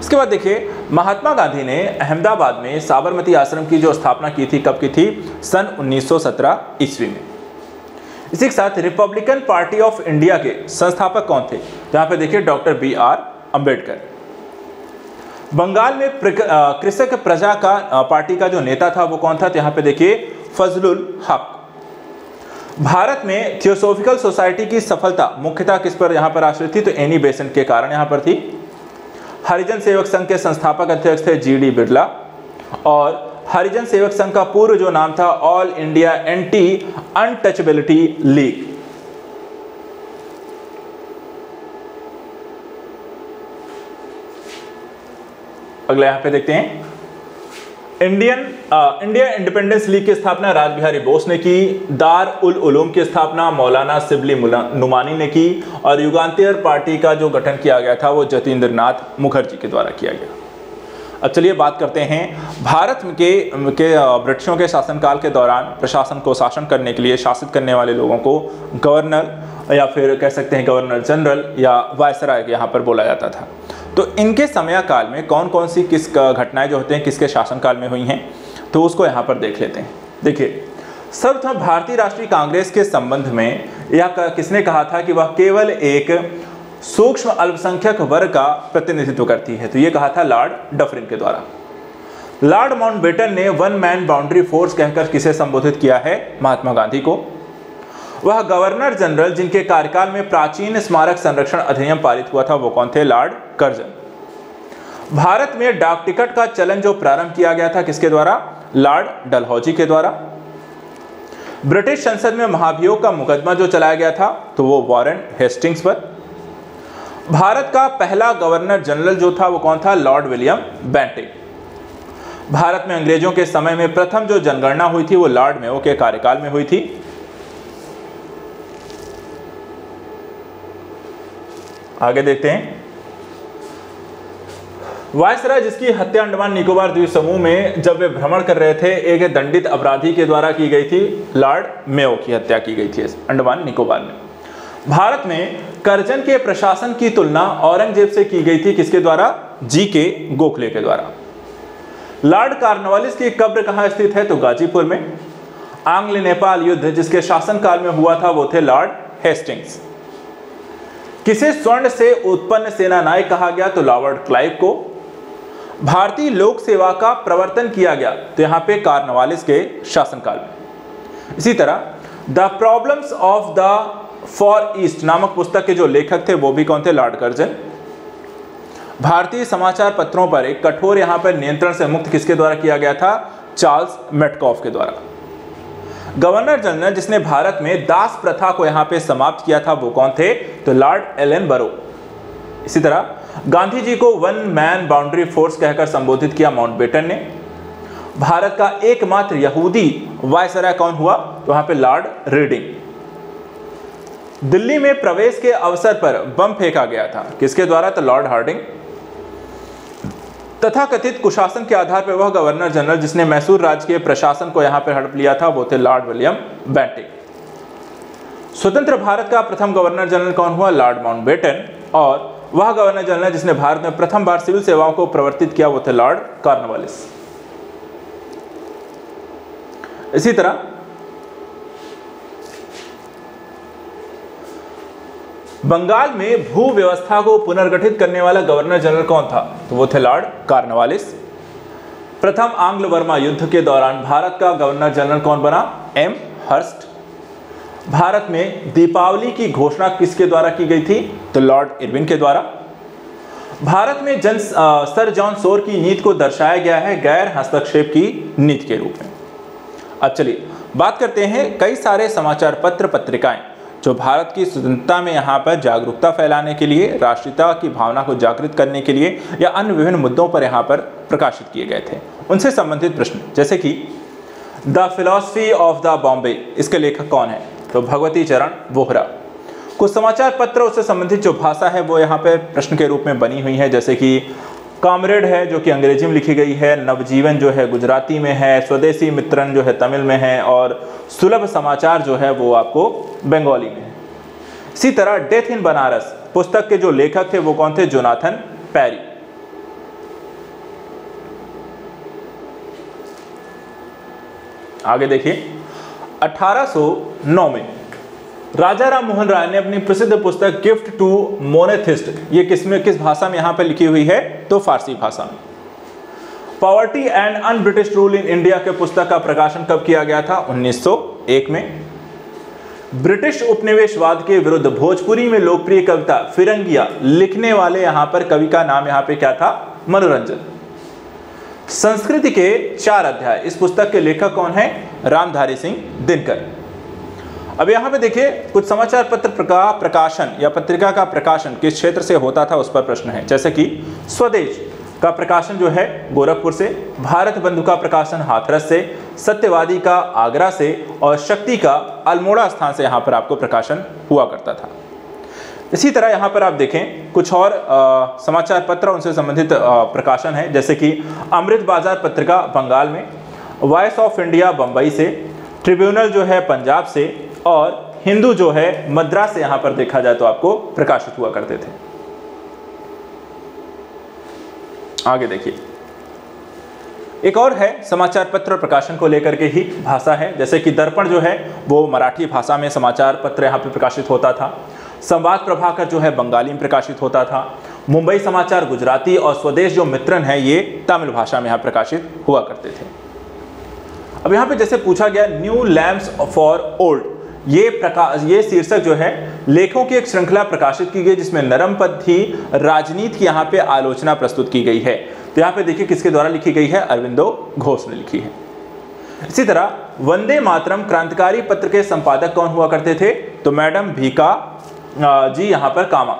इसके बाद देखिए महात्मा गांधी ने अहमदाबाद में साबरमती आश्रम की जो स्थापना की थी, कब की थी? सन 1917 ईस्वी में। इसी के साथ रिपब्लिकन पार्टी ऑफ इंडिया के संस्थापक कौन थे? यहाँ पे देखिए डॉक्टर बी.आर. अम्बेडकर। बंगाल में कृषक प्रजा का पार्टी का जो नेता था वो कौन था? तो यहाँ पे देखिए फजलुल हक। भारत में थियोसॉफिकल सोसाइटी की सफलता मुख्यतः किस पर यहाँ पर आश्रित थी? तो एनी बेसेंट के कारण यहाँ पर थी। हरिजन सेवक संघ के संस्थापक अध्यक्ष थे जी.डी. बिरला और हरिजन सेवक संघ का पूर्व जो नाम था all India anti untouchability league. अगला यहां पे देखते हैं इंडिया इंडिपेंडेंस लीग की स्थापना राज बिहारी बोस ने की, दार उल उलूम की स्थापना मौलाना सिबली नुमानी ने की और युगांतर पार्टी का जो गठन किया गया था वो जतीन्द्र नाथ मुखर्जी के द्वारा किया गया। अब चलिए बात करते हैं भारत के ब्रिटिशों के शासनकाल के दौरान प्रशासन को शासन करने के लिए शासित करने वाले लोगों को गवर्नर या फिर कह सकते हैं गवर्नर जनरल या वायसराय यहाँ पर बोला जाता था। तो इनके समयकाल में कौन कौन सी किस घटनाएं जो होते हैं किसके शासनकाल में हुई हैं, तो उसको यहाँ पर देख लेते हैं। देखिए सर्वप्रथम भारतीय राष्ट्रीय कांग्रेस के संबंध में यह किसने कहा था कि वह केवल एक सूक्ष्म अल्पसंख्यक वर्ग का प्रतिनिधित्व करती है? तो ये कहा था लॉर्ड डफरिन के द्वारा। लॉर्ड माउंटबेटन ने वन मैन बाउंड्री फोर्स कहकर किसे संबोधित किया है? महात्मा गांधी को। वह गवर्नर जनरल जिनके कार्यकाल में प्राचीन स्मारक संरक्षण अधिनियम पारित हुआ था वो कौन थे? Lord Curzon. भारत में डाक टिकट का चलन जो प्रारंभ किया गया था किसके द्वारा? लॉर्ड डलहौजी के द्वारा। ब्रिटिश संसद में महाभियोग का मुकदमा जो चलाया गया था तो वो वॉरेन हेस्टिंग्स पर। भारत का पहला गवर्नर जनरल जो था वो कौन था? Lord William Bentinck. भारत में अंग्रेजों के समय में प्रथम जो जनगणना हुई थी वो लॉर्ड मेयो के कार्यकाल में हुई थी। आगे देखते हैं। वायसराय जिसकी हत्या अंडमान निकोबार द्वीप समूह में जब वे भ्रमण कर रहे थे एक दंडित अपराधी के द्वारा की गई थी, लॉर्ड मेयो की हत्या की गई थी अंडमान निकोबार में। भारत में करजन के प्रशासन की तुलना औरंगजेब से की गई थी, किसके द्वारा? जी.के. गोखले के द्वारा। लॉर्ड कॉर्नवालिस की कब्र कहां स्थित है? तो गाजीपुर में। आंग्ल नेपाल युद्ध जिसके शासनकाल में हुआ था वो थे लॉर्ड हेस्टिंग्स। किसे स्वर्ण से उत्पन्न सेना नायक कहा गया? तो लॉर्ड क्लाइव को। भारतीय लोक सेवा का प्रवर्तन किया गया तो यहां पे कॉर्नवालिस के शासनकाल में। इसी तरह the problems of the for east नामक पुस्तक के जो लेखक थे वो भी कौन थे? Lord Curzon. भारतीय समाचार पत्रों पर एक कठोर यहां पर नियंत्रण से मुक्त किसके द्वारा किया गया था? चार्ल्स मेटकॉफ के द्वारा। गवर्नर जनरल जिसने भारत में दास प्रथा को यहां पे समाप्त किया था वो कौन थे? तो लॉर्ड एलन बरो। इसी तरह गांधी जी को वन मैन बाउंड्री फोर्स कहकर संबोधित किया माउंटबेटन ने। भारत का एकमात्र यहूदी वायसराय कौन हुआ? तो वहां पे लॉर्ड रीडिंग। दिल्ली में प्रवेश के अवसर पर बम फेंका गया था, किसके द्वारा? तो लॉर्ड हार्डिंग। तथाकथित कुशासन के आधार पर वह गवर्नर जनरल जिसने मैसूर राज्य के प्रशासन को यहां पर हड़प लिया था वो थे लॉर्ड विलियम बेंटिक। स्वतंत्र भारत का प्रथम गवर्नर जनरल कौन हुआ? Lord Mountbatten. और वह गवर्नर जनरल जिसने भारत में प्रथम बार सिविल सेवाओं को प्रवर्तित किया वो थे लॉर्ड कॉर्नवालिस। इसी तरह बंगाल में भू व्यवस्था को पुनर्गठित करने वाला गवर्नर जनरल कौन था? तो वो थे लॉर्ड कॉर्नवालिस। प्रथम आंग्ल बर्मा युद्ध के दौरान भारत का गवर्नर जनरल कौन बना? M Hearst. भारत में दीपावली की घोषणा किसके द्वारा की गई थी? तो लॉर्ड इरविन के द्वारा। भारत में सर जॉन सोर की नीति को दर्शाया गया है गैर हस्तक्षेप की नीति के रूप में। अब चलिए बात करते हैं कई सारे समाचार पत्र पत्रिकाएं जो भारत की स्वतंत्रता में यहाँ पर जागरूकता फैलाने के लिए, राष्ट्रीयता की भावना को जागृत करने के लिए या अन्य विभिन्न मुद्दों पर यहाँ पर प्रकाशित किए गए थे, उनसे संबंधित प्रश्न। जैसे कि the philosophy of the Bombay, इसके लेखक कौन है? तो भगवती चरण वोहरा। कुछ समाचार पत्र उससे संबंधित जो भाषा है वो यहाँ पे प्रश्न के रूप में बनी हुई है, जैसे कि कामरेड है जो कि अंग्रेजी में लिखी गई है, नवजीवन जो है गुजराती में है, स्वदेशी मित्रन जो है तमिल में है और सुलभ समाचार जो है वो आपको बंगाली में है। इसी तरह डेथ इन बनारस पुस्तक के जो लेखक थे वो कौन थे? जोनाथन पैरी। आगे देखिए 1809 में राजा राम मोहन राय ने अपनी प्रसिद्ध पुस्तक गिफ्ट टू मोनेथिस्ट, ये किस भाषा में यहां पर लिखी हुई है? तो फारसी भाषा में। Poverty and un British rule in India के पुस्तक का प्रकाशन कब किया गया था? 1901 में। ब्रिटिश उपनिवेशवाद के विरुद्ध भोजपुरी में लोकप्रिय कविता फिरंगिया लिखने वाले यहां पर कवि का नाम यहां पे क्या था? मनोरंजन। संस्कृति के 4 अध्याय, इस पुस्तक के लेखक कौन है? रामधारी सिंह दिनकर। अब यहाँ पे देखिए कुछ समाचार पत्र का प्रकाशन या पत्रिका का प्रकाशन किस क्षेत्र से होता था उस पर प्रश्न है। जैसे कि स्वदेश का प्रकाशन जो है गोरखपुर से, भारत बंधु का प्रकाशन हाथरस से, सत्यवादी का आगरा से और शक्ति का अल्मोड़ा स्थान से यहाँ पर आपको प्रकाशन हुआ करता था। इसी तरह यहाँ पर आप देखें कुछ और समाचार पत्र उनसे संबंधित प्रकाशन है, जैसे कि अमृत बाजार पत्रिका बंगाल में, वॉइस ऑफ इंडिया बंबई से, ट्रिब्यूनल जो है पंजाब से और हिंदू जो है मद्रास से यहाँ पर देखा जाए तो आपको प्रकाशित हुआ करते थे। आगे देखिए एक और है समाचार पत्र प्रकाशन को लेकर के ही भाषा है, जैसे कि दर्पण जो है वो मराठी भाषा में समाचार पत्र यहाँ पे प्रकाशित होता था, संवाद प्रभाकर जो है बंगाली में प्रकाशित होता था, मुंबई समाचार गुजराती और स्वदेश जो मित्रन है ये तमिल भाषा में यहाँ प्रकाशित हुआ करते थे। अब यहाँ पे जैसे पूछा गया न्यू लैम्प्स फॉर ओल्ड, ये शीर्षक जो है लेखों की एक श्रृंखला प्रकाशित की गई जिसमें नरमपंथी राजनीति की यहाँ पे आलोचना प्रस्तुत की गई है। तो यहाँ पे देखिए किसके द्वारा लिखी गई है? अरविंदो घोष ने लिखी है। इसी तरह वंदे मातरम क्रांतिकारी पत्र के संपादक कौन हुआ करते थे? तो मैडम भीका जी यहां पर Cama,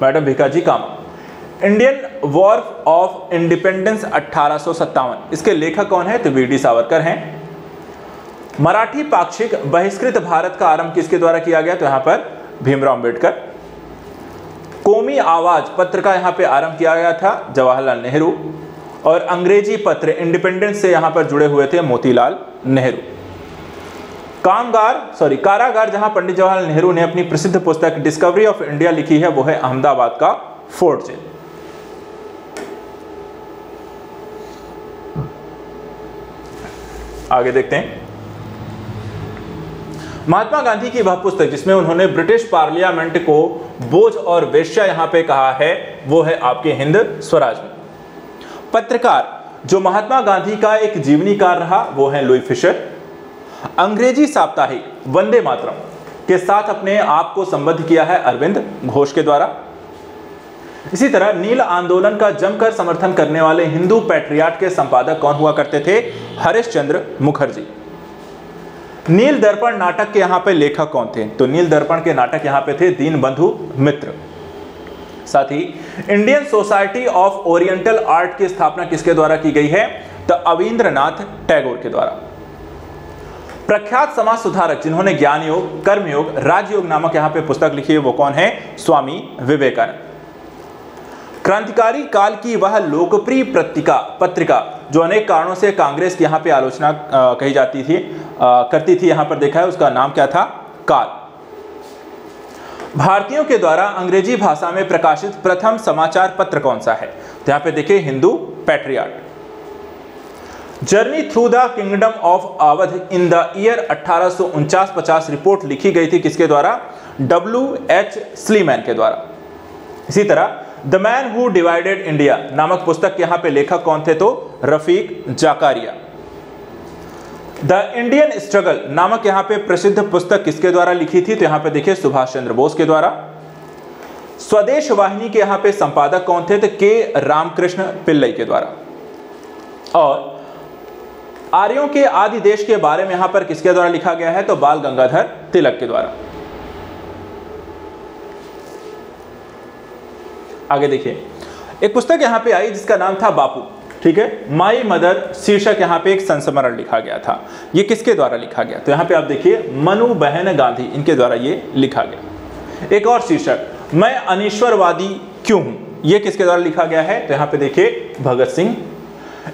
madam Bhikaiji Cama. Indian war of independence 1857, इसके लेखक कौन है? तो वीडी सावरकर हैं। मराठी पाक्षिक बहिष्कृत भारत का आरंभ किसके द्वारा किया गया? तो यहां पर भीमराव अंबेडकर। कौमी आवाज पत्र का यहां पे आरंभ किया गया था जवाहरलाल नेहरू, और अंग्रेजी पत्र इंडिपेंडेंस से यहां पर जुड़े हुए थे मोतीलाल नेहरू। कारागार जहां पंडित जवाहरलाल नेहरू ने अपनी प्रसिद्ध पुस्तक डिस्कवरी ऑफ इंडिया लिखी है, वो है अहमदाबाद का फोर्ट जेल। आगे देखते हैं, महात्मा गांधी की वह पुस्तक जिसमें उन्होंने ब्रिटिश पार्लियामेंट को बोझ और वेश्या यहां पे कहा है, वो है आपके हिंद स्वराज में। पत्रकार जो महात्मा गांधी का एक जीवनीकार रहा, वो है लुई फिशर। अंग्रेजी साप्ताहिक वंदे मातरम के साथ अपने आप को संबद्ध किया है अरविंद घोष के द्वारा। इसी तरह नील आंदोलन का जमकर समर्थन करने वाले हिंदू पैट्रियाट के संपादक कौन हुआ करते थे? हरीश चंद्र मुखर्जी। नील दर्पण नाटक के यहां पे लेखक कौन थे? तो नील दर्पण के नाटक यहां पे थे दीनबंधु मित्र। साथ ही Indian society of oriental art की स्थापना किसके द्वारा की गई है? तो अविंद्रनाथ टैगोर के द्वारा। प्रख्यात समाज सुधारक जिन्होंने ज्ञान योग, कर्मयोग, राजयोग नामक यहां पे पुस्तक लिखी है, वो कौन है? स्वामी विवेकानंद। क्रांतिकारी काल की वह लोकप्रिय पत्रिका जो अनेक कारणों से कांग्रेस की यहां पे आलोचना कही जाती थी करती थी, यहां पर देखा है, उसका नाम क्या था? काल। भारतीयों के द्वारा अंग्रेजी भाषा में प्रकाशित प्रथम समाचार पत्र कौन सा है? तो यहां पे देखिए Hindu patriot. Journey through the kingdom of Awadh in the year 1849-50 report लिखी गई थी किसके द्वारा? W.H. स्लीमैन के द्वारा। इसी तरह the man who divided India नामक पुस्तक के यहां पे लेखक कौन थे? तो Rafiq Zakariya. The Indian struggle नामक यहां पे प्रसिद्ध पुस्तक किसके द्वारा लिखी थी? तो यहां पे देखिए सुभाष चंद्र बोस के द्वारा। स्वदेश वाहिनी के यहां पे संपादक कौन थे? तो के रामकृष्ण पिल्लई के द्वारा। और आर्यों के आदि देश के बारे में यहां पर किसके द्वारा लिखा गया है? तो बाल गंगाधर तिलक के द्वारा। आगे देखिए, एक पुस्तक यहां पे आई जिसका नाम था बापू, ठीक है, माई मदर शीर्षक यहां पे एक संस्मरण लिखा गया था। ये किसके द्वारा लिखा गया? तो यहां पे आप देखिए मनु बहन गांधी, इनके द्वारा ये लिखा गया। एक और शीर्षक मैं अनिश्वरवादी क्यों हूं, ये किसके द्वारा लिखा गया है? तो यहां पे देखिए Bhagat Singh.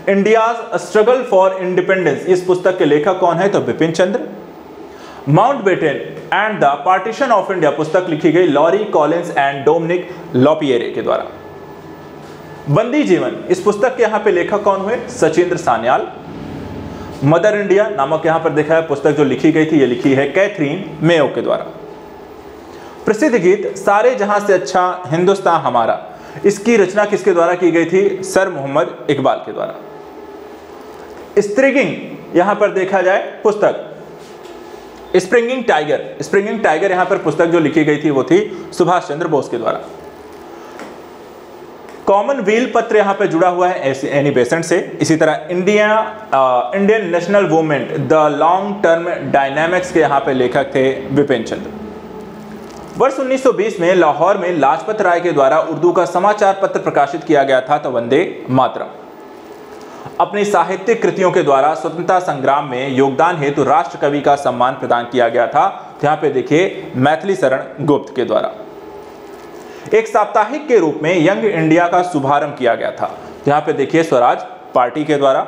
India's struggle for independence, इस पुस्तक के लेखक कौन है? तो Bipin Chandra. Mountbatten and the partition of India पुस्तक लिखी गई Larry Collins and Dominique Lapierre के द्वारा। बंदी जीवन, इस पुस्तक के यहां पे लेखक कौन हुए? सचिंद्र सान्याल। मदर इंडिया नामक यहां पर देखा है पुस्तक जो लिखी गई थी, ये लिखी है कैथरीन मेयो के द्वारा। प्रसिद्ध गीत सारे जहां से अच्छा हिंदुस्तान हमारा, इसकी रचना किसके द्वारा की गई थी? सर मोहम्मद इकबाल के द्वारा। स्त्रिंगिंग यहां पर देखा जाए पुस्तक स्प्रिंगिंग टाइगर यहां पर पुस्तक जो लिखी गई थी वो थी सुभाष चंद्र बोस के द्वारा। कॉमनवेल्थ पत्र यहां पे जुड़ा हुआ है एनी बेसेंट से। इसी तरह Indian national movement the long term dynamics के यहां पे लेखक थे बिपिन चंद्र। वर्ष 1920 में लाहौर में लाजपत राय के द्वारा उर्दू का समाचार पत्र प्रकाशित किया गया था, तो वंदे मातरम। अपनी साहित्यिक कृतियों के द्वारा स्वतंत्रता संग्राम में योगदान हेतु राष्ट्र कवि का सम्मान प्रदान किया गया था, यहाँ पे देखिए मैथिली शरण गुप्त के द्वारा। एक साप्ताहिक के रूप में यंग इंडिया का शुभारंभ किया गया था, यहाँ पे देखिए स्वराज पार्टी के द्वारा।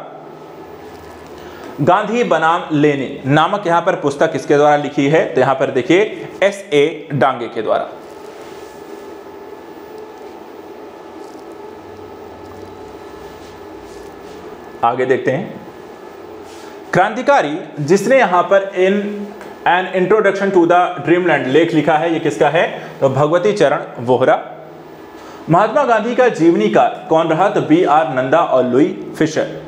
गांधी बनाम लेनिन नामक यहां पर पुस्तक किसके द्वारा लिखी है? तो यहां पर देखिए S.A. डांगे के द्वारा। आगे देखते हैं, क्रांतिकारी जिसने यहां पर an introduction to the Dreamland लेख लिखा है, ये किसका है? तो भगवती चरण वोहरा। महात्मा गांधी का जीवनीकार कौन रहा? तो B.R. नंदा और लुई फिशर।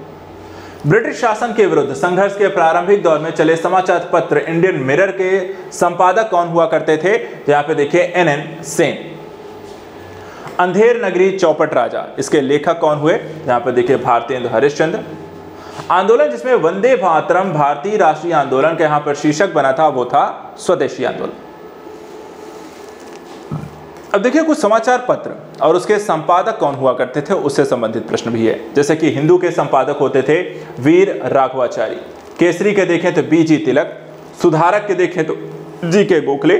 ब्रिटिश शासन के विरुद्ध संघर्ष के प्रारंभिक दौर में चले समाचार पत्र इंडियन मिरर के संपादक कौन हुआ करते थे? यहाँ पे देखिए N.N. सेन। अंधेर नगरी चौपट राजा, इसके लेखक कौन हुए? यहाँ पे देखिए भारतेंदु हरिश्चंद्र। आंदोलन जिसमें वंदे मातरम भारतीय राष्ट्रीय आंदोलन का यहां पर शीर्षक बना था वो था स्वदेशी आंदोलन। अब देखिए कुछ समाचार पत्र और उसके संपादक कौन हुआ करते थे उससे संबंधित प्रश्न भी है। जैसे कि हिंदू के संपादक होते थे वीर राघवाचारी, केसरी के देखें तो बी जी तिलक, सुधारक के देखें तो जी के गोखले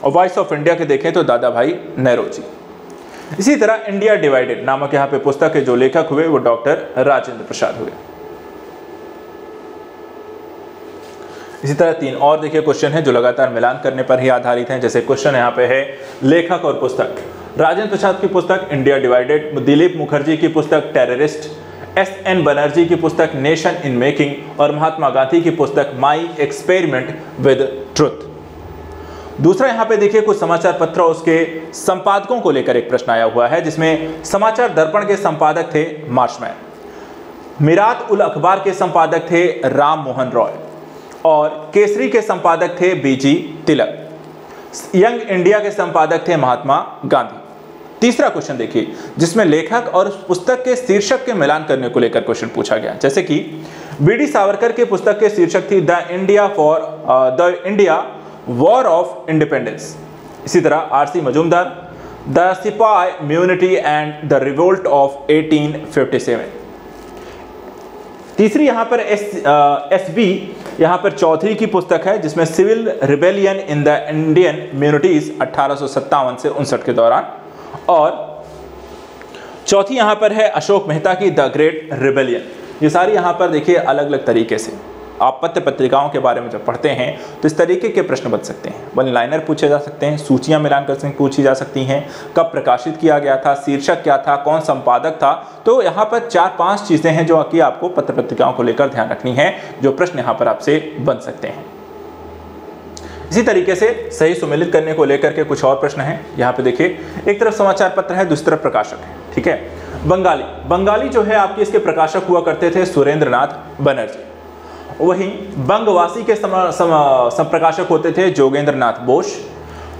और वॉइस ऑफ इंडिया के देखें तो दादा भाई नौरोजी। इसी तरह इंडिया डिवाइडेड नामक यहाँ पे पुस्तक के जो लेखक हुए वो डॉक्टर राजेंद्र प्रसाद हुए। इसी तरह 3 और देखिए क्वेश्चन है जो लगातार मिलान करने पर ही आधारित हैं। जैसे क्वेश्चन यहाँ पे है लेखक और पुस्तक, राजेंद्र प्रसाद की पुस्तक इंडिया डिवाइडेड, दिलीप मुखर्जी की पुस्तक टेररिस्ट, एस.एन. बनर्जी की पुस्तक नेशन इन मेकिंग और महात्मा गांधी की पुस्तक माई एक्सपेरिमेंट विद ट्रुथ। दूसरा यहाँ पे देखिए कुछ समाचार पत्र और उसके संपादकों को लेकर एक प्रश्न आया हुआ है, जिसमें समाचार दर्पण के संपादक थे मार्शमैन, मिरात उल अखबार के संपादक थे राम मोहन रॉय और केसरी के संपादक थे बीजी तिलक, यंग इंडिया के संपादक थे महात्मा गांधी। तीसरा क्वेश्चन देखिए जिसमें लेखक और पुस्तक के शीर्षक के मिलान करने को लेकर क्वेश्चन पूछा गया। जैसे कि बी.डी. सावरकर के पुस्तक के शीर्षक थी the India war of independence. इसी तरह आर.सी. मजूमदार द सिपाही म्यूनिटी एंड द रिवोल्ट ऑफ 1857। तीसरी यहाँ पर एस.बी. यहाँ पर चौधरी की पुस्तक है जिसमें civil rebellion in the Indian mutinies 1857 से 59 के दौरान, और चौथी यहाँ पर है अशोक मेहता की द ग्रेट रिबेलियन। ये सारी यहाँ पर देखिए अलग अलग तरीके से आप पत्र पत्रिकाओं के बारे में जब पढ़ते हैं तो इस तरीके के प्रश्न बन सकते हैं। वन लाइनर पूछे जा सकते हैं, सूचियां मिलान कर पूछी जा सकती हैं, कब प्रकाशित किया गया था, शीर्षक क्या था, कौन संपादक था। तो यहाँ पर 4-5 चीज़ें हैं जो कि आपको पत्र पत्रिकाओं को लेकर ध्यान रखनी है, जो प्रश्न यहाँ पर आपसे बन सकते हैं। इसी तरीके से सही सुमेलित करने को लेकर के कुछ और प्रश्न हैं। यहाँ पे देखिए एक तरफ समाचार पत्र है, दूसरी तरफ प्रकाशक है, ठीक है। बंगाली जो है आपके इसके प्रकाशक हुआ करते थे सुरेंद्र नाथ बनर्जी। वहीं बंगवासी के संप्रकाशक होते थे जोगेंद्र नाथ बोस।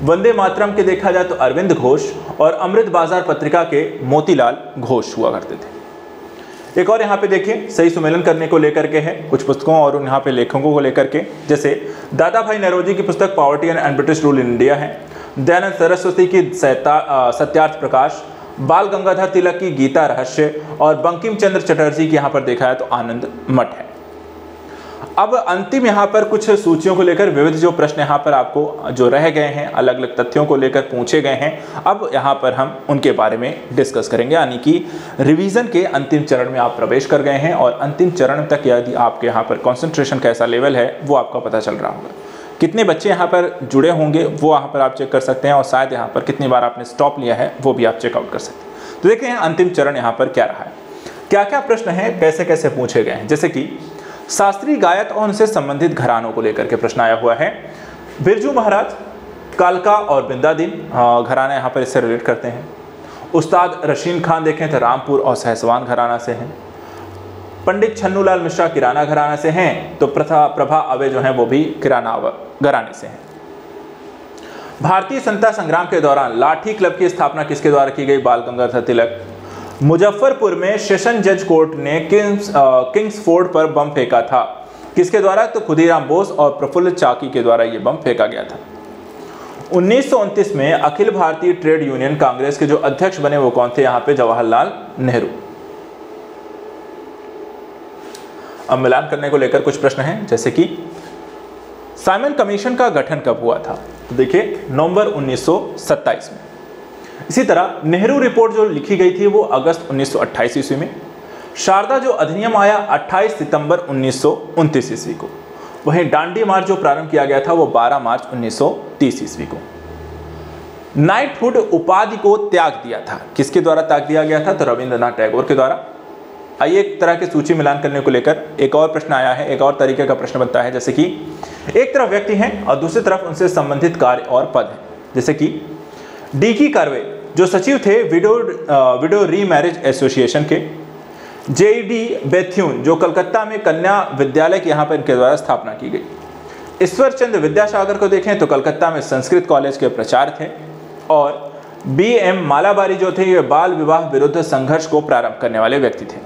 वंदे मातरम के देखा जाए तो अरविंद घोष और अमृत बाजार पत्रिका के मोतीलाल घोष हुआ करते थे। एक और यहाँ पे देखिए सही सुमेलन करने को लेकर के है कुछ पुस्तकों और यहाँ पे लेखकों को लेकर के, जैसे दादा भाई नौरोजी की पुस्तक poverty and British rule in India है, दयानंद सरस्वती की सत्यार्थ प्रकाश, बाल गंगाधर तिलक की गीता रहस्य और बंकिम चंद्र चटर्जी की यहाँ पर देखा है तो आनंद मठ है। अब अंतिम यहाँ पर कुछ सूचियों को लेकर विविध जो प्रश्न यहाँ पर आपको जो रह गए हैं, अलग अलग तथ्यों को लेकर पूछे गए हैं, अब यहाँ पर हम उनके बारे में डिस्कस करेंगे। यानी कि रिवीजन के अंतिम चरण में आप प्रवेश कर गए हैं और अंतिम चरण तक यदि आपके यहाँ पर कंसंट्रेशन कैसा लेवल है वो आपका पता चल रहा होगा। कितने बच्चे यहाँ पर जुड़े होंगे वो यहाँ पर आप चेक कर सकते हैं और शायद यहाँ पर कितनी बार आपने स्टॉप लिया है वो भी आप चेकआउट कर सकते हैं। तो देखते हैं अंतिम चरण यहाँ पर क्या रहा है, क्या क्या प्रश्न हैं, कैसे कैसे पूछे गए हैं। जैसे कि शास्त्रीय गायक और उनसे संबंधित घरानों को लेकर के प्रश्न आया हुआ है। बिरजू महाराज, कालका और बिंदादीन घराना यहाँ पर इससे रिलेट करते हैं। उस्ताद रशीद खान देखें तो रामपुर और सहसवान घराना से हैं। पंडित छन्नूलाल मिश्रा किराना घराना से हैं, तो प्रभा अवे जो हैं वो भी किराना घराने से हैं। भारतीय स्वतंत्रता संग्राम के दौरान लाठी क्लब की स्थापना किसके द्वारा की गई? बाल गंगाधर तिलक। मुजफ्फरपुर में सेशन जज कोर्ट ने किंग्स फोर्ड पर बम फेंका था, किसके द्वारा? तो खुदीराम बोस और प्रफुल्ल चाकी के द्वारा यह बम फेंका गया था। 1929 में अखिल भारतीय ट्रेड यूनियन कांग्रेस के जो अध्यक्ष बने वो कौन थे? यहाँ पे जवाहरलाल नेहरू। अब मिलान करने को लेकर कुछ प्रश्न हैं, जैसे कि साइमन कमीशन का गठन कब हुआ था? तो देखिए नवंबर 1927 में। इसी तरह नेहरू रिपोर्ट जो लिखी गई थी वो अगस्त 1928 ईस्वी में। शारदा जो अधिनियम आया 28 सितंबर 1929 ईस्वी को। वहीं डांडी मार्च जो प्रारंभ किया गया था वो 12 मार्च 1930 ईस्वी को। नाइटहुड उपाधि को त्याग दिया था, किसके द्वारा त्याग दिया गया था? तो रविंद्रनाथ टैगोर के द्वारा। आइए एक तरह की सूची मिलान करने को लेकर एक और प्रश्न आया है, एक और तरीके का प्रश्न बनता है, जैसे कि एक तरफ व्यक्ति हैं और दूसरी तरफ उनसे संबंधित कार्य और पद हैं। जैसे कि डी.की. कर्वे जो सचिव थे विडो रीमैरिज एसोसिएशन के। जे.डी. बेथ्यून जो कलकत्ता में कन्या विद्यालय की यहाँ पर इनके द्वारा स्थापना की गई। ईश्वर चंद्र विद्यासागर को देखें तो कलकत्ता में संस्कृत कॉलेज के प्राचार्य थे। और बी.एम. मालाबारी जो थे ये बाल विवाह विरुद्ध संघर्ष को प्रारंभ करने वाले व्यक्ति थे।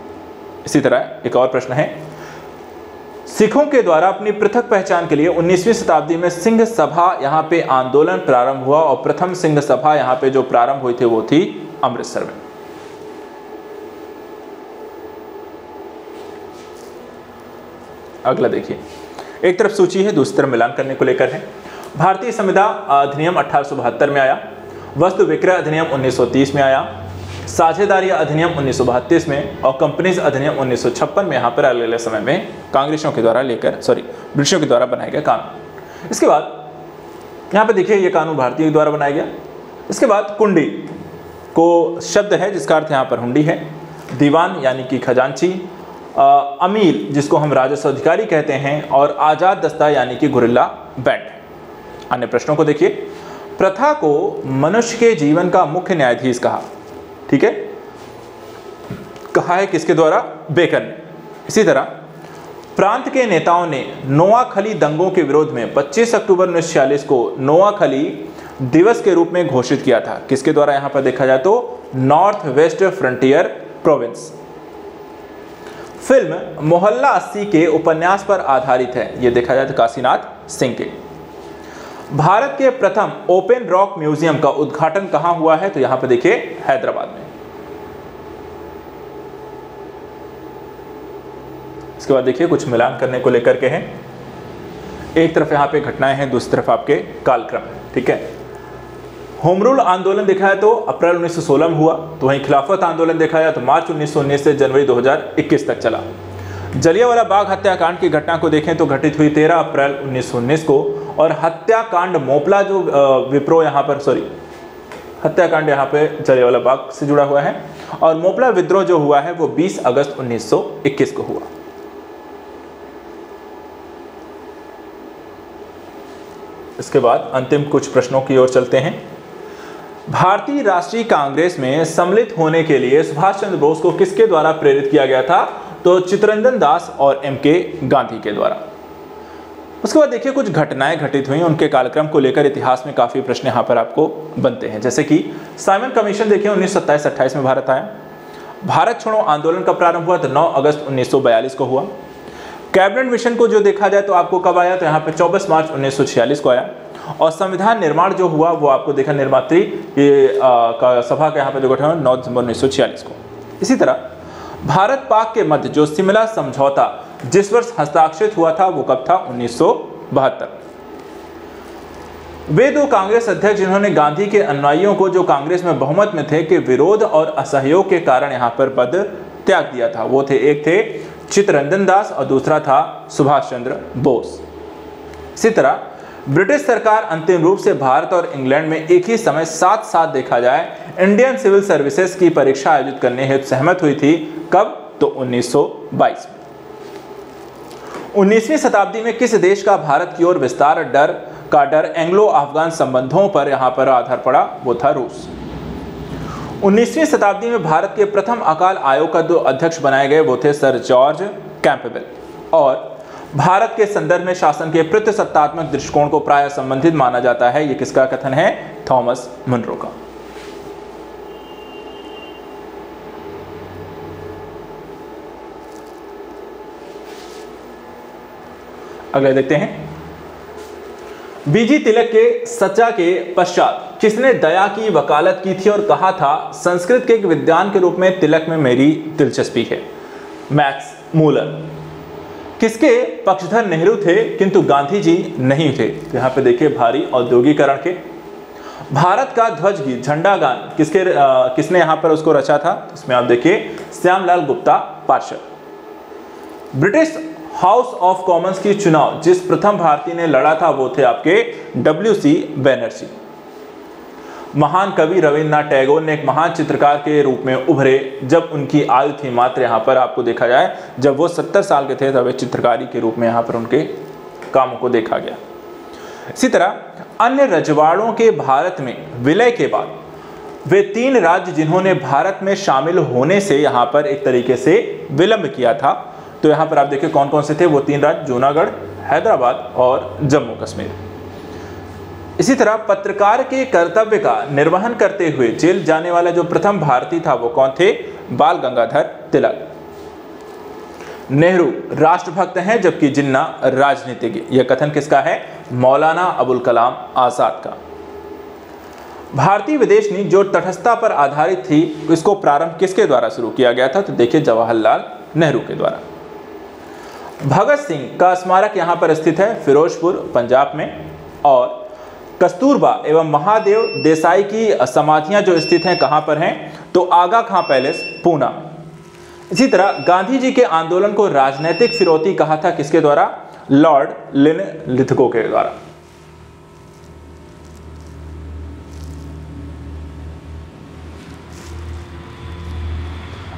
इसी तरह एक और प्रश्न है, सिखों के द्वारा अपनी पृथक पहचान के लिए 19वीं शताब्दी में सिंह सभा यहाँ पे आंदोलन प्रारंभ हुआ और प्रथम सिंह सभा यहाँ पे जो प्रारंभ हुई थी वो थी अमृतसर में। अगला देखिए, एक तरफ सूची है, दूसरी तरफ मिलान करने को लेकर है। भारतीय संविदा अधिनियम 1872 में आया, वस्तु विक्रय अधिनियम 1930 में आया, साझेदारी अधिनियम 1932 में और कंपनीज अधिनियम 1956 में यहाँ पर अलग अलग समय में कांग्रेसियों के द्वारा ब्रिटिशों के द्वारा बनाया गया कानून। इसके बाद यहाँ पे देखिए ये कानून भारतीय के द्वारा बनाया गया। इसके बाद कुंडी को शब्द है जिसका अर्थ यहाँ पर हुंडी है, दीवान यानी कि खजांची, अमीर जिसको हम राजस्व अधिकारी कहते हैं और आजाद दस्ता यानी कि गुरिल्ला बैंड। अन्य प्रश्नों को देखिए, प्रथा को मनुष्य के जीवन का मुख्य न्यायाधीश कहा, ठीक है, कहा है किसके द्वारा? बेकन ने। इसी तरह प्रांत के नेताओं ने नोआखली दंगों के विरोध में 25 अक्टूबर 1946 को नोआखली दिवस के रूप में घोषित किया था, किसके द्वारा? यहां पर देखा जाए तो north west frontier province. Film मोहल्ला 80 के उपन्यास पर आधारित है, यह देखा जाए तो काशीनाथ सिंह के। भारत के प्रथम ओपन रॉक म्यूजियम का उद्घाटन कहां हुआ है? तो यहां पर देखिए हैदराबाद में। इसके बाद देखिए कुछ मिलान करने को लेकर के हैं। एक तरफ यहां पे घटनाएं हैं, दूसरी तरफ आपके कालक्रम है, ठीक है। होम रूल आंदोलन देखा है तो अप्रैल 1916 में हुआ, तो वहीं खिलाफत आंदोलन देखा जाए तो मार्च 1919 से जनवरी 2021 तक चला। जलियांवाला बाग हत्याकांड की घटना को देखें तो घटित हुई 13 अप्रैल 1919 को और हत्याकांड मोपला जो विप्रो यहाँ पर हत्याकांड यहाँ पे जलियांवाला बाग से जुड़ा हुआ है और मोपला विद्रोह जो हुआ है वो 20 अगस्त 1921 को हुआ। इसके बाद अंतिम कुछ प्रश्नों की ओर चलते हैं। भारतीय राष्ट्रीय कांग्रेस में सम्मिलित होने के लिए सुभाष चंद्र बोस को किसके द्वारा प्रेरित किया गया था? तो चित्तरंजन दास और M.K. गांधी के द्वारा। उसके बाद देखिए कुछ घटनाएं घटित हुई, उनके कार्यक्रम को लेकर इतिहास में काफी प्रश्न यहाँ पर आपको बनते हैं, जैसे कि साइमन कमीशन देखिए 1927-28 में भारत आया। भारत छोड़ो आंदोलन का प्रारंभ हुआ तो 9 अगस्त 1942 को हुआ। कैबिनेट मिशन को जो देखा जाए तो आपको कब आया? तो यहाँ पे 24 मार्च 1946 को आया। और संविधान निर्माण जो हुआ वो आपको देखा निर्मात्री का सभा का यहाँ पे जो गठन हुआ 9 दिसंबर 1946 को। इसी तरह भारत पाक के मध्य जो सिमला समझौता जिस वर्ष हस्ताक्षरित हुआ था वो कब था? 1972। वे दो कांग्रेस अध्यक्ष जिन्होंने गांधी के अनुयायियों को जो कांग्रेस में बहुमत में थे कि विरोध और असहयोग के कारण यहाँ पर पद त्याग दिया था, वो थे, एक थे चित्तरंजन दास और दूसरा था सुभाष चंद्र बोस। इसी तरह ब्रिटिश सरकार अंतिम रूप से भारत और इंग्लैंड में एक ही समय साथ साथ देखा जाए इंडियन सिविल सर्विसेज की परीक्षा आयोजित करने हेतु सहमत हुई थी, कब? तो 1922 में। 19वीं शताब्दी में किस देश का भारत की ओर विस्तार डर एंग्लो अफगान संबंधों पर यहां पर आधार पड़ा? वो था रूस। 19वीं शताब्दी में भारत के प्रथम अकाल आयोग का जो अध्यक्ष बनाए गए वो थे सर जॉर्ज कैंपबेल। और भारत के संदर्भ में शासन के प्रजासत्तात्मक दृष्टिकोण को प्राय संबंधित माना जाता है, ये किसका कथन है? थॉमस मुनरो का। अगले देखते हैं, बीजी तिलक के सच्चा के पश्चात किसने दया की वकालत की थी और कहा था संस्कृत के एक विद्वान के रूप में तिलक में मेरी दिलचस्पी है? Max Muller. किसके पक्षधर नेहरू थे किंतु गांधी जी नहीं थे? यहाँ पे देखिए भारी औद्योगिकरण के। भारत का ध्वज गीत झंडा गान किसने यहाँ पर उसको रचा था? इसमें आप देखिए श्यामलाल गुप्ता पार्षद। ब्रिटिश हाउस ऑफ कॉमन्स की चुनाव जिस प्रथम भारतीय ने लड़ा था वो थे आपके W.C. बैनर्जी। महान कवि रविन्द्रनाथ टैगोर ने एक महान चित्रकार के रूप में उभरे जब उनकी आयु थी मात्र, यहाँ पर आपको देखा जाए जब वो 70 साल के थे तब वे चित्रकारी के रूप में यहाँ पर उनके कामों को देखा गया। इसी तरह अन्य रजवाड़ों के भारत में विलय के बाद वे 3 राज्य जिन्होंने भारत में शामिल होने से यहाँ पर एक तरीके से विलंब किया था, तो यहाँ पर आप देखिए कौन कौन से थे वो 3 राज्य, जूनागढ़, हैदराबाद और जम्मू कश्मीर। इसी तरह पत्रकार के कर्तव्य का निर्वहन करते हुए जेल जाने वाला जो प्रथम भारतीय था वो कौन थे? बाल गंगाधर तिलक। नेहरू राष्ट्रभक्त हैं जबकि जिन्ना राजनीतिज्ञ। यह कथन किसका है? मौलाना अबुल कलाम आजाद का। भारतीय विदेश नीति जो तटस्थता पर आधारित थी, इसको प्रारंभ किसके द्वारा शुरू किया गया था? तो देखिए जवाहरलाल नेहरू के द्वारा। भगत सिंह का स्मारक यहाँ पर स्थित है फिरोजपुर पंजाब में, और कस्तूरबा एवं महादेव देसाई की समाधियां जो स्थित हैं कहां पर हैं? तो आगा खां पैलेस पूना। इसी तरह गांधी जी के आंदोलन को राजनीतिक फिरौती कहा था किसके द्वारा? लॉर्ड लिनलिथगो के द्वारा।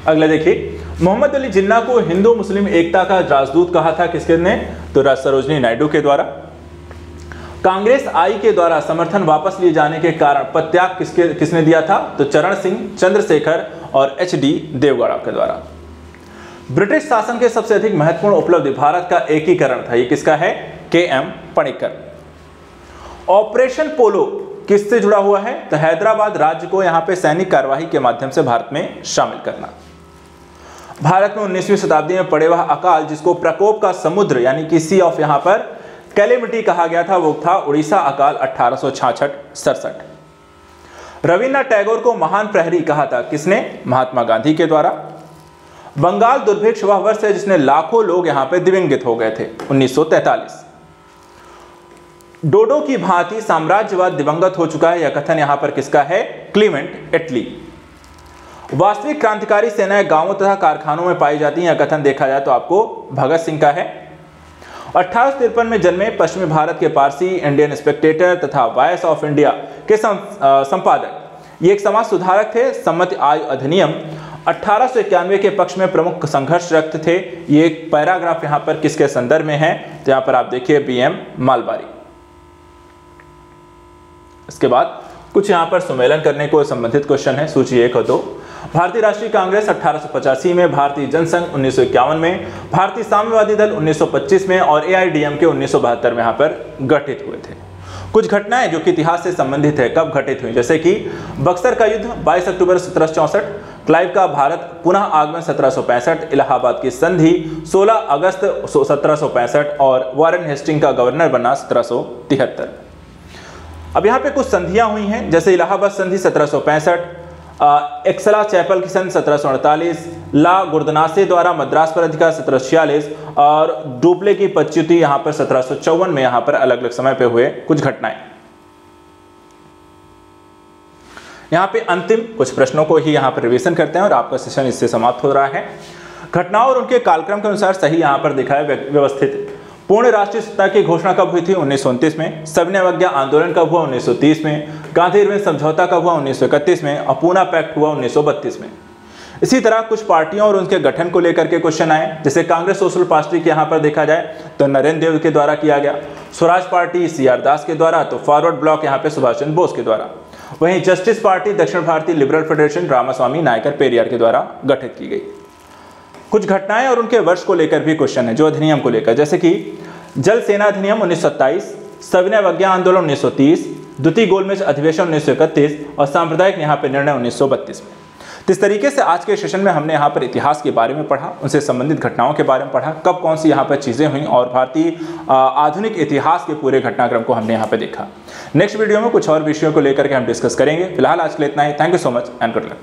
अगला देखिए, मोहम्मद अली जिन्ना को हिंदू मुस्लिम एकता का राजदूत कहा था किसके ने? तो सरोजनी नायडू के द्वारा। कांग्रेस आई के द्वारा समर्थन वापस लिए जाने के कारण पदत्याग किसने दिया था? तो चरण सिंह, चंद्रशेखर और एच.डी. देवगौड़ा के द्वारा। ब्रिटिश शासन के सबसे अधिक महत्वपूर्ण उपलब्धि भारत का एकीकरण था। ये किसका है? के.एम. पणिक्कर। ऑपरेशन पोलो किससे जुड़ा हुआ है? तो हैदराबाद राज्य को यहां पे सैनिक कार्यवाही के माध्यम से भारत में शामिल करना। भारत में 19वीं शताब्दी में पड़े वह अकाल जिसको प्रकोप का समुद्र यानी कि सी ऑफ यहां पर कैलेमिटी कहा गया था, वो था उड़ीसा अकाल 1866-67। रविन्द्रनाथ टैगोर को महान प्रहरी कहा था किसने? महात्मा गांधी के द्वारा। बंगाल दुर्भिक्ष वह वर्ष है जिसने लाखों लोग यहां पे दिवंगित हो गए थे, 1943। डोडो की भांति साम्राज्यवाद दिवंगत हो चुका है, यह कथन यहां पर किसका है? क्लीमेंट एटली। वास्तविक क्रांतिकारी सेनाएं गांवों तथा कारखानों में पाई जाती हैं, यह कथन देखा जाए तो आपको भगत सिंह का है। 1853 में जन्मे पश्चिमी भारत के पारसी, इंडियन स्पेक्टेटर तथा वॉइस ऑफ इंडिया के संपादक ये एक समाज सुधारक थे। सम्मति आयु अधिनियम 1891 के पक्ष में प्रमुख संघर्षरत थे। ये एक पैराग्राफ यहाँ पर किसके संदर्भ में है? तो यहाँ पर आप देखिए बी.एम. मालबारी। इसके बाद कुछ यहाँ पर सुमेलन करने को संबंधित क्वेश्चन है, सूची 1 और 2। भारतीय राष्ट्रीय कांग्रेस 1885 में, भारतीय जनसंघ 1951 में, भारतीय साम्यवादी दल 1925 में और AIDMK 1972 में यहाँ पर गठित हुए थे। कुछ घटनाएं जो कि इतिहास से संबंधित है, कब घटित हुई? जैसे कि बक्सर का युद्ध 22 अक्टूबर 1764, क्लाइव का भारत पुनः आगमन 1765, इलाहाबाद की संधि 16 अगस्त 1765 और वारेन हेस्टिंग का गवर्नर बनना 1773। अब यहाँ पे कुछ संधियां हुई हैं, जैसे इलाहाबाद संधि 1765, एक्सला चैपल की संधि 1748, ला गुर्दनासे द्वारा मद्रास पर अधिकार 1746 और डुप्ले की पदच्युति यहाँ पर 1754 में यहाँ पर अलग अलग समय पे हुए कुछ घटनाएं। यहाँ पे अंतिम कुछ प्रश्नों को ही यहाँ पर रिवीजन करते हैं और आपका सेशन इससे समाप्त हो रहा है। घटनाओं और उनके कालक्रम के अनुसार सही यहाँ पर दिखा है व्यवस्थित। पूर्ण राष्ट्रीय सत्ता की घोषणा कब हुई थी? 1929 में। सविनय अवज्ञा आंदोलन कब हुआ? 1930 में। गांधी-इरविन समझौता कब हुआ? 1931 में। और पूना पैक्ट हुआ 1932 में। इसी तरह कुछ पार्टियों और उनके गठन को लेकर के क्वेश्चन आए, जैसे कांग्रेस सोशल पार्टी के यहाँ पर देखा जाए तो नरेंद्र देव के द्वारा किया गया, स्वराज पार्टी CR दास के द्वारा, तो फॉरवर्ड ब्लॉक यहाँ पे सुभाष चंद्र बोस के द्वारा। वहीं जस्टिस पार्टी दक्षिण भारतीय लिबरल फेडरेशन रामास्वामी नायकर पेरियार के द्वारा गठित की गई। कुछ घटनाएं और उनके वर्ष को लेकर भी क्वेश्चन है, जो अधिनियम को लेकर, जैसे कि जल सेना अधिनियम 1927, सविनय अवज्ञा आंदोलन 1930, द्वितीय गोलमेज अधिवेशन 1931 और सांप्रदायिक यहाँ पे निर्णय 1932 में। तो इस तरीके से आज के सेशन में हमने यहाँ पर इतिहास के बारे में पढ़ा, उनसे संबंधित घटनाओं के बारे में पढ़ा, कब कौन सी यहाँ पर चीज़ें हुई और भारतीय आधुनिक इतिहास के पूरे घटनाक्रम को हमने यहाँ पे देखा। नेक्स्ट वीडियो में कुछ और विषयों को लेकर के हम डिस्कस करेंगे। फिलहाल आज के लिए इतना ही। Thank you so much and good luck.